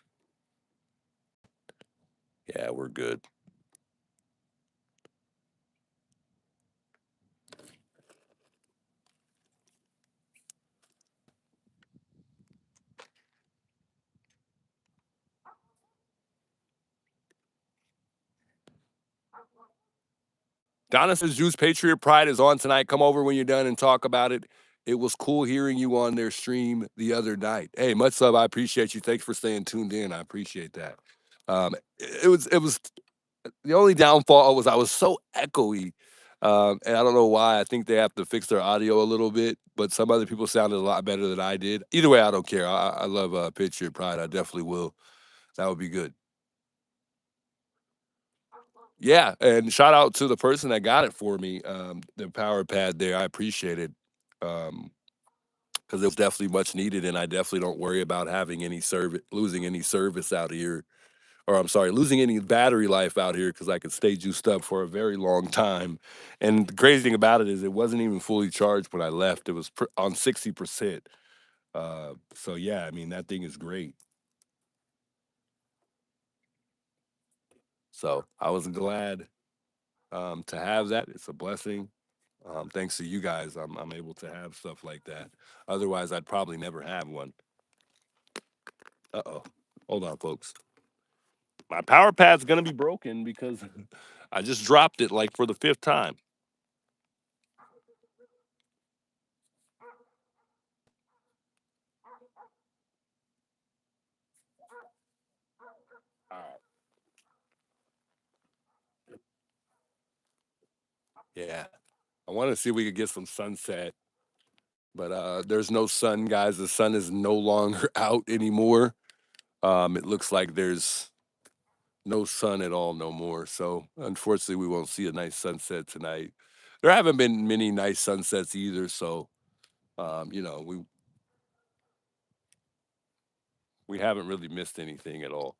Yeah, we're good. Donna says Juice Patriot Pride is on tonight. Come over when you're done and talk about it. It was cool hearing you on their stream the other night. Hey, much love. I appreciate you. Thanks for staying tuned in. I appreciate that. It was the only downfall was I was so echoey. And I don't know why. I think they have to fix their audio a little bit, but some other people sounded a lot better than I did. Either way, I don't care. I love Patriot Pride. I definitely will. That would be good. Yeah, and shout out to the person that got it for me, the power pad there. I appreciate it. Because it was definitely much needed, and I definitely don't worry about having any service, losing any service out here, or I'm sorry, losing any battery life out here because I could stay juiced up for a very long time. And the crazy thing about it is, it wasn't even fully charged when I left. It was on 60%. So yeah, I mean that thing is great. So I was glad to have that. It's a blessing. Thanks to you guys, I'm able to have stuff like that. Otherwise, I'd probably never have one. Uh-oh. Hold on, folks. My power pad's gonna be broken because I just dropped it like for the fifth time. All right. Yeah. I want to see if we could get some sunset, but there's no sun, guys. The sun is no longer out anymore. It looks like there's no sun at all no more. So unfortunately, we won't see a nice sunset tonight. There haven't been many nice sunsets either. So you know, we haven't really missed anything at all.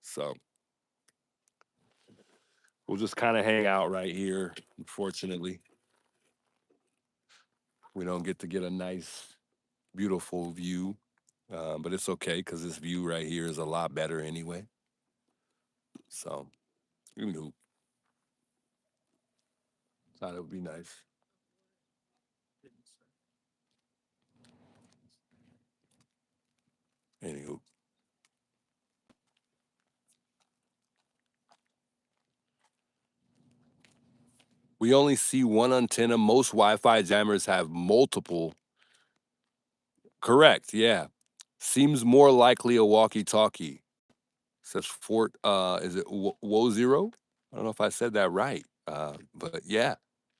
So we'll just kind of hang out right here. Unfortunately, we don't get to get a nice, beautiful view, but it's okay because this view right here is a lot better anyway. So, you know, thought it would be nice. Anywho, We only see one antenna. Most Wi-Fi jammers have multiple. Correct, yeah. Seems more likely a walkie-talkie. Says Fort, is it Woe Zero? I don't know if I said that right. But yeah,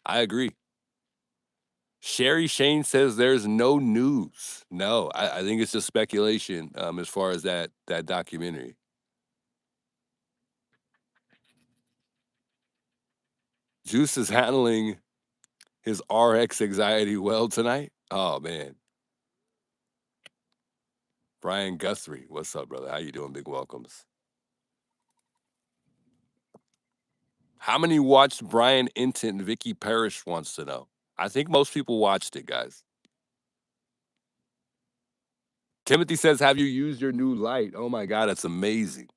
I agree. Sherry Shane says there's no news. No, I think it's just speculation as far as that documentary. Juice is handling his RX anxiety well tonight. Oh man. Brian Guthrie, what's up, brother? How you doing? Big welcomes. How many watched Brian Intent? Vicky Parrish wants to know. I think most people watched it, guys. Timothy says, have you used your new light? Oh my God, it's amazing.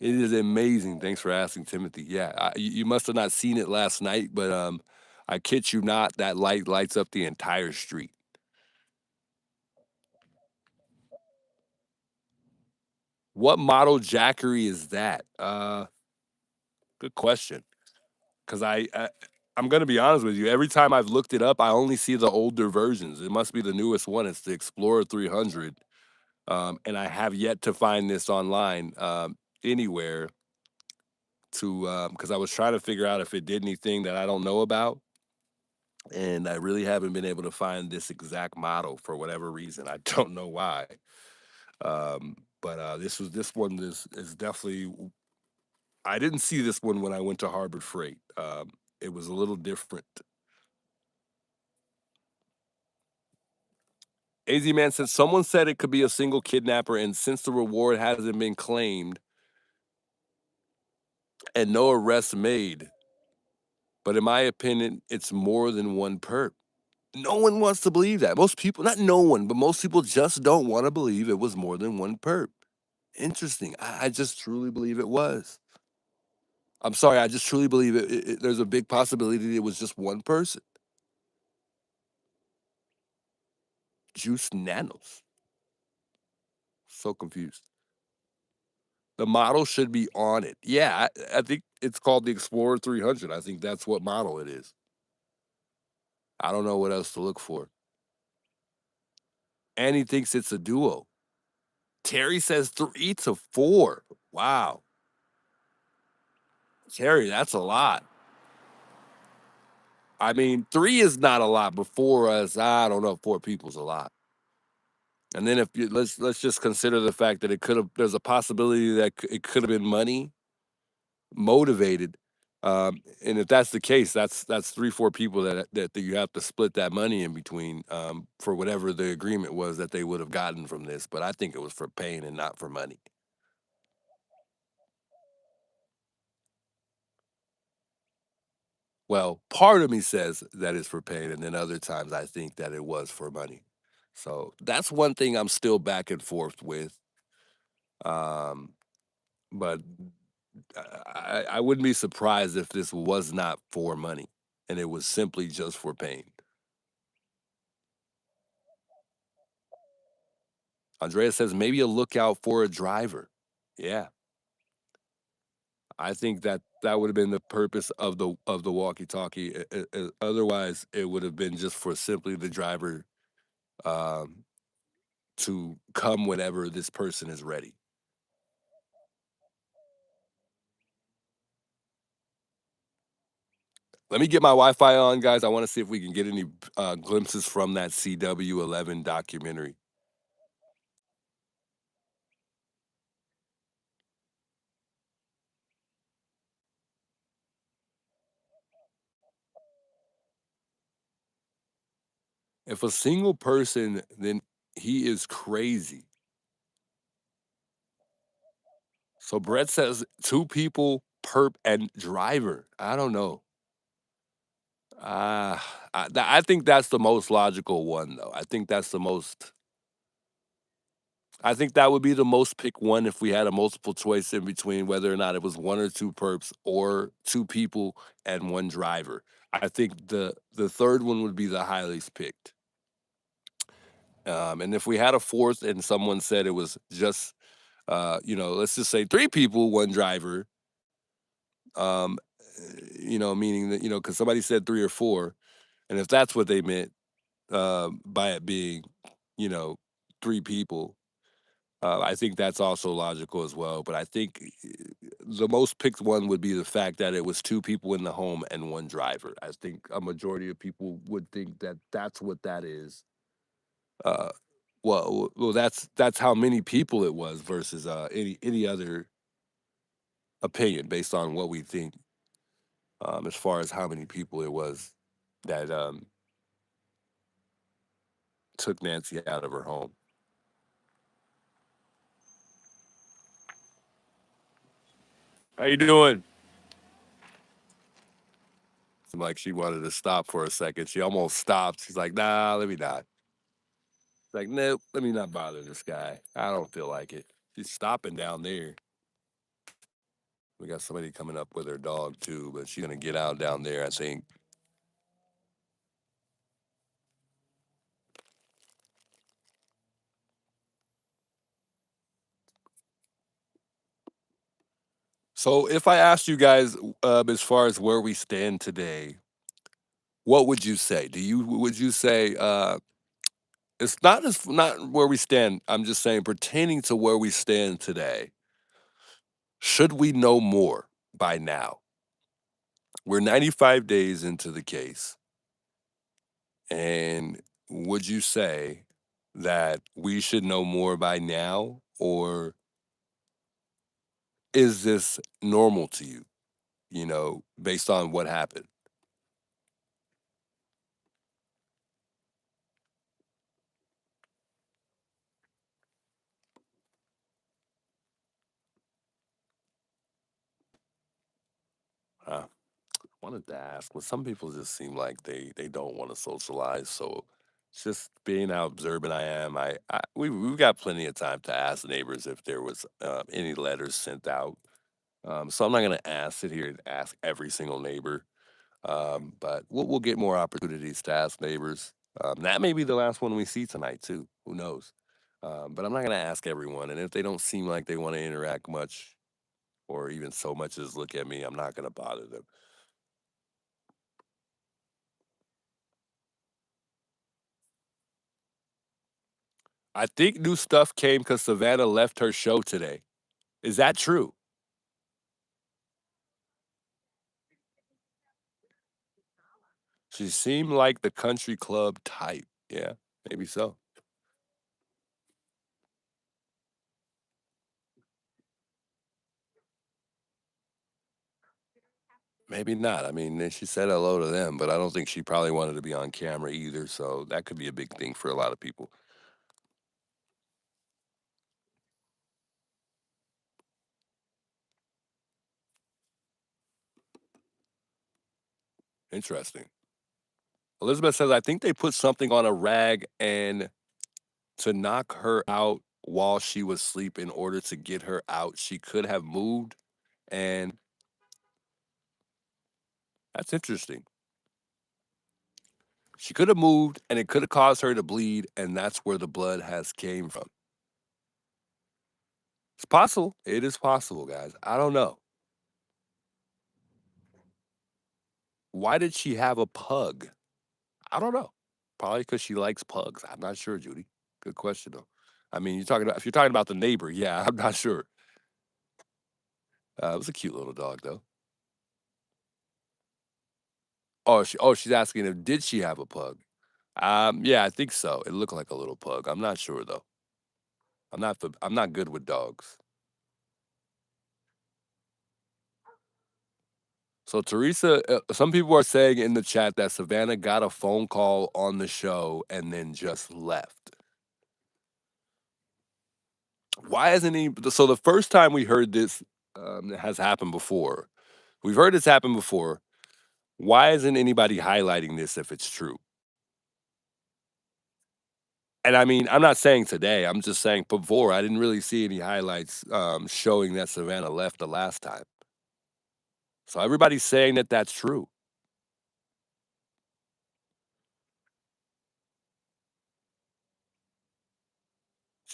It is amazing. Thanks for asking, Timothy. Yeah, you must have not seen it last night, but I kid you not, that light lights up the entire street. What model Jackery is that? Good question. Because I'm gonna be honest with you. Every time I've looked it up, I only see the older versions. It must be the newest one. It's the Explorer 300, and I have yet to find this online anywhere. To because I was trying to figure out if it did anything that I don't know about, and I really haven't been able to find this exact model for whatever reason. I don't know why. But this one is definitely. I didn't see this one when I went to Harbor Freight. It was a little different. AZ Man said someone said it could be a single kidnapper, and since the reward hasn't been claimed and no arrests made, but in my opinion, it's more than one perp. No one wants to believe that. Most people, not no one, but most people just don't want to believe it was more than one perp. Interesting. I just truly believe it was. I'm sorry. I just truly believe there's a big possibility it was just one person. Juice Nanos. So confused. The model should be on it. Yeah, I think it's called the Explorer 300. I think that's what model it is. I don't know what else to look for. And he thinks it's a duo. Terry says 3 to 4. Wow. Terry, that's a lot. I mean, 3 is not a lot, but 4 is, I don't know, 4 people's a lot. And then if you, let's just consider the fact that there's a possibility that it could have been money motivated. And if that's the case, that's 3-4 people that you have to split that money in between for whatever the agreement was that they would have gotten from this. But I think it was for pain and not for money. Well, part of me says that it's for pain, and then other times I think that it was for money. So that's one thing I'm still back and forth with. But I wouldn't be surprised if this was not for money and it was simply just for pain. Andrea says maybe a lookout for a driver. Yeah, I think that would have been the purpose of the walkie-talkie. Otherwise, it would have been just for simply the driver um, to come whenever this person is ready. Let me get my Wi-Fi on, guys. I want to see if we can get any glimpses from that CW11 documentary. If a single person, then he is crazy. So Brett says 2 people, perp and driver. I don't know. I think that's the most logical one, though. I think that would be the most pick one if we had a multiple choice in between whether or not it was 1 or 2 perps or 2 people and 1 driver. I think the third one would be the highest picked. And if we had a fourth and someone said it was just, let's just say 3 people, 1 driver, meaning that, because somebody said 3 or 4, and if that's what they meant by it being, you know, 3 people, I think that's also logical as well. But I think the most picked one would be the fact that it was 2 people in the home and 1 driver. I think a majority of people would think that that's what that is. Uh, well, that's how many people it was versus any other opinion based on what we think, as far as how many people it was that took Nancy out of her home. How you doing? Seemed like she wanted to stop for a second. She almost stopped. She's like, "Nah, let me not." Like, nope, let me not bother this guy. I don't feel like it. She's stopping down there. We got somebody coming up with her dog too, but she's gonna get out down there, I think. So if I asked you guys, as far as where we stand today, what would you say? Would you say it's not where we stand? I'm just saying pertaining to where we stand today. Should we know more by now? We're 95 days into the case, and would you say that we should know more by now, or is this normal to you? Based on what happened. Uh, Wanted to ask. Well, some people just seem like they don't want to socialize. So it's just being how observant I am. We've got plenty of time to ask neighbors if there was any letters sent out. So I'm not gonna sit here and ask every single neighbor. But we'll get more opportunities to ask neighbors. That may be the last one we see tonight too. Who knows? But I'm not gonna ask everyone. And if they don't seem like they want to interact much, or even so much as look at me, I'm not gonna bother them. I think new stuff came because Savannah left her show today. Is that true? She seemed like the country club type. Yeah, maybe so. Maybe not. I mean, she said hello to them, but I don't think she probably wanted to be on camera either. So that could be a big thing for a lot of people. Interesting. Elizabeth says, I think they put something on a rag and to knock her out while she was asleep in order to get her out. She could have moved, and that's interesting. She could have moved and it could have caused her to bleed, and that's where the blood has came from. It's possible. It is possible, guys. I don't know. Why did she have a pug? I don't know. Probably because she likes pugs. I'm not sure, Judy. Good question though. I mean, if you're talking about the neighbor, yeah, I'm not sure. It was a cute little dog though. She's asking if did she have a pug? Yeah, I think so. It looked like a little pug. I'm not sure though. I'm not good with dogs. So Teresa, some people are saying in the chat that Savannah got a phone call on the show and then just left. Why isn't he? So the first time we heard this has happened before. We've heard this happen before. Why isn't anybody highlighting this if it's true? And I mean, I'm not saying today. I'm just saying before. I didn't really see any highlights showing that Savannah left the last time. So everybody's saying that that's true.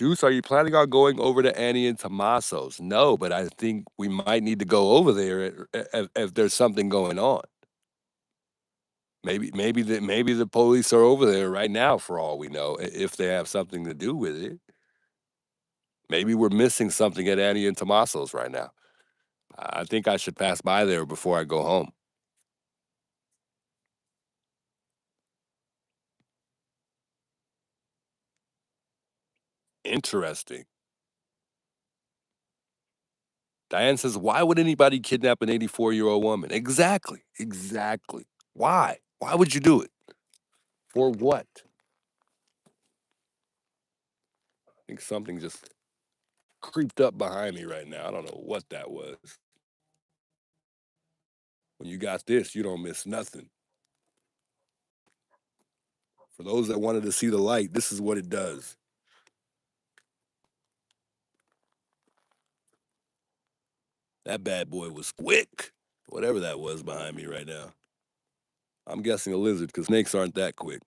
Juice, are you planning on going over to Annie and Tommaso's? No, but I think we might need to go over there if there's something going on. Maybe the police are over there right now for all we know, if they have something to do with it. Maybe we're missing something at Annie and Tommaso's right now. I think I should pass by there before I go home. Interesting. Diane says, why would anybody kidnap an 84-year-old woman? Exactly. Exactly. Why? Why would you do it? For what? I think something just creeped up behind me right now. I don't know what that was. When you got this, you don't miss nothing. For those that wanted to see the light, this is what it does. That bad boy was quick. Whatever that was behind me right now. I'm guessing a lizard because snakes aren't that quick.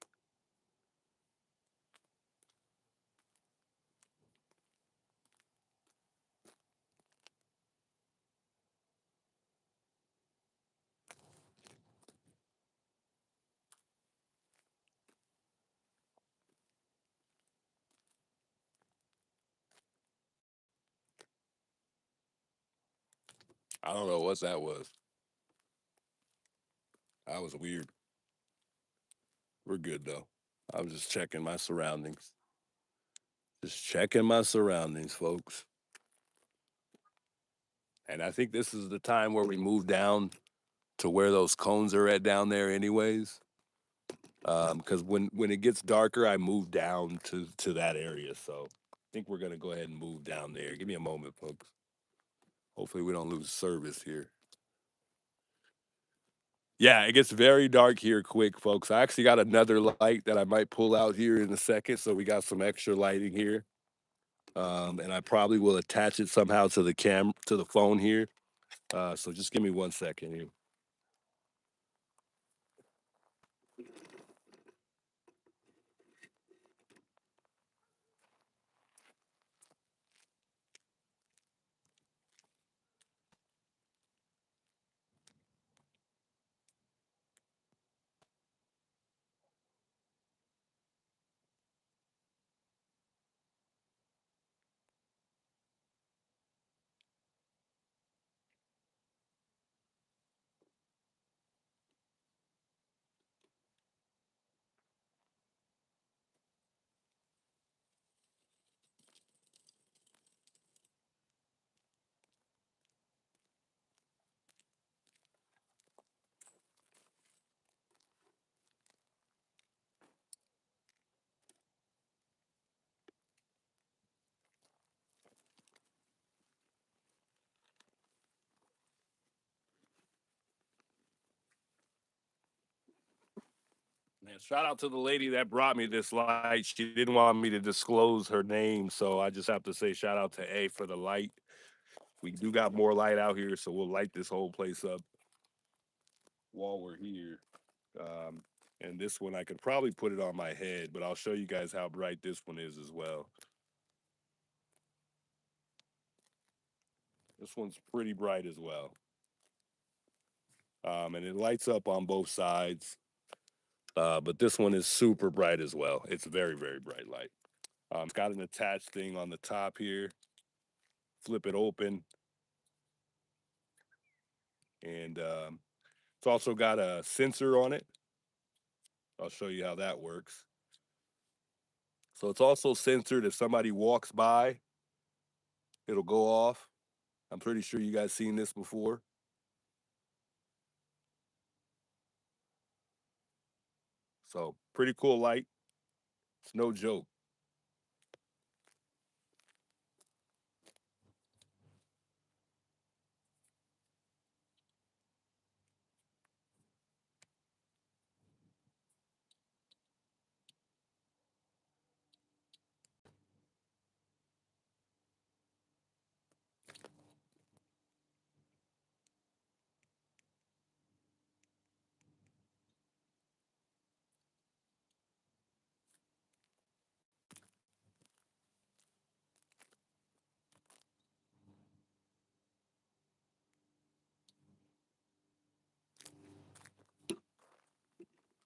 I don't know what that was. That was weird. We're good though. I was just checking my surroundings. Just checking my surroundings, folks. And I think this is the time where we move down to where those cones are at down there, anyways. Because when it gets darker, I move down to that area. So I think we're gonna go ahead and move down there. Give me a moment, folks. Hopefully, we don't lose service here. Yeah, it gets very dark here quick, folks. I actually got another light that I might pull out here in a second. So we got some extra lighting here. And I probably will attach it somehow to the phone here. So just give me 1 second here. Man, shout out to the lady that brought me this light. She didn't want me to disclose her name, so I just have to say shout out to A for the light. We do got more light out here, so we'll light this whole place up while we're here. Um, and this one, I could probably put it on my head, but I'll show you guys how bright this one is as well. This one's pretty bright as well. And it lights up on both sides. But this one is super bright as well. It's very, very bright light. It's got an attached thing on the top here. Flip it open. And it's also got a sensor on it. I'll show you how that works. So it's also censored. If somebody walks by, it'll go off. I'm pretty sure you guys seen this before. So pretty cool light. It's no joke.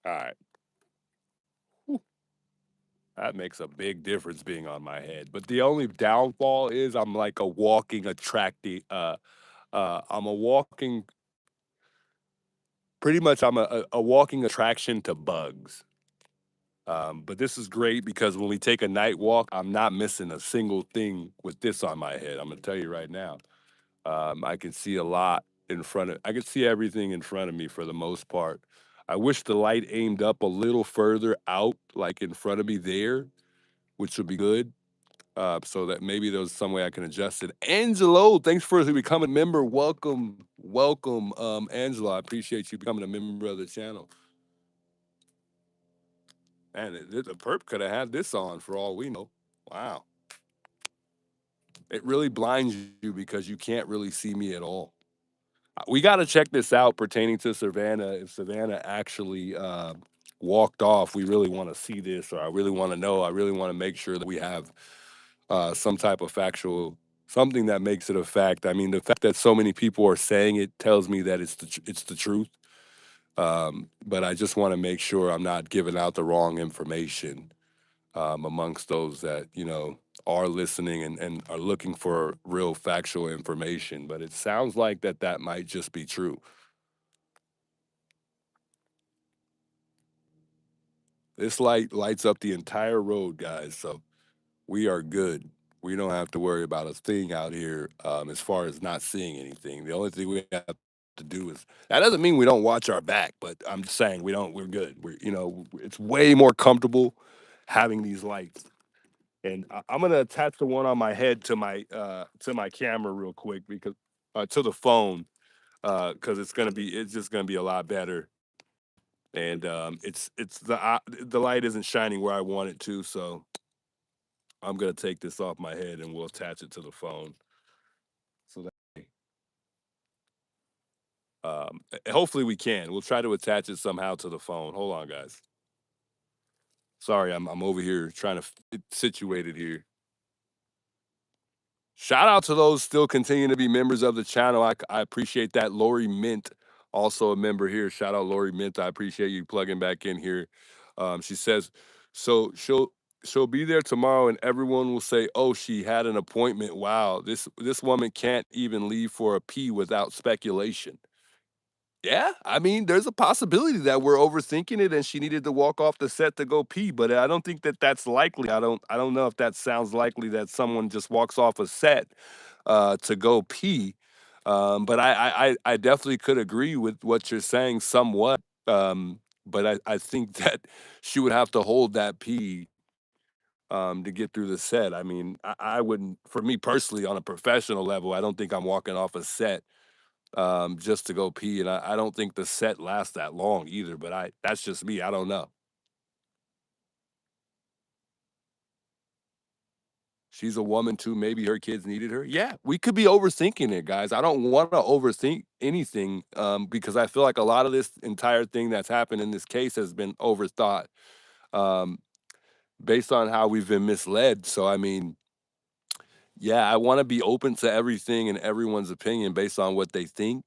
All right. Whew. That makes a big difference being on my head. But the only downfall is I'm like a walking attracting. I'm a walking. Pretty much, I'm a walking attraction to bugs. But this is great because when we take a night walk, I'm not missing a single thing with this on my head. I'm gonna tell you right now. I can see a lot in front of. I can see everything in front of me for the most part. I wish the light aimed up a little further out, like in front of me there, which would be good. So that maybe there was some way I can adjust it. Angelo, thanks for becoming a member. Welcome, welcome, Angelo. I appreciate you becoming a member of the channel. Man, the perp could have had this on for all we know. Wow. It really blinds you because you can't really see me at all. We got to check this out pertaining to Savannah. If Savannah actually walked off, we really want to see this, or I really want to know. I really want to make sure that we have some type of factual, something that makes it a fact. I mean, the fact that so many people are saying it tells me that it's the truth. But I just want to make sure I'm not giving out the wrong information amongst those that are listening and are looking for real factual information. But it sounds like that might just be true. This light lights up the entire road, guys. So we are good. We don't have to worry about a thing out here as far as not seeing anything. The only thing we have to do is that doesn't mean we don't watch our back, but I'm just saying we're good. It's way more comfortable having these lights. And I'm gonna attach the one on my head to my camera real quick because to the phone because it's just gonna be a lot better. And it's the light isn't shining where I want it to, so I'm gonna take this off my head and we'll attach it to the phone. So that hopefully we can. We'll try to attach it somehow to the phone. Hold on, guys. Sorry, I'm over here trying to get situated here. Shout out to those still continuing to be members of the channel. I appreciate that. Lori Mint, also a member here. Shout out Lori Mint. I appreciate you plugging back in here. She says, so she'll be there tomorrow, and everyone will say, "Oh, she had an appointment." Wow, this woman can't even leave for a pee without speculation. Yeah, I mean, there's a possibility that we're overthinking it, and she needed to walk off the set to go pee, but I don't think that that's likely. I don't know if that sounds likely that someone just walks off a set to go pee. But I definitely could agree with what you're saying somewhat. But I think that she would have to hold that pee to get through the set. I mean, I wouldn't, for me personally, on a professional level, I don't think I'm walking off a set just to go pee. And I don't think the set lasts that long either, but that's just me. I don't know. She's a woman too. Maybe her kids needed her. Yeah, we could be overthinking it, guys. I don't want to overthink anything because I feel like a lot of this entire thing that's happened in this case has been overthought um, based on how we've been misled. So, I mean, yeah, I want to be open to everything and everyone's opinion based on what they think.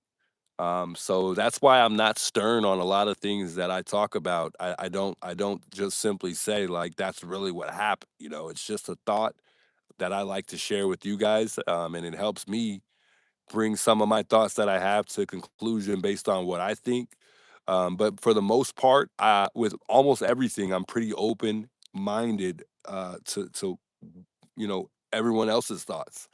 So that's why I'm not stern on a lot of things that I talk about. I don't just simply say like that's really what happened. It's just a thought that I like to share with you guys, and it helps me bring some of my thoughts that I have to conclusion based on what I think. But for the most part, with almost everything, I'm pretty open minded to everyone else's thoughts.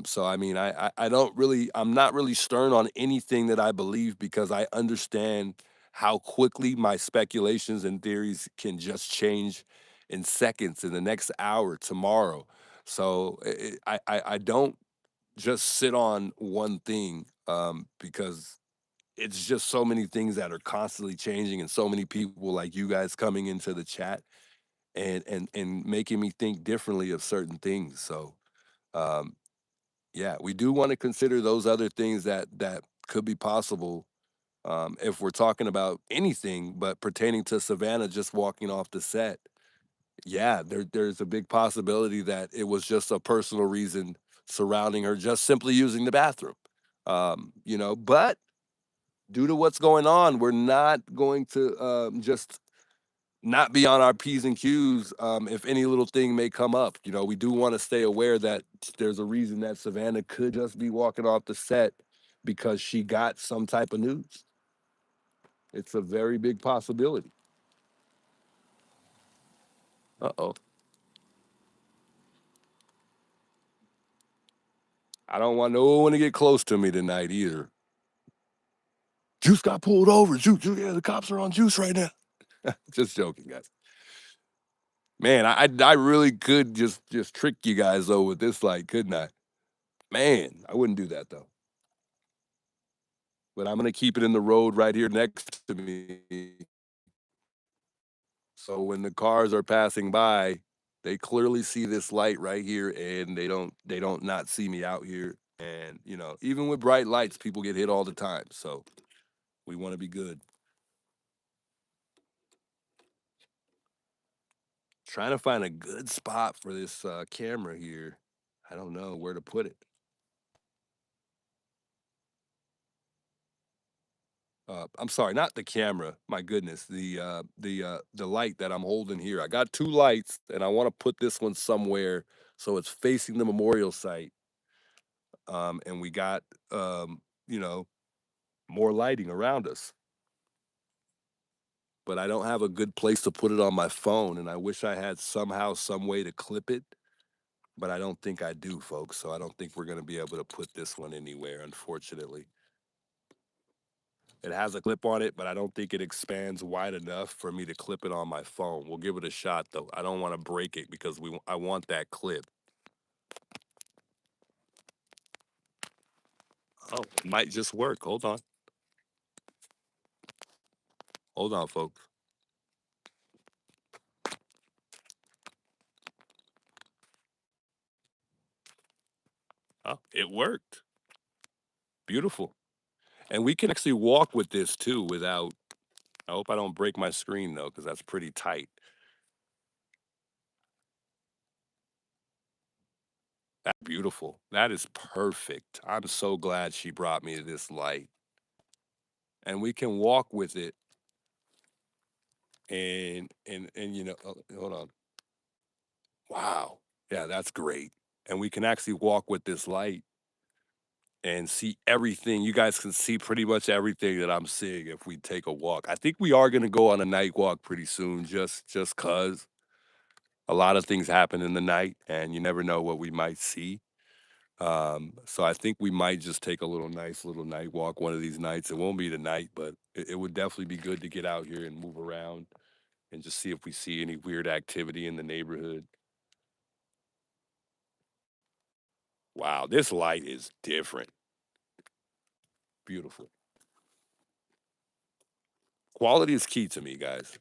So I mean, I don't really, I'm not really stern on anything that I believe because I understand how quickly my speculations and theories can just change in seconds, in the next hour, tomorrow. So I don't just sit on one thing because it's just so many things that are constantly changing and so many people like you guys coming into the chat and making me think differently of certain things. So um, yeah, we do want to consider those other things that could be possible if we're talking about anything, but pertaining to Savannah just walking off the set. Yeah, there's a big possibility that it was just a personal reason surrounding her just simply using the bathroom. But due to what's going on, we're not going to just not be on our P's and Q's if any little thing may come up. You know, we do want to stay aware that there's a reason that Savannah could just be walking off the set because she got some type of news. It's a very big possibility. Uh-oh. I don't want no one to get close to me tonight either. Juice got pulled over. Juice, yeah, the cops are on Juice right now. Just joking, guys. Man, I really could just trick you guys though with this light, couldn't I? Man, I wouldn't do that though. But I'm gonna keep it in the road right here next to me. So when the cars are passing by, they clearly see this light right here and they don't not see me out here. And you know, even with bright lights, people get hit all the time. So we want to be good. Trying to find a good spot for this camera here. I don't know where to put it. I'm sorry, not the camera. My goodness, the light that I'm holding here. I got two lights, and I want to put this one somewhere so it's facing the memorial site. And we got you know, more lighting around us. But I don't have a good place to put it on my phone, and I wish I had somehow some way to clip it. But I don't think I do, folks. So I don't think we're gonna be able to put this one anywhere, unfortunately. It has a clip on it, but I don't think it expands wide enough for me to clip it on my phone. We'll give it a shot though. I don't want to break it because I want that clip. Oh, it might just work. Hold on. Hold on, folks. Oh, it worked. Beautiful. And we can actually walk with this too without, I hope I don't break my screen though, because that's pretty tight. That's beautiful. That is perfect. I'm so glad she brought me this light. And we can walk with it and you know, hold on. Wow. Yeah, that's great. And we can actually walk with this light and see everything. You guys can see pretty much everything that I'm seeing if we take a walk. I think we are going to go on a night walk pretty soon just cuz a lot of things happen in the night and you never know what we might see. So I think we might just take a nice little night walk one of these nights. It won't be tonight, but it would definitely be good to get out here and move around and just see if we see any weird activity in the neighborhood. Wow, this light is different. Beautiful. Quality is key to me, guys.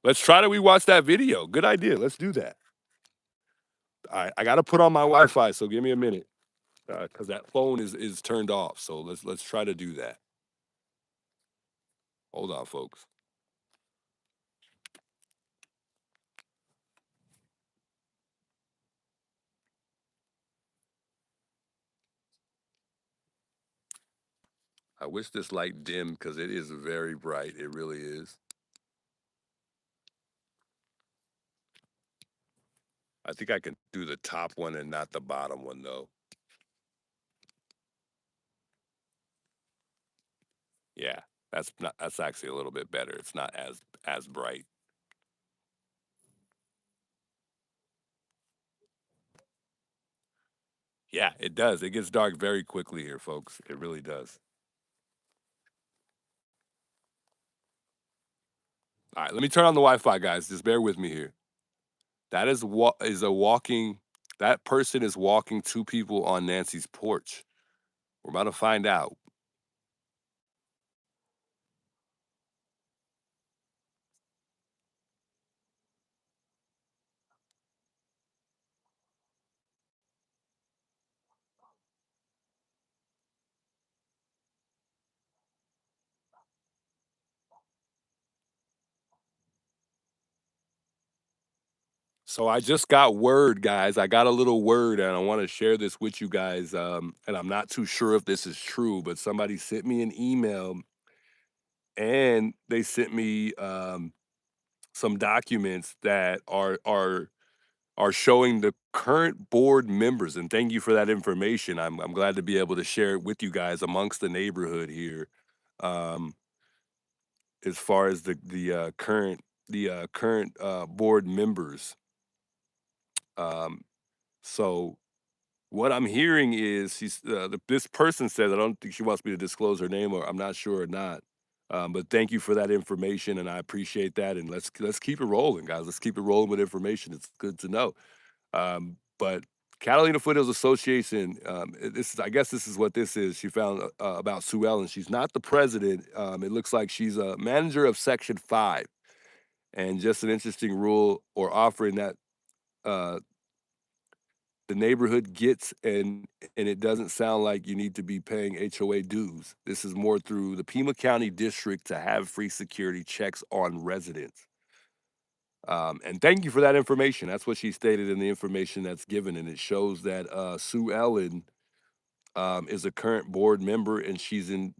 Let's try to rewatch that video. Good idea. Let's do that. All right, I got to put on my Wi-Fi, so give me a minute because that phone is turned off. So let's try to do that. Hold on, folks. I wish this light dimmed because it is very bright. It really is. I think I can do the top one and not the bottom one though. Yeah, that's actually a little bit better. It's not as bright. Yeah, it does. It gets dark very quickly here, folks. It really does. All right, let me turn on the Wi-Fi, guys. Just bear with me here. That is a walking. That person is walking two people on Nancy's porch. We're about to find out. So I just got word, guys. I got a little word, and I want to share this with you guys. And I'm not too sure if this is true, but somebody sent me an email, and they sent me some documents that are showing the current board members. And thank you for that information. I'm glad to be able to share it with you guys amongst the neighborhood here. Um, as far as the current board members. Um, so what I'm hearing is this person says, I don't think she wants me to disclose her name, or I'm not sure or not. But thank you for that information, and I appreciate that. And let's keep it rolling, guys. Let's keep it rolling with information. It's good to know. But Catalina Foothills Association, this is, I guess this is what this is. She found about Sue Ellen. She's not the president. It looks like she's a manager of Section 5. And just an interesting rule or offering that uh, the neighborhood gets, and it doesn't sound like you need to be paying HOA dues. This is more through the Pima County District to have free security checks on residents. And thank you for that information. That's what she stated in the information that's given, and it shows that Sue Ellen is a current board member, and she's in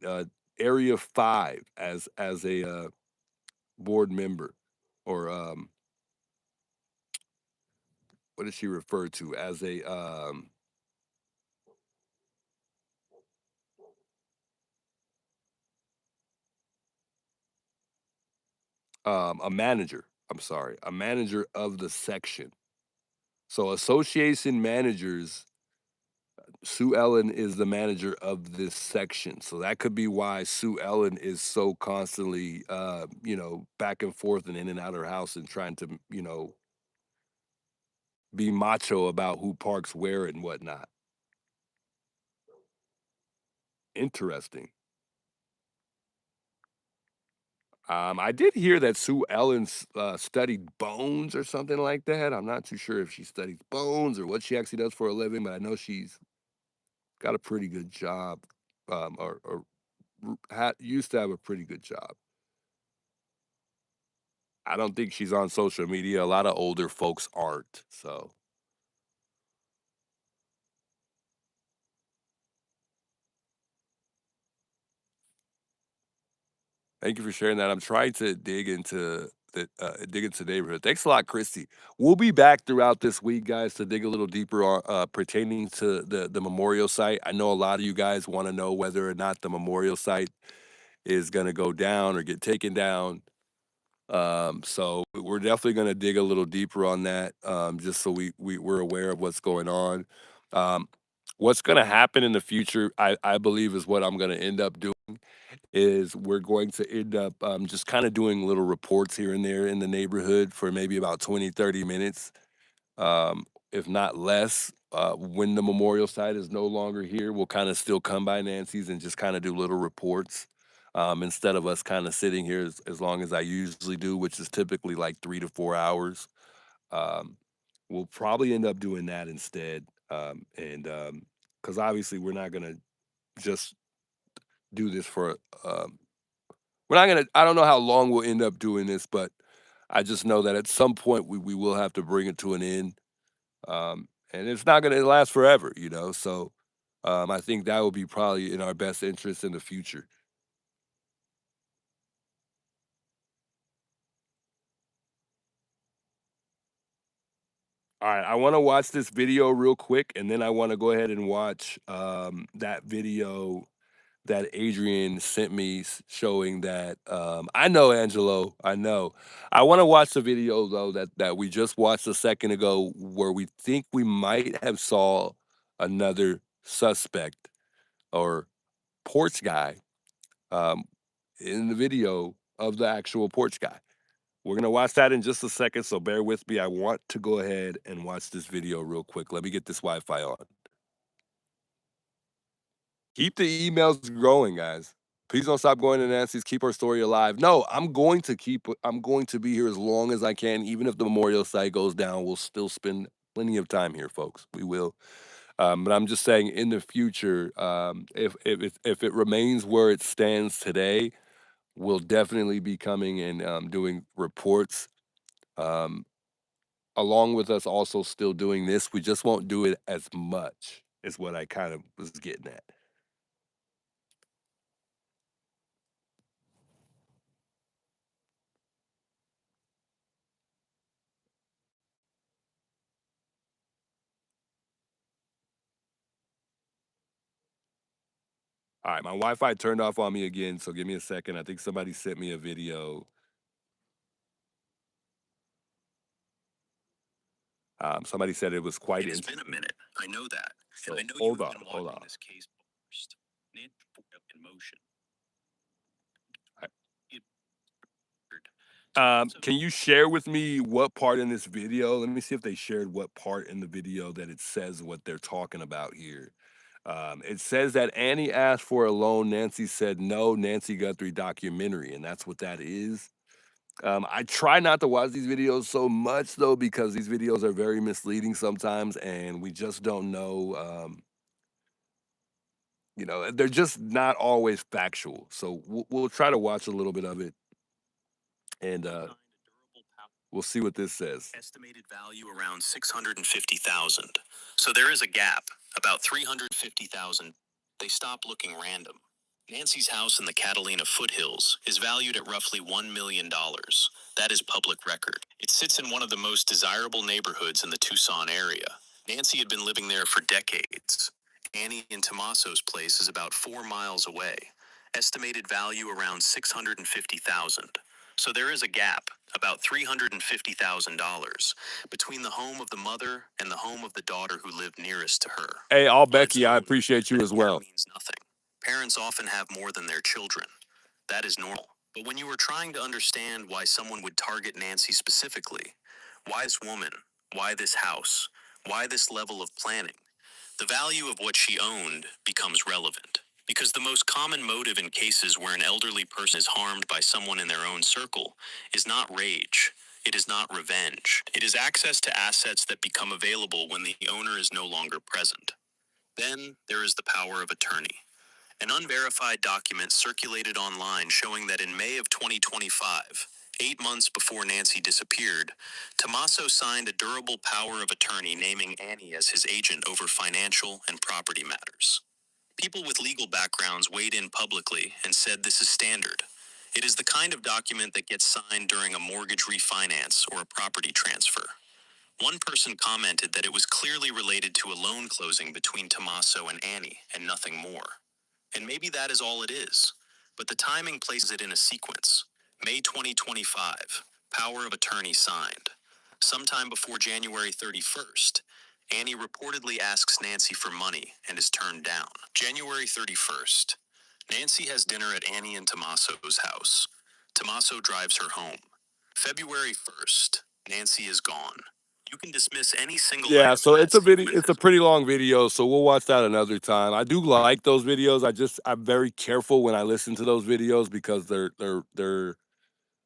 Area 5 as a board member, or what is she referred to as a manager. I'm sorry, a manager of the section. So association managers, Sue Ellen is the manager of this section. So that could be why Sue Ellen is so constantly, back and forth and in and out of her house and trying to, be macho about who parks where and whatnot. Interesting. I did hear that Sue Ellen studied bones or something like that. I'm not too sure if she studies bones or what she actually does for a living, but I know she's got a pretty good job, or used to have a pretty good job. I don't think she's on social media. A lot of older folks aren't. So thank you for sharing that. I'm trying to dig into the neighborhood. Thanks a lot, Christy. We'll be back throughout this week, guys, to dig a little deeper on pertaining to the memorial site. I know a lot of you guys want to know whether or not the memorial site is going to go down or get taken down. So we're definitely going to dig a little deeper on that, just so we're aware of what's going on. Um, what's going to happen in the future, I believe, is what I'm going to end up doing is we're going to end up just kind of doing little reports here and there in the neighborhood for maybe about 20, 30 minutes, if not less. When the memorial site is no longer here, we'll kind of still come by Nancy's and just kind of do little reports, instead of us kind of sitting here as long as I usually do, which is typically like 3 to 4 hours. Um, we'll probably end up doing that instead. And because obviously we're not going to just do this for um, we're not gonna. I don't know how long we'll end up doing this, but I just know that at some point we will have to bring it to an end, and it's not gonna last forever, So I think that will be probably in our best interest in the future. All right, I want to watch this video real quick, and then I want to go ahead and watch that video that Adrian sent me showing that I know Angelo, I know. I want to watch the video though that we just watched a second ago where we think we might have saw another suspect or porch guy um, in the video of the actual porch guy. We're gonna watch that in just a second, so bear with me. I want to go ahead and watch this video real quick. Let me get this Wi-Fi on. Keep the emails growing, guys. Please don't stop going to Nancy's. Keep our story alive. No, I'm going to be here as long as I can. Even if the memorial site goes down, we'll still spend plenty of time here, folks. We will. But I'm just saying, in the future, if it remains where it stands today, we'll definitely be coming and doing reports um, along with us also still doing this, we just won't do it as much, is what I kind of was getting at. All right, my Wi-Fi turned off on me again, so give me a second. I think somebody sent me a video. Somebody said it was quite It has interesting. been a minute. I know that. So And I know hold you have on, been hold watching on. this case first. Nancy in motion. Can you share with me what part in this video? Let me see if they shared what part in the video that it says what they're talking about here. It says that Annie asked for a loan. Nancy said no. Nancy Guthrie documentary, and that's what that is. I try not to watch these videos so much though because these videos are very misleading sometimes, and we just don't know. They're just not always factual. So we'll try to watch a little bit of it, and we'll see what this says. Estimated value around 650,000. So there is a gap, about 350,000. They stop looking random. Nancy's house in the Catalina foothills is valued at roughly $1 million. That is public record. It sits in one of the most desirable neighborhoods in the Tucson area. Nancy had been living there for decades. Annie and Tommaso's place is about 4 miles away. Estimated value around 650,000. So there is a gap, about $350,000, between the home of the mother and the home of the daughter who lived nearest to her. Hey, all On its Becky, I own, appreciate you that as gap well. means nothing. Parents often have more than their children. That is normal. But when you are trying to understand why someone would target Nancy specifically, why this woman, why this house, why this level of planning, the value of what she owned becomes relevant. Because the most common motive in cases where an elderly person is harmed by someone in their own circle is not rage. It is not revenge. It is access to assets that become available when the owner is no longer present. Then there is the power of attorney. An unverified document circulated online showing that in May of 2025, 8 months before Nancy disappeared, Tommaso signed a durable power of attorney naming Annie as his agent over financial and property matters. People with legal backgrounds weighed in publicly and said this is standard. It is the kind of document that gets signed during a mortgage refinance or a property transfer. One person commented that it was clearly related to a loan closing between Tommaso and Annie and nothing more. And maybe that is all it is. But the timing places it in a sequence. May 2025, power of attorney signed. Sometime before January 31st, Annie reportedly asks Nancy for money and is turned down. January 31st, Nancy has dinner at Annie and Tommaso's house. Tommaso drives her home. February 1st, Nancy is gone. You can dismiss any single Yeah, item so in that it's a video. sequence It's a pretty long video, so we'll watch that another time. I do like those videos. I'm very careful when I listen to those videos because they're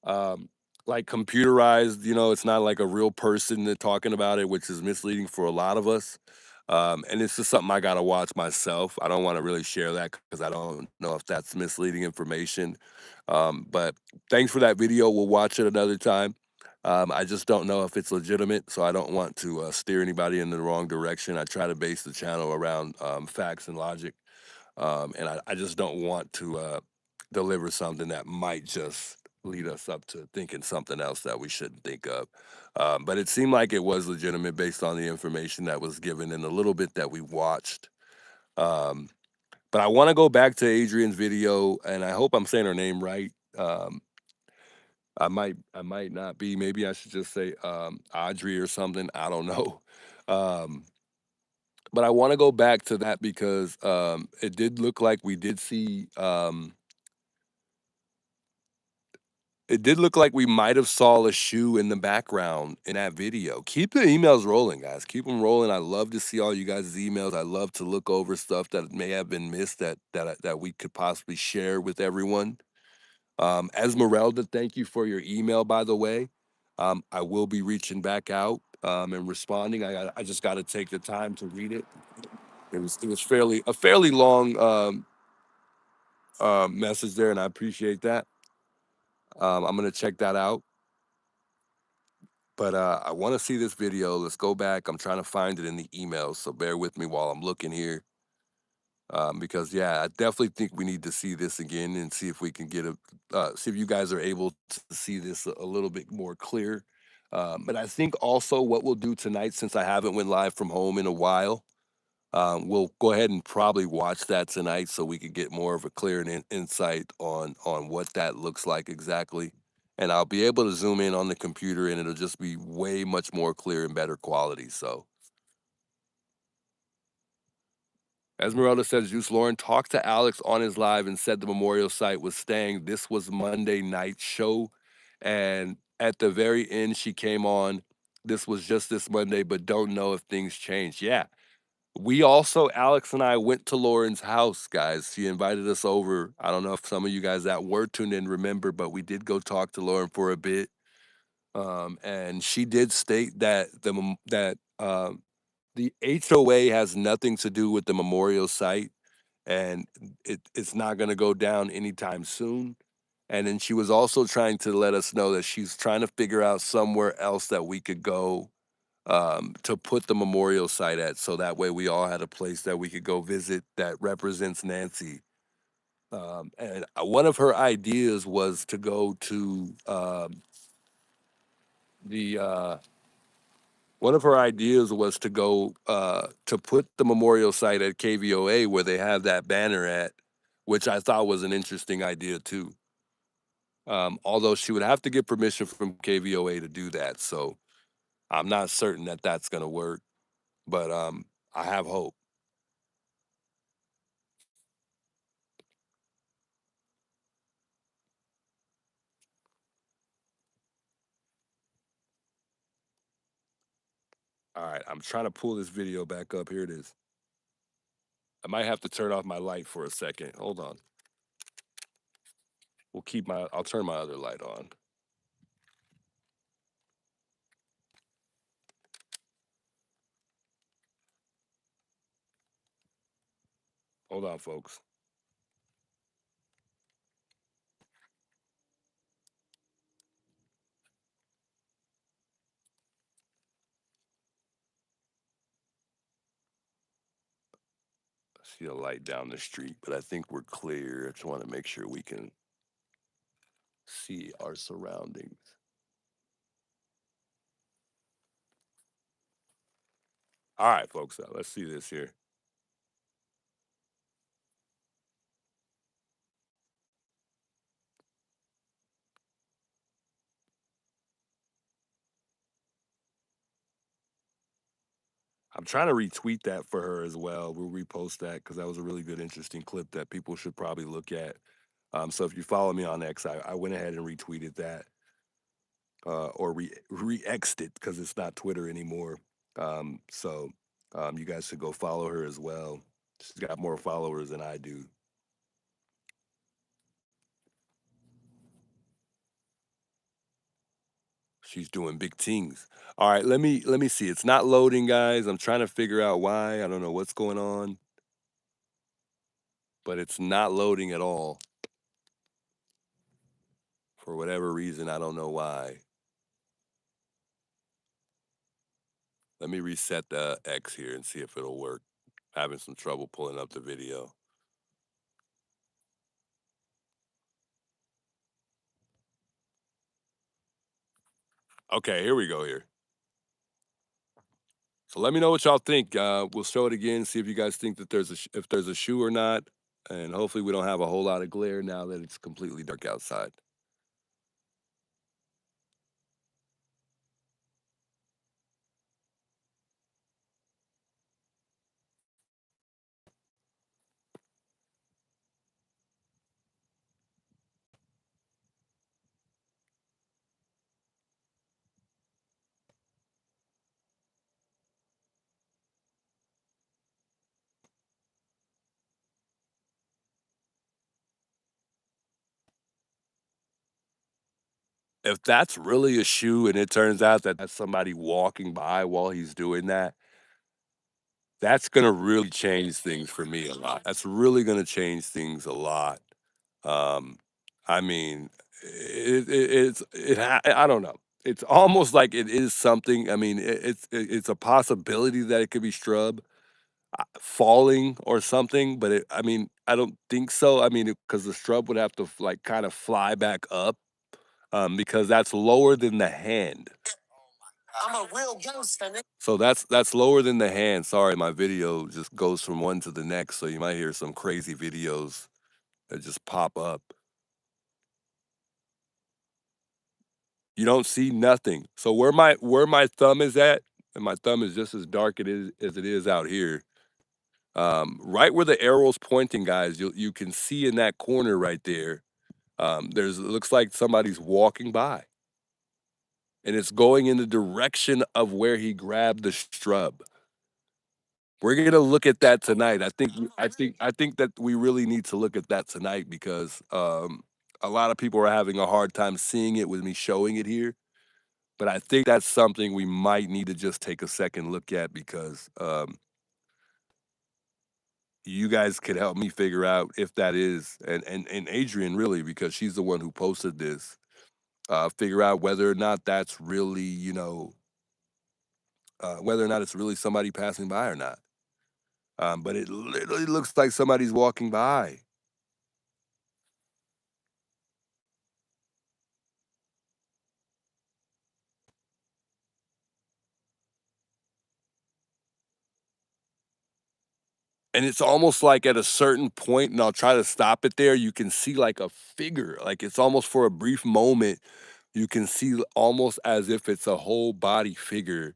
um, like computerized. It's not like a real person that talking about it, which is misleading for a lot of us. And it's just something I gotta watch myself. I don't want to really share that because I don't know if that's misleading information. But thanks for that video. We'll watch it another time. I just don't know if it's legitimate, so I don't want to steer anybody in the wrong direction. I try to base the channel around facts and logic, and I just don't want to deliver something that might just lead us up to thinking something else that we shouldn't think of. But it seemed like it was legitimate based on the information that was given and a little bit that we watched. Um, but I want to go back to Adrian's video, and I hope I'm saying her name right. I might not be. Maybe I should just say Audrey or something. I don't know. Um, but I want to go back to that because it did look like we did see. It did look like we might have saw a shoe in the background in that video. Keep the emails rolling, guys. Keep them rolling. I love to see all you guys' emails. I love to look over stuff that may have been missed that we could possibly share with everyone. Esmeralda, thank you for your email, by the way. I will be reaching back out and responding. I just got to take the time to read it. It was fairly long message there, and I appreciate that. I'm gonna check that out. But I want to see this video. Let's go back. I'm trying to find it in the emails, so bear with me while I'm looking here. Because yeah, I definitely think we need to see this again and see if we can get see if you guys are able to see this a little bit more clear. But I think also what we'll do tonight, since I haven't went live from home in a while, we'll go ahead and probably watch that tonight so we could get more of a clear and insight on what that looks like exactly. And I'll be able to zoom in on the computer, and it'll just be way much more clear and better quality. So Esmeralda says, Juice Lauren talked to Alex on his live and said the memorial site was staying. This was Monday night show. And at the very end, she came on. This was just this Monday, but don't know if things changed. Yeah. We also, Alex and I went to Lauren's house, guys. She invited us over. I don't know if some of you guys that were tuned in remember, but we did go talk to Lauren for a bit. And she did state that the HOA has nothing to do with the memorial site, and it's not going to go down anytime soon. And then she was also trying to let us know that she's trying to figure out somewhere else that we could go to put the memorial site at, so that way we all had a place that we could go visit that represents Nancy. And one of her ideas was to go to the one of her ideas was to go to put the memorial site at KVOA where they have that banner at, which I thought was an interesting idea too. Although she would have to get permission from KVOA to do that, so I'm not certain that that's going to work. But I have hope. All right, I'm trying to pull this video back up. Here it is. I might have to turn off my light for a second. Hold on. I'll turn my other light on. Hold on, folks. I see a light down the street, but I think we're clear. I just want to make sure we can see our surroundings. All right, folks, let's see this here. I'm trying to retweet that for her as well. We'll repost that because that was a really good, interesting clip that people should probably look at. So if you follow me on X, I went ahead and retweeted that, or re-X'd it because it's not Twitter anymore. So you guys should go follow her as well. She's got more followers than I do. She's doing big things. All right, let me see. It's not loading, guys. I'm trying to figure out why. I don't know what's going on, but it's not loading at all. For whatever reason, I don't know why. Let me reset the X here and see if it'll work. Having some trouble pulling up the video. Okay, here we go here. So let me know what y'all think. We'll show it again, see if you guys think that if there's a shoe or not, and hopefully we don't have a whole lot of glare now that it's completely dark outside. If that's really a shoe and it turns out that that's somebody walking by while he's doing that, that's gonna really change things for me a lot. That's really gonna change things a lot. Um, I mean, I don't know. it's almost like it is something. I mean, it's a possibility that it could be Strub falling or something, but I mean, I don't think so. I mean, because the Strub would have to like kind of fly back up, because that's lower than the hand. So that's lower than the hand. Sorry, my video just goes from one to the next, so you might hear some crazy videos that just pop up. You don't see nothing. So where my thumb is at, and my thumb is just as dark it is as it is out here. Right where the arrow's pointing, guys, you can see in that corner right there. There's it looks like somebody's walking by, and it's going in the direction of where he grabbed the Strub. We're gonna look at that tonight. I think that we really need to look at that tonight because a lot of people are having a hard time seeing it with me showing it here. But I think that's something we might need to just take a second look at because you guys could help me figure out if that is and Adrian really because she's the one who posted this. Figure out whether or not that's really whether or not it's really somebody passing by or not. But it literally looks like somebody's walking by. And it's almost like at a certain point, and I'll try to stop it there, you can see like a figure. Like it's almost for a brief moment, you can see almost as if it's a whole body figure.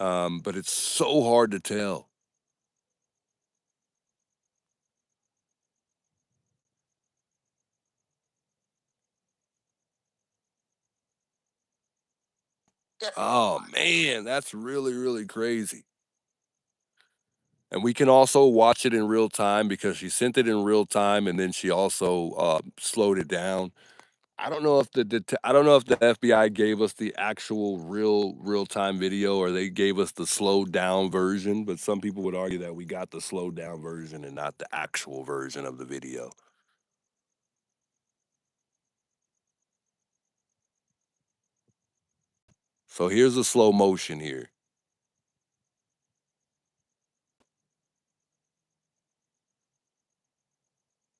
But it's so hard to tell. Oh man, that's really, really crazy. And we can also watch it in real time because she sent it in real time and then she also slowed it down. I don't know if the FBI gave us the actual real time video or they gave us the slowed down version, but some people would argue that we got the slowed down version and not the actual version of the video. So here's a slow motion here.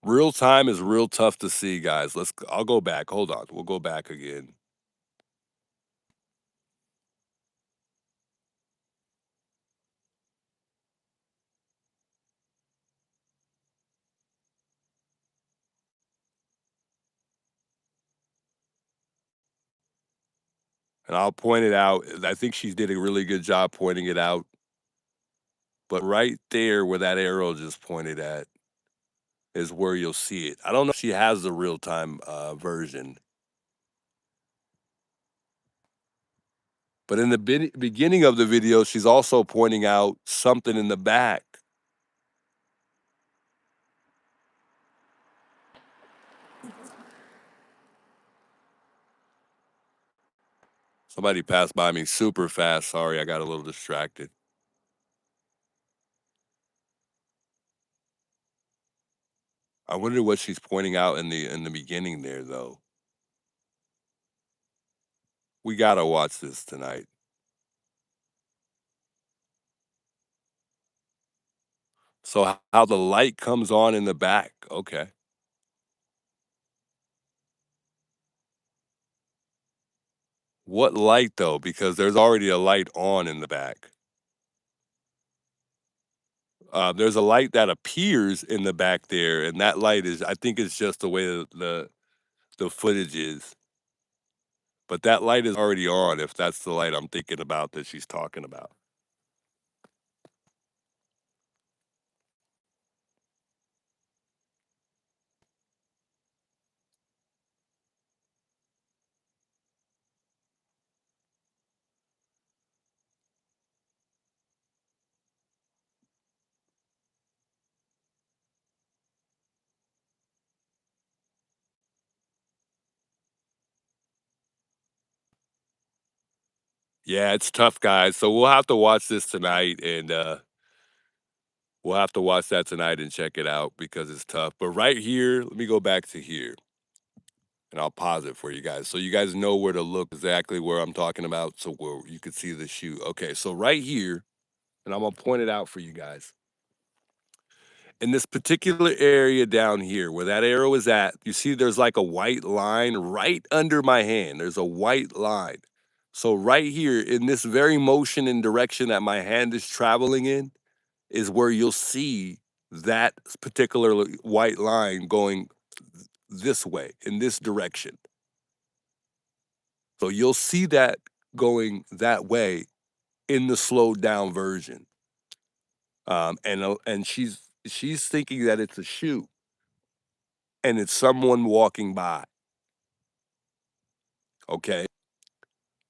Real time is real tough to see, guys. I'll go back. Hold on. We'll go back again. And I'll point it out. I think she did a really good job pointing it out. But right there where that arrow just pointed at is where you'll see it. I don't know if she has the real time version, but in the beginning of the video, she's also pointing out something in the back. Somebody passed by me super fast. Sorry, I got a little distracted. I wonder what she's pointing out in the beginning there, though. We gotta watch this tonight. So how the light comes on in the back? Okay. What light though? Because there's already a light on in the back. There's a light that appears in the back there, and that light is I think it's just the way the footage is. But that light is already on if that's the light I'm thinking about that she's talking about. Yeah, it's tough, guys. So we'll have to watch this tonight, and we'll have to watch that tonight and check it out because it's tough. But right here, let me go back to here. and I'll pause it for you guys so you guys know where to look exactly where I'm talking about, so where you can see the shoe. Okay, so right here, and I'm gonna point it out for you guys. In this particular area down here where that arrow is at, you see there's like a white line right under my hand. There's a white line. So right here in this very motion and direction that my hand is traveling in is where you'll see that particular white line going this way, in this direction. So you'll see that going that way in the slowed down version. And she's thinking that it's a shoe and it's someone walking by. Okay.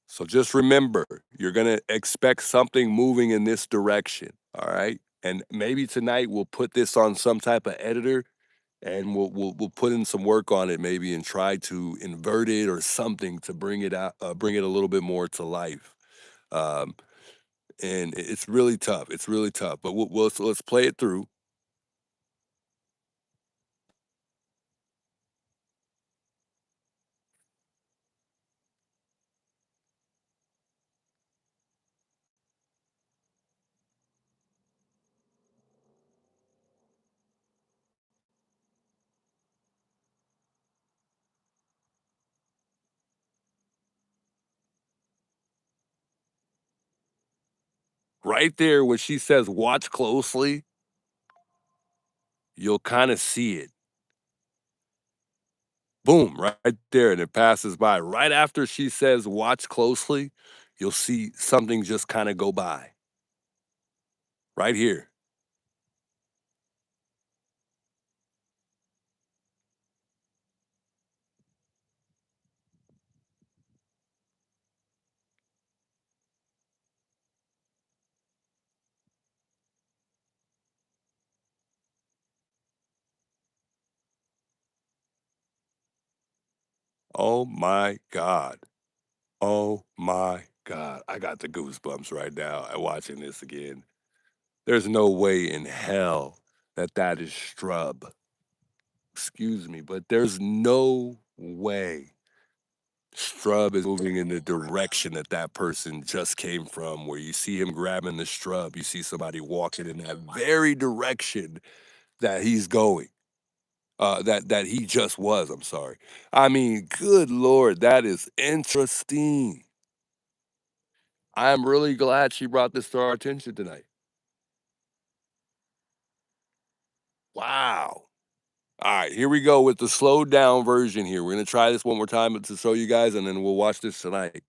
So just remember, you're going to expect something moving in this direction. All right. And maybe tonight we'll put this on some type of editor and we'll put in some work on it maybe and try to invert it or something to bring it out, bring it a little bit more to life. Um, and it's really tough. It's really tough, but let's play it through. Right there, when she says, watch closely, you'll kind of see it. Boom, right there. And it passes by. Right after she says, watch closely, you'll see something just kind of go by. Right here. Oh my God. Oh my God. I got the goosebumps right now watching this again. There's no way in hell that that is Strub. Excuse me, but there's no way Strub is moving in the direction that that person just came from, where you see him grabbing the Strub. You see somebody walking in that very direction that he's going. That he just was. I'm sorry. I mean, good Lord, that is interesting. I'm really glad she brought this to our attention tonight. Wow. All right, here we go with the slowed down version here. We're gonna try this one more time to show you guys, and then we'll watch this tonight.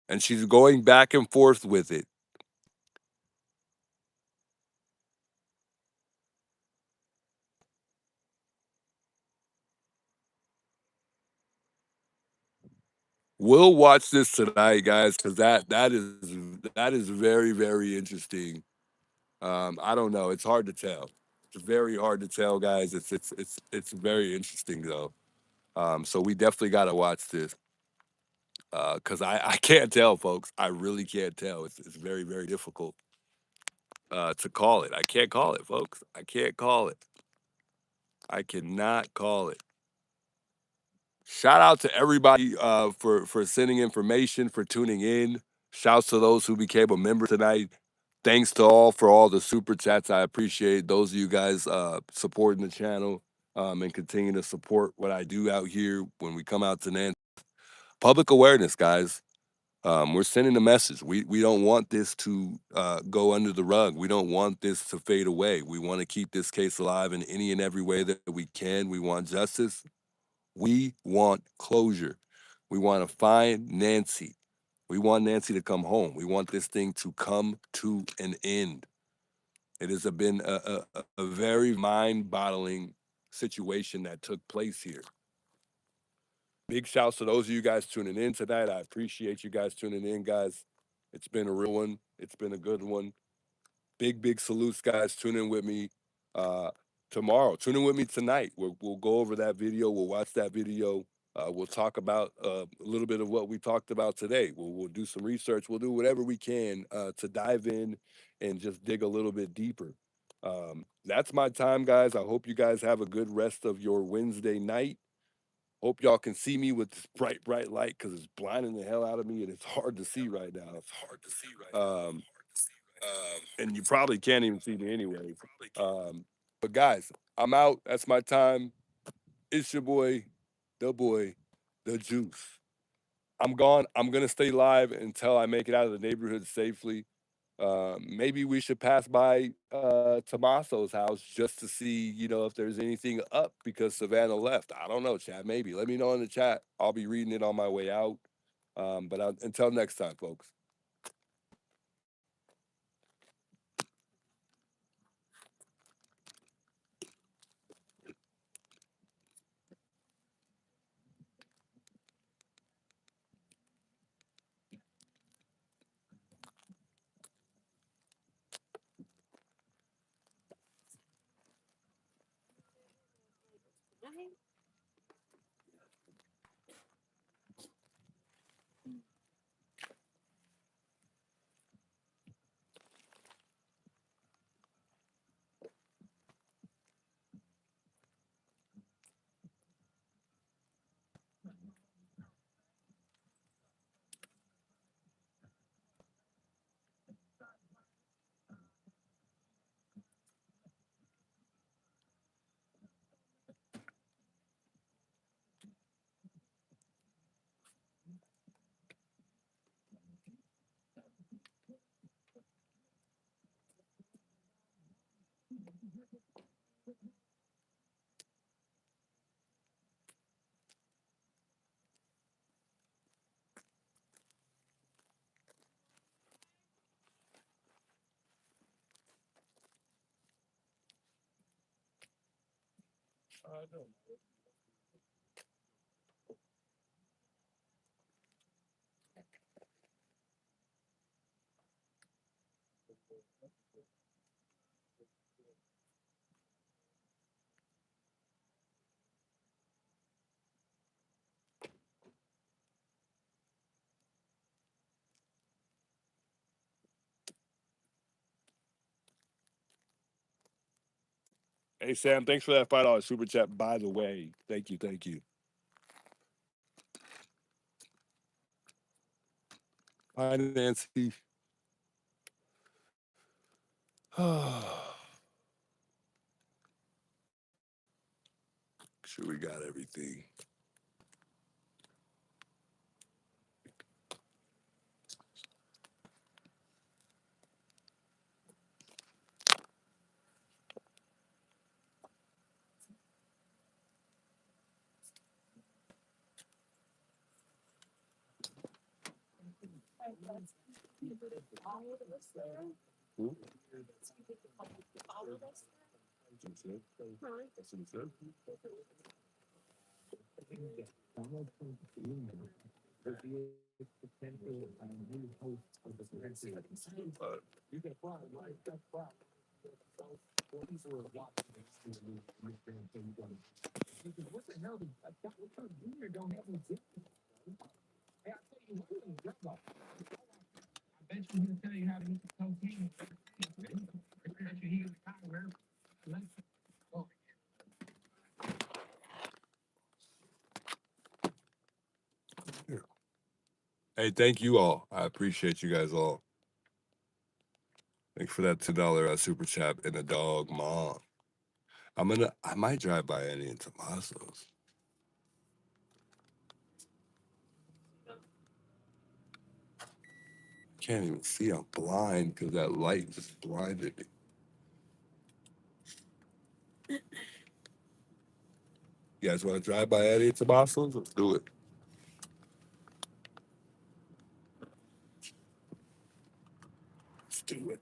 And she's going back and forth with it. We'll watch this tonight, guys, because that is very, very interesting. I don't know. It's hard to tell. It's very hard to tell, guys. It's very interesting though. So we definitely got to watch this because I can't tell, folks. I really can't tell. It's very, very difficult to call it. I can't call it, folks. I can't call it. I cannot call it. Shout out to everybody for sending information, for tuning in. Shouts to those who became a member tonight. Thanks to all for all the super chats. I appreciate those of you guys supporting the channel and continue to support what I do out here when we come out to Nancy. Public awareness, guys. We're sending a message. We don't want this to go under the rug. We don't want this to fade away. We want to keep this case alive in any and every way that we can. We want justice. We want closure. We want to find Nancy. We want Nancy to come home. We want this thing to come to an end. It has been a very mind-boggling situation that took place here. Big shouts to those of you guys tuning in tonight. I appreciate you guys tuning in, guys. It's been a real one. It's been a good one. Big salutes, guys. Tune in with me tomorrow. Tune in with me tonight. We'll go over that video. We'll watch that video. We'll talk about a little bit of what we talked about today. We'll do some research. We'll do whatever we can to dive in and just dig a little bit deeper. That's my time, guys. I hope you guys have a good rest of your Wednesday night. Hope y'all can see me with this bright light because it's blinding the hell out of me and it's hard to see right now. It's hard to see right now. And you probably can't even see me anyway. But guys, I'm out. That's my time. It's your boy, the Juice. I'm gone. I'm gonna stay live until I make it out of the neighborhood safely. Maybe we should pass by Tommaso's house just to see, if there's anything up because Savannah left. I don't know, chat. Maybe. Let me know in the chat. I'll be reading it on my way out. Until next time, folks. Hey Sam, thanks for that $5 super chat. By the way, thank you. Hi Nancy. Sure we got everything. Hmm? Hey, thank you all. I appreciate you guys all. Thanks for that $2 super chat and a dog mom. I might drive by Annie and Tommaso's. Can't even see. I'm blind because that light just blinded me. You guys want to drive by Annie and Tommaso's? Let's do it. Let's do it.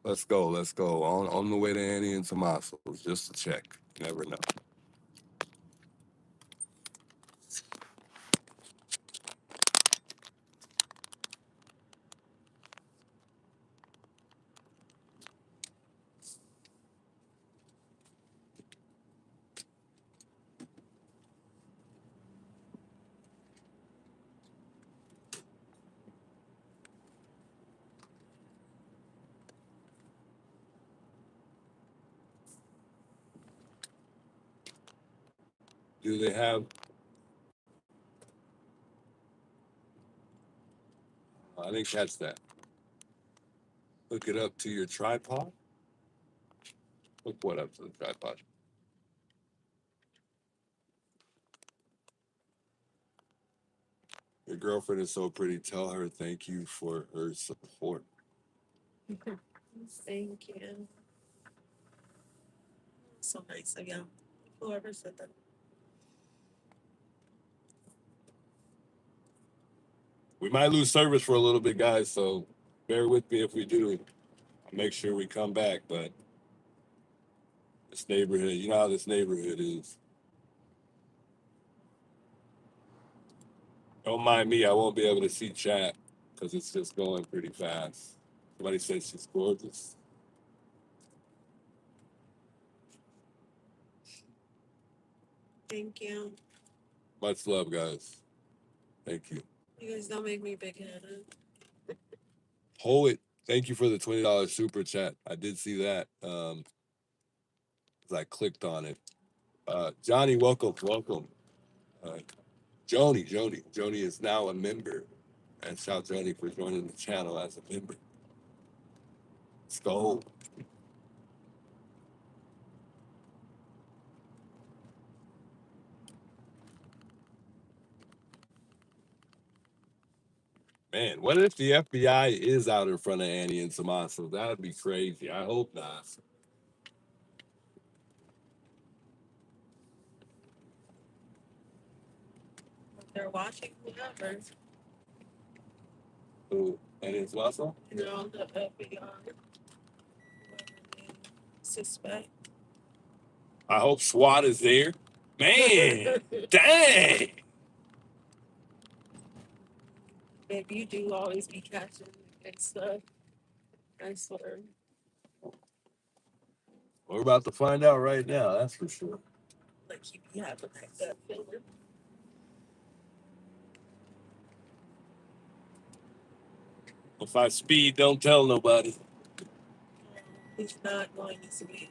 Let's go. On the way to Annie and Tommaso's, just to check. You never know. Do they have? I didn't catch that. Hook it up to your tripod. Hook what up to the tripod? Your girlfriend is so pretty. Tell her thank you for her support. Thank you. So nice of you. Whoever said that. We might lose service for a little bit, guys, so bear with me if we do. I'll make sure we come back, but this neighborhood, you know how this neighborhood is. Don't mind me, I won't be able to see chat because it's just going pretty fast. Somebody said she's gorgeous. Thank you. Much love, guys. Thank you. You guys don't make me big headed. Hold it. Thank you for the $20 super chat. I did see that. As I clicked on it. Johnny, welcome. Joni is now a member. And shout Joni for joining the channel as a member. Let's go. Man, what if the FBI is out in front of Annie and Tommaso? That would be crazy. I hope not. They're watching whoever. Who? Annie and Tommaso? No, the FBI. Whoever they suspect. I hope SWAT is there. Man, dang. Babe, you do always be catching good stuff. I swear. We're about to find out right now, that's for sure. Like you be having that gut feeling. If I speed, don't tell nobody. He's not going to speed.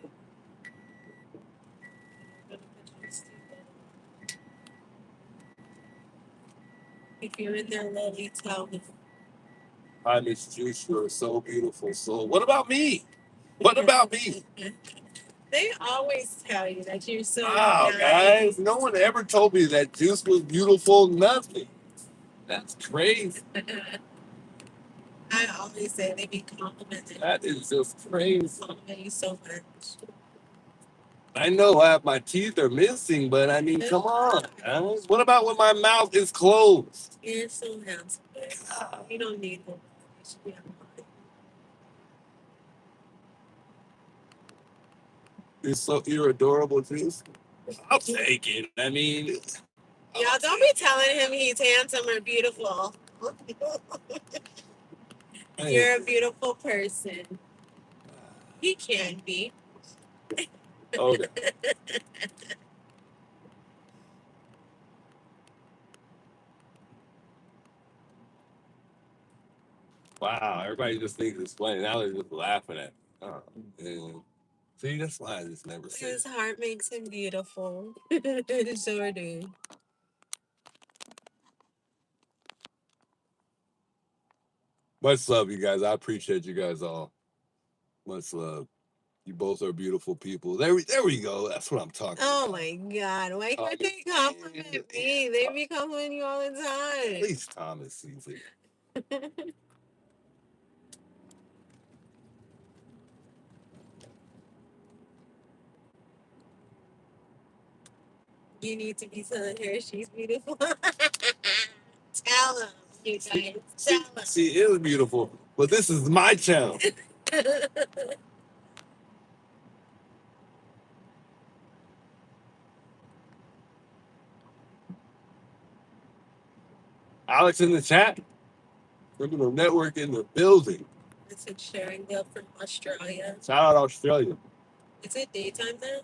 If you're in there, Lily, tell me. Hi, Miss Juice, you're so beautiful. So, what about me? What about me? They always tell you that you're so Wow, nice. guys, no one ever told me that Juice was beautiful. Nothing. That's crazy. I always say they be complimenting. That is just crazy. Compliment you so much. I know my teeth are missing, but I mean, come on, guys. What about when my mouth is closed? You're so handsome. You don't need them. You should be You're adorable, Juice. I'll take it. I mean, y'all don't be telling him he's handsome or beautiful. You're a beautiful person. He can be. okay. Wow, everybody just thinks it's funny. Now they're just laughing at me. Oh, man. See, that's why I just never say His it. heart makes him beautiful. Sure do. Much love, you guys. I appreciate you guys all. Much love. You both are beautiful people. There we go. That's what I'm talking Oh about. my God. Why can't they compliment me? They be complimenting you all the time. At least Thomas sees it. You need to be telling her she's beautiful. Tell him, you guys. Tell him. She is beautiful, but this is my channel. Alex in the chat. Criminal Network in the building. It's a sharing love from Australia. Shout out Australia. Is it daytime there?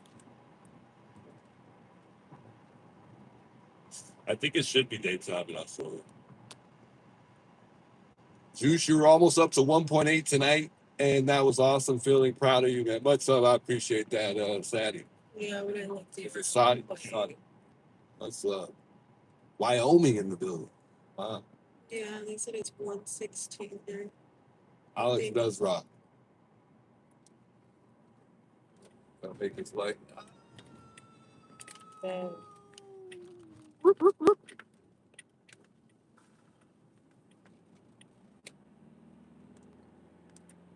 I think it should be daytime in Australia. Juice, you were almost up to 1.8 tonight, and that was awesome. Feeling proud of you, man. Much love. I appreciate that, Sadie. Yeah, we didn't look deep. Sadie. That's Wyoming in the building. Wow. Yeah, they said it's 116 there. Alex does rock. Gotta make his light.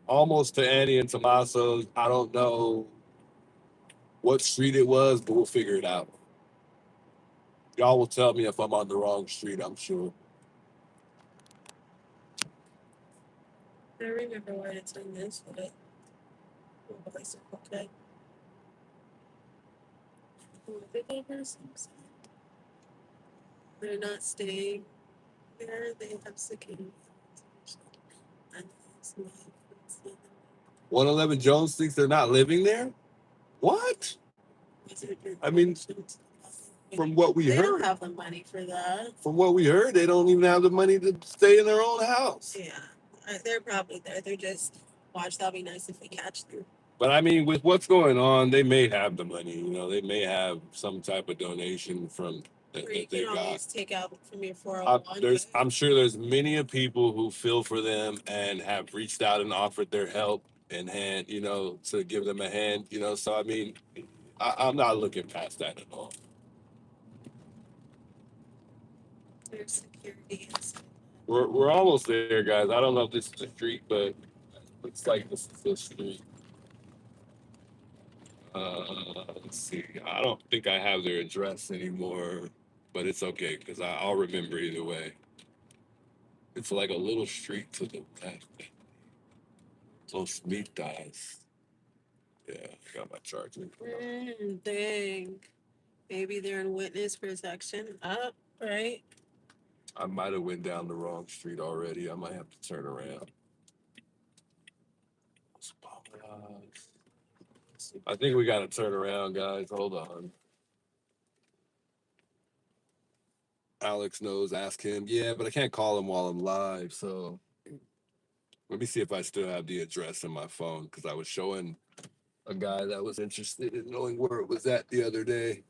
Almost to Annie and Tommaso's. I don't know what street it was, but we'll figure it out. Y'all will tell me if I'm on the wrong street, I'm sure. I remember where it's on this, but okay. They're not staying there. They have security. 111 Jones thinks they're not living there? What? I mean, from what we They heard. don't have the money for that. From what we heard, they don't even have the money to stay in their own house. Yeah, they're probably there. They're just, watch, that'll be nice if we catch them. But I mean, with what's going on, they may have the money. You know, they may have some type of donation from that Or you they can got. always take out from your 401. I'm sure there's many of people who feel for them and have reached out and offered their help and hand, you know, to give them a hand. You know, so I mean, I'm not looking past that at all. There's security inside. We're almost there, guys. I don't know if this is the street, but it looks like this is the street. Let's see. I don't think I have their address anymore, but it's okay because I'll remember either way. It's like a little street to the left. Los Mitas. Yeah, I got my charger. Dang. Maybe they're in witness protection. Up, right? I might have went down the wrong street already. I might have to turn around. I think we got to turn around, guys. Hold on. Alex knows. Ask him. Yeah, but I can't call him while I'm live. So let me see if I still have the address in my phone because I was showing a guy that was interested in knowing where it was at the other day.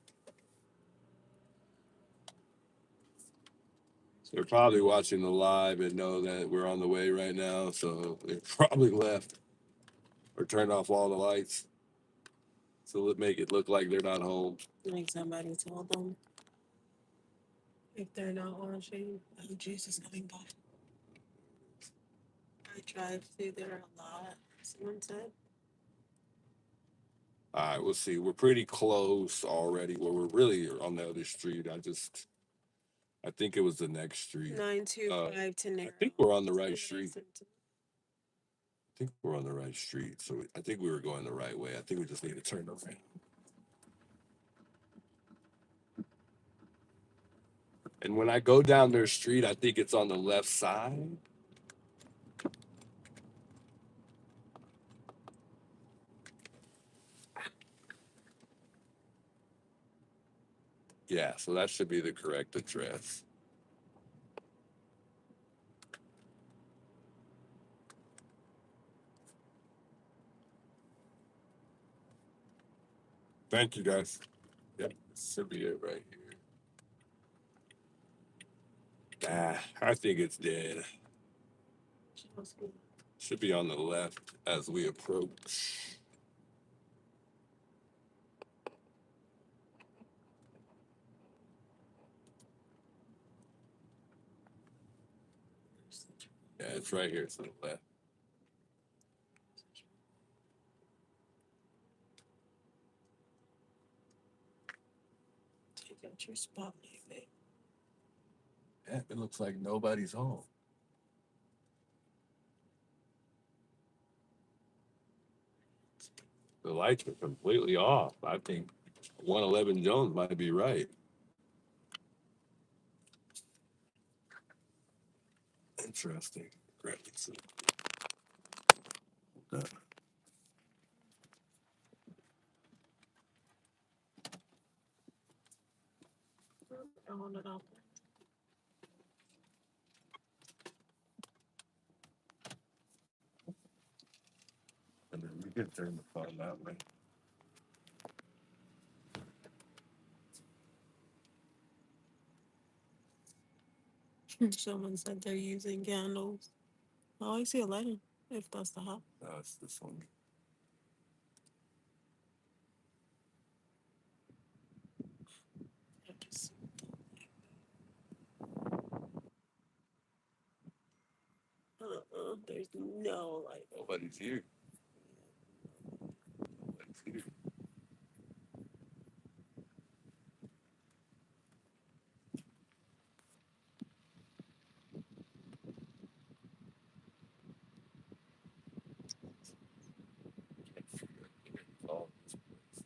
They're probably watching the live and know that we're on the way right now. So they probably left or turned off all the lights. So let's make it look like they're not home. Like somebody told them. If they're not watching, oh, Jesus coming by. I drive through there a lot. Someone said. All right, we'll see. We're pretty close already. Well, we're really on the other street. I think it was the next street. 925 to narrow. I think we're on the right street. I think we're on the right street. So I think we were going the right way. I think we just need to turn around. And when I go down their street, I think it's on the left side. Yeah, so that should be the correct address. Thank you, guys. Yep, this should be it right here. I think it's dead. Should be on the left as we approach. Yeah, it's right here to the left. Take out your spot, maybe. Yeah, it looks like nobody's home. The lights are completely off. I think 111 Jones might be right. Interesting. Great. I want it up. And then we can turn the phone that way. Someone said they're using candles. Oh, I see a lighter. If that's the hot. No, it's this one. There's no light. Nobody's here. Nobody's here. All this place.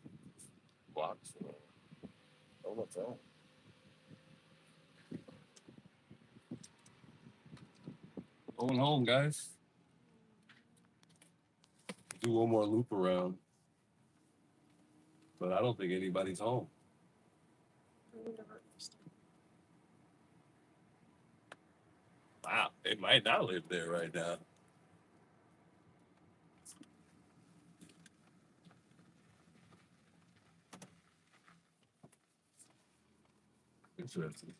Blocks. Oh, what's that? Going home, guys. Do one more loop around. But I don't think anybody's home. Wow, they might not live there right now. Interesting.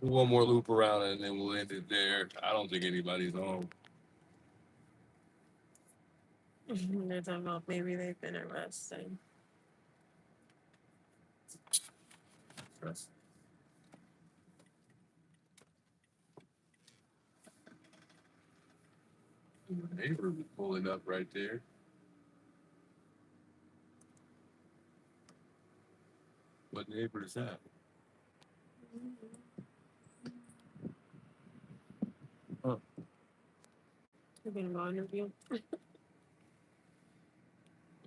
Do one more loop around and then we'll end it there. I don't think anybody's home. They're talking about maybe they've been arrested. Yes. The neighbor was pulling up right there. What neighbor is that? Huh. You're gonna go interview.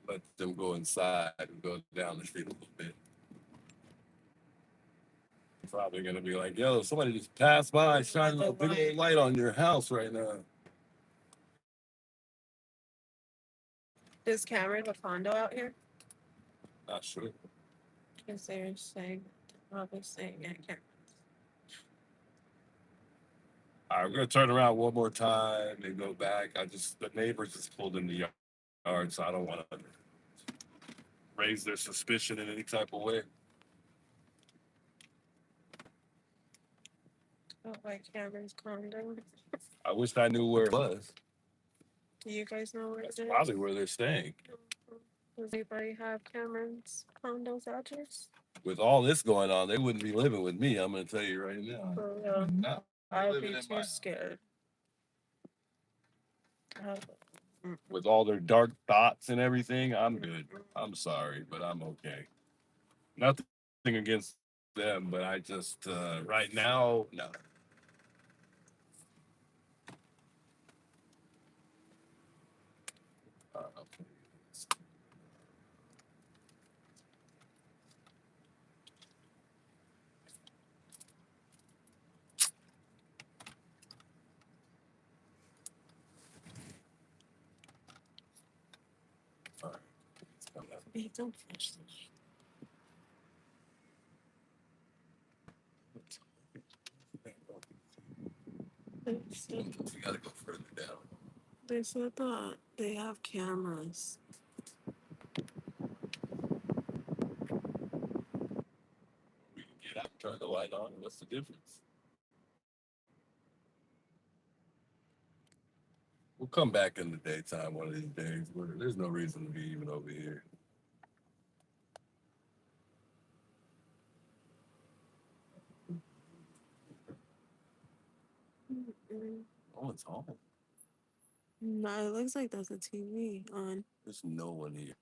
Let them go inside and go down the street a little bit. Probably gonna be like, yo, somebody just passed by shining a big old light on your house right now. Is Cameron a condo out here? Not sure. Because they're saying, probably saying at Cameron. All right, we're gonna turn around one more time and go back. The neighbors just pulled in the yard, so I don't want to raise their suspicion in any type of way. Oh, like Cameron's condo. I wish I knew where it was. Do you guys know where That's it is? probably where they're staying. Does anybody have Cameron's condo's address? With all this going on, they wouldn't be living with me. I'm gonna tell you right now. For real. No, I would living be in too my- scared. With all their dark thoughts and everything, I'm good. I'm sorry, but I'm okay. Nothing against them, but I just right now, no. Okay. All right. Hey, don't flash the light. We gotta go further down. They said that they have cameras. We can get out, turn the light on. What's the difference? We'll come back in the daytime one of these days. There's no reason to be even over here. No one's home. No, it looks like there's a TV on. There's no one here.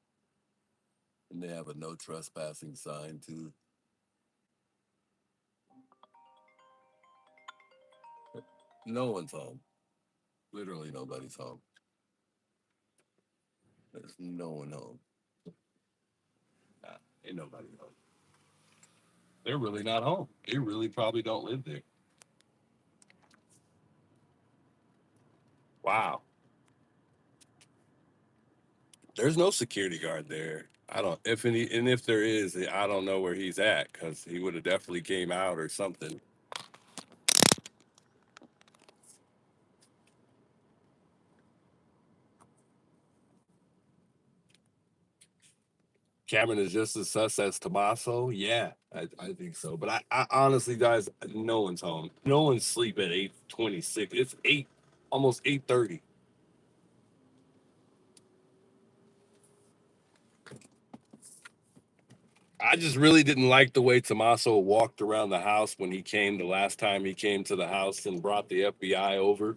And they have a no trespassing sign too. No one's home. Literally nobody's home. There's no one home. Nah, ain't nobody home. They're really not home. They really probably don't live there. Wow. There's no security guard there. I don't, if there is, I don't know where he's at because he would have definitely came out or something. Cameron is just as sus as Tommaso. Yeah, I think so. But I honestly, guys, no one's home. No one's sleep at 8:26. It's almost 8:30. I just really didn't like the way Tommaso walked around the house when he came the last time he came to the house and brought the FBI over.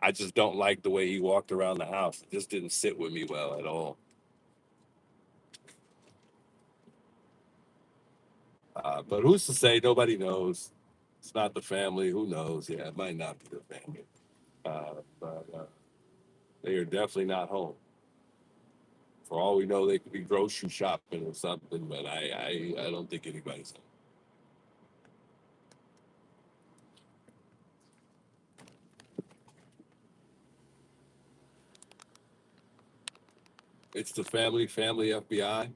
I just don't like the way he walked around the house. It just didn't sit with me well at all. But who's to say? Nobody knows. It's not the family. Who knows? Yeah, it might not be the family. But they are definitely not home. For all we know, they could be grocery shopping or something. But I don't think anybody's home. It's the family FBI.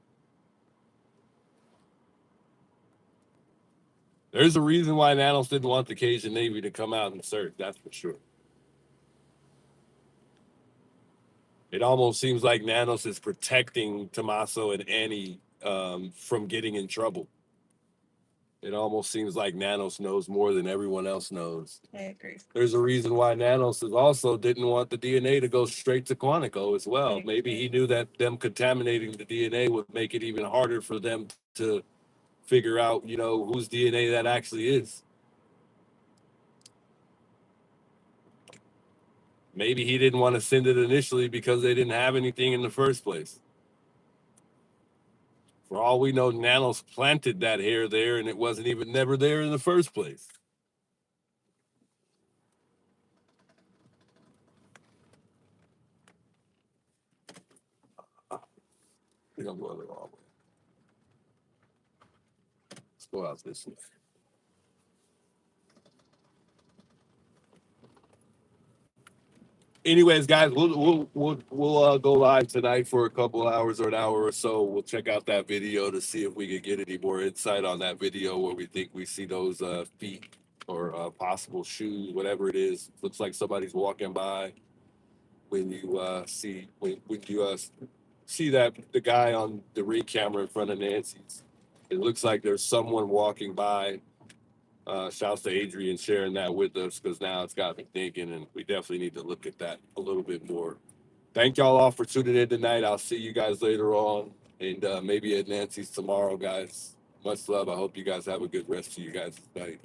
There's a reason why Nanos didn't want the Cajun Navy to come out and search. That's for sure. It almost seems like Nanos is protecting Tommaso and Annie from getting in trouble. It almost seems like Nanos knows more than everyone else knows. I agree. There's a reason why Nanos is also didn't want the DNA to go straight to Quantico as well. Maybe he knew that them contaminating the DNA would make it even harder for them to figure out, whose DNA that actually is. Maybe he didn't want to send it initially because they didn't have anything in the first place. For all we know, Nanos planted that hair there and it wasn't even never there in the first place. I think I'm going the wrong way. Let's go out this way. Anyways, guys, we'll go live tonight for a couple hours or an hour or so. We'll check out that video to see if we can get any more insight on that video where we think we see those feet or possible shoes, whatever it is. Looks like somebody's walking by. When you see that the guy on the ring camera in front of Nancy's, it looks like there's someone walking by. Shouts to Adrian sharing that with us because now it's got me thinking, and we definitely need to look at that a little bit more. Thank y'all all for tuning in tonight. I'll see you guys later on, and maybe at Nancy's tomorrow, guys. Much love. I hope you guys have a good rest of you guys' night.